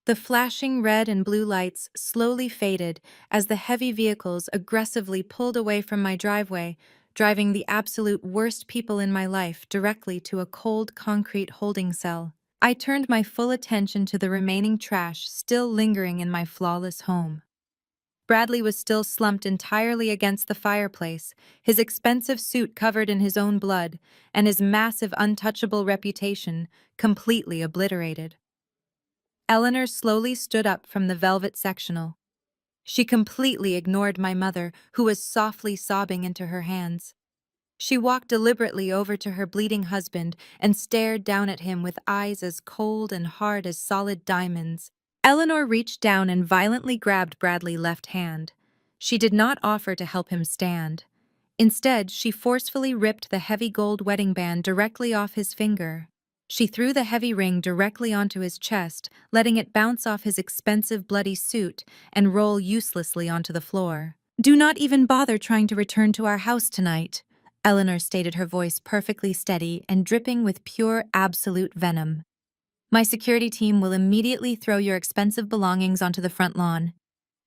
The flashing red and blue lights slowly faded as the heavy vehicles aggressively pulled away from my driveway, driving the absolute worst people in my life directly to a cold concrete holding cell. I turned my full attention to the remaining trash still lingering in my flawless home. Bradley was still slumped entirely against the fireplace, his expensive suit covered in his own blood, and his massive untouchable reputation completely obliterated. Eleanor slowly stood up from the velvet sectional. She completely ignored my mother, who was softly sobbing into her hands. She walked deliberately over to her bleeding husband and stared down at him with eyes as cold and hard as solid diamonds. Eleanor reached down and violently grabbed Bradley's left hand. She did not offer to help him stand. Instead, she forcefully ripped the heavy gold wedding band directly off his finger. She threw the heavy ring directly onto his chest, letting it bounce off his expensive bloody suit and roll uselessly onto the floor. "Do not even bother trying to return to our house tonight," Eleanor stated, her voice perfectly steady and dripping with pure, absolute venom. "My security team will immediately throw your expensive belongings onto the front lawn.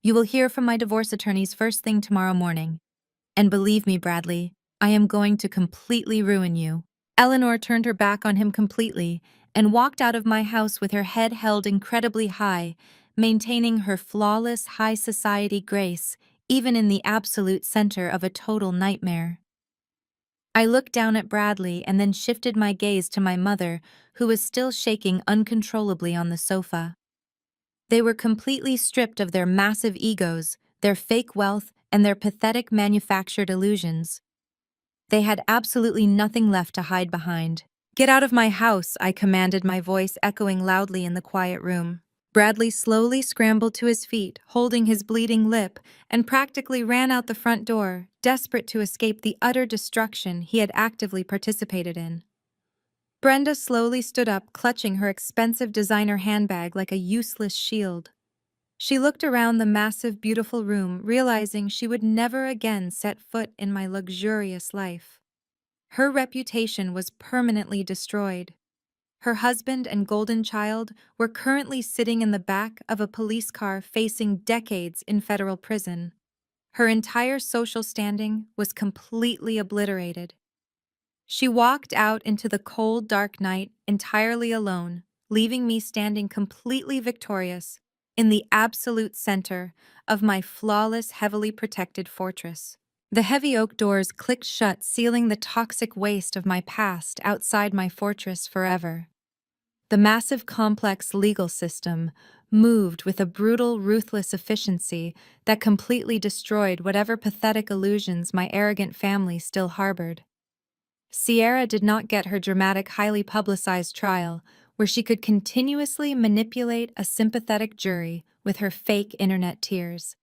You will hear from my divorce attorneys first thing tomorrow morning. And believe me, Bradley, I am going to completely ruin you." Eleanor turned her back on him completely and walked out of my house with her head held incredibly high, maintaining her flawless high society grace even in the absolute center of a total nightmare. I looked down at Bradley and then shifted my gaze to my mother, who was still shaking uncontrollably on the sofa. They were completely stripped of their massive egos, their fake wealth, and their pathetic manufactured illusions. They had absolutely nothing left to hide behind. "Get out of my house," I commanded, my voice echoing loudly in the quiet room. Bradley slowly scrambled to his feet, holding his bleeding lip, and practically ran out the front door, desperate to escape the utter destruction he had actively participated in. Brenda slowly stood up, clutching her expensive designer handbag like a useless shield. She looked around the massive, beautiful room, realizing she would never again set foot in my luxurious life. Her reputation was permanently destroyed. Her husband and golden child were currently sitting in the back of a police car facing decades in federal prison. Her entire social standing was completely obliterated. She walked out into the cold, dark night entirely alone, leaving me standing completely victorious in the absolute center of my flawless, heavily protected fortress. The heavy oak doors clicked shut, sealing the toxic waste of my past outside my fortress forever. The massive, complex legal system moved with a brutal, ruthless efficiency that completely destroyed whatever pathetic illusions my arrogant family still harbored. Sierra did not get her dramatic, highly publicized trial, where she could continuously manipulate a sympathetic jury with her fake internet tears.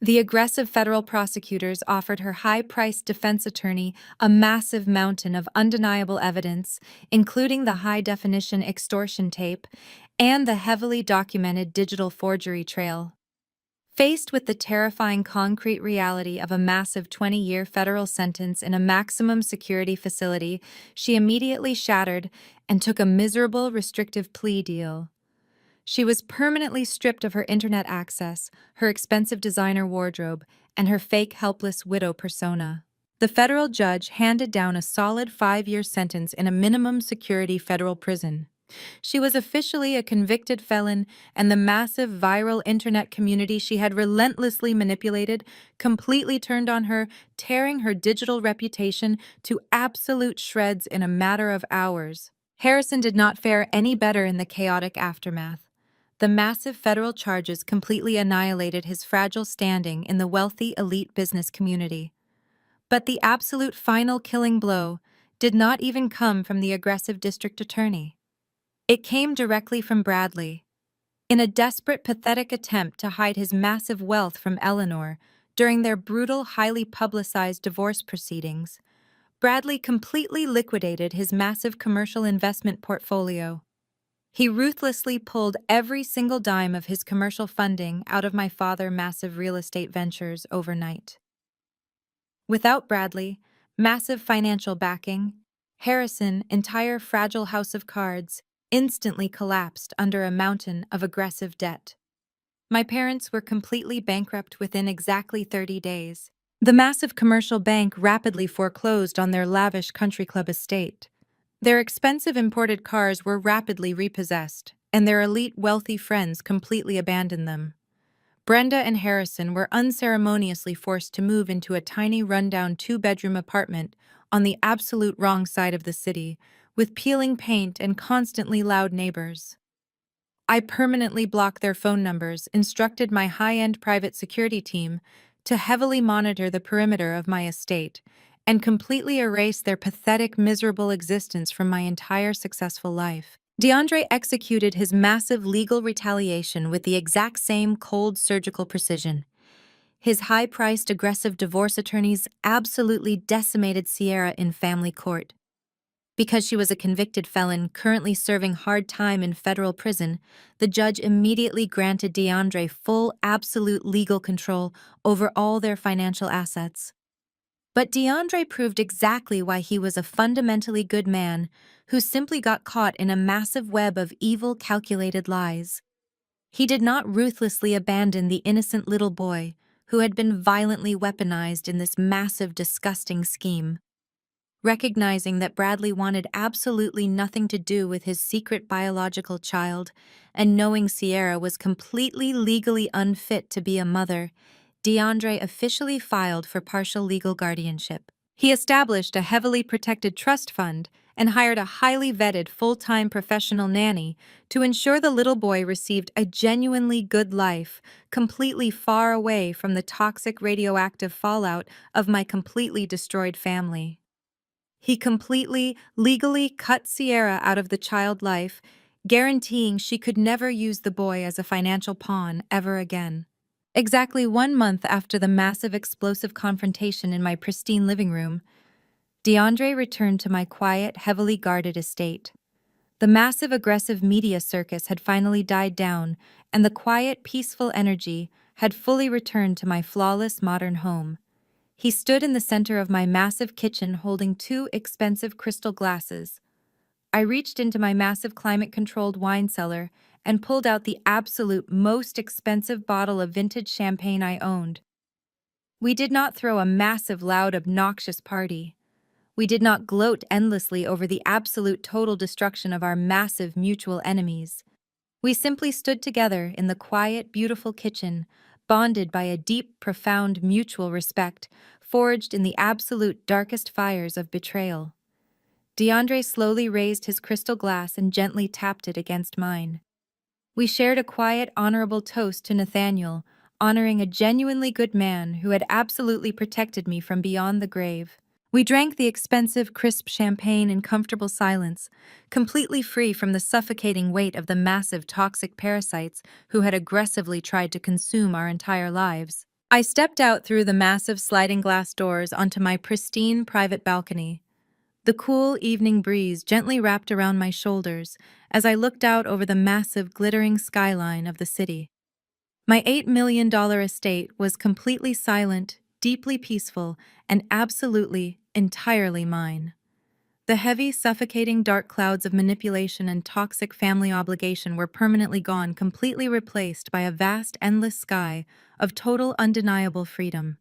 The aggressive federal prosecutors offered her high-priced defense attorney a massive mountain of undeniable evidence, including the high-definition extortion tape and the heavily documented digital forgery trail. Faced with the terrifying concrete reality of a massive 20-year federal sentence in a maximum security facility, she immediately shattered and took a miserable, restrictive plea deal. She was permanently stripped of her internet access, her expensive designer wardrobe, and her fake helpless widow persona. The federal judge handed down a solid 5-year sentence in a minimum security federal prison. She was officially a convicted felon, and the massive viral internet community she had relentlessly manipulated completely turned on her, tearing her digital reputation to absolute shreds in a matter of hours. Harrison did not fare any better in the chaotic aftermath. The massive federal charges completely annihilated his fragile standing in the wealthy elite business community. But the absolute final killing blow did not even come from the aggressive district attorney. It came directly from Bradley. In a desperate, pathetic attempt to hide his massive wealth from Eleanor during their brutal, highly publicized divorce proceedings, Bradley completely liquidated his massive commercial investment portfolio. He ruthlessly pulled every single dime of his commercial funding out of my father's massive real estate ventures overnight. Without Bradley, massive financial backing, Harrison's entire fragile house of cards instantly collapsed under a mountain of aggressive debt. My parents were completely bankrupt within exactly 30 days. The massive commercial bank rapidly foreclosed on their lavish country club estate. Their expensive imported cars were rapidly repossessed, and their elite wealthy friends completely abandoned them. Brenda and Harrison were unceremoniously forced to move into a tiny rundown 2-bedroom apartment on the absolute wrong side of the city, with peeling paint and constantly loud neighbors. I permanently blocked their phone numbers, instructed my high-end private security team to heavily monitor the perimeter of my estate, and completely erase their pathetic, miserable existence from my entire successful life. DeAndre executed his massive legal retaliation with the exact same cold surgical precision. His high-priced, aggressive divorce attorneys absolutely decimated Sierra in family court. Because she was a convicted felon currently serving hard time in federal prison, the judge immediately granted DeAndre full, absolute legal control over all their financial assets. But DeAndre proved exactly why he was a fundamentally good man who simply got caught in a massive web of evil, calculated lies. He did not ruthlessly abandon the innocent little boy who had been violently weaponized in this massive, disgusting scheme. Recognizing that Bradley wanted absolutely nothing to do with his secret biological child, and knowing Sierra was completely legally unfit to be a mother, DeAndre officially filed for partial legal guardianship. He established a heavily protected trust fund and hired a highly vetted full-time professional nanny to ensure the little boy received a genuinely good life, completely far away from the toxic radioactive fallout of my completely destroyed family. He completely, legally cut Sierra out of the child life, guaranteeing she could never use the boy as a financial pawn ever again. Exactly 1 month after the massive explosive confrontation in my pristine living room, DeAndre returned to my quiet, heavily guarded estate. The massive aggressive media circus had finally died down, and the quiet, peaceful energy had fully returned to my flawless modern home. He stood in the center of my massive kitchen holding 2 expensive crystal glasses. I reached into my massive climate-controlled wine cellar and pulled out the absolute most expensive bottle of vintage champagne I owned. We did not throw a massive, loud, obnoxious party. We did not gloat endlessly over the absolute total destruction of our massive mutual enemies. We simply stood together in the quiet, beautiful kitchen, bonded by a deep, profound mutual respect, forged in the absolute darkest fires of betrayal. DeAndre slowly raised his crystal glass and gently tapped it against mine. We shared a quiet, honorable toast to Nathaniel, honoring a genuinely good man who had absolutely protected me from beyond the grave. We drank the expensive, crisp champagne in comfortable silence, completely free from the suffocating weight of the massive toxic parasites who had aggressively tried to consume our entire lives. I stepped out through the massive sliding glass doors onto my pristine private balcony. The cool evening breeze gently wrapped around my shoulders as I looked out over the massive, glittering skyline of the city. My $8 million estate was completely silent, deeply peaceful, and absolutely, entirely mine. The heavy, suffocating dark clouds of manipulation and toxic family obligation were permanently gone, completely replaced by a vast, endless sky of total, undeniable freedom.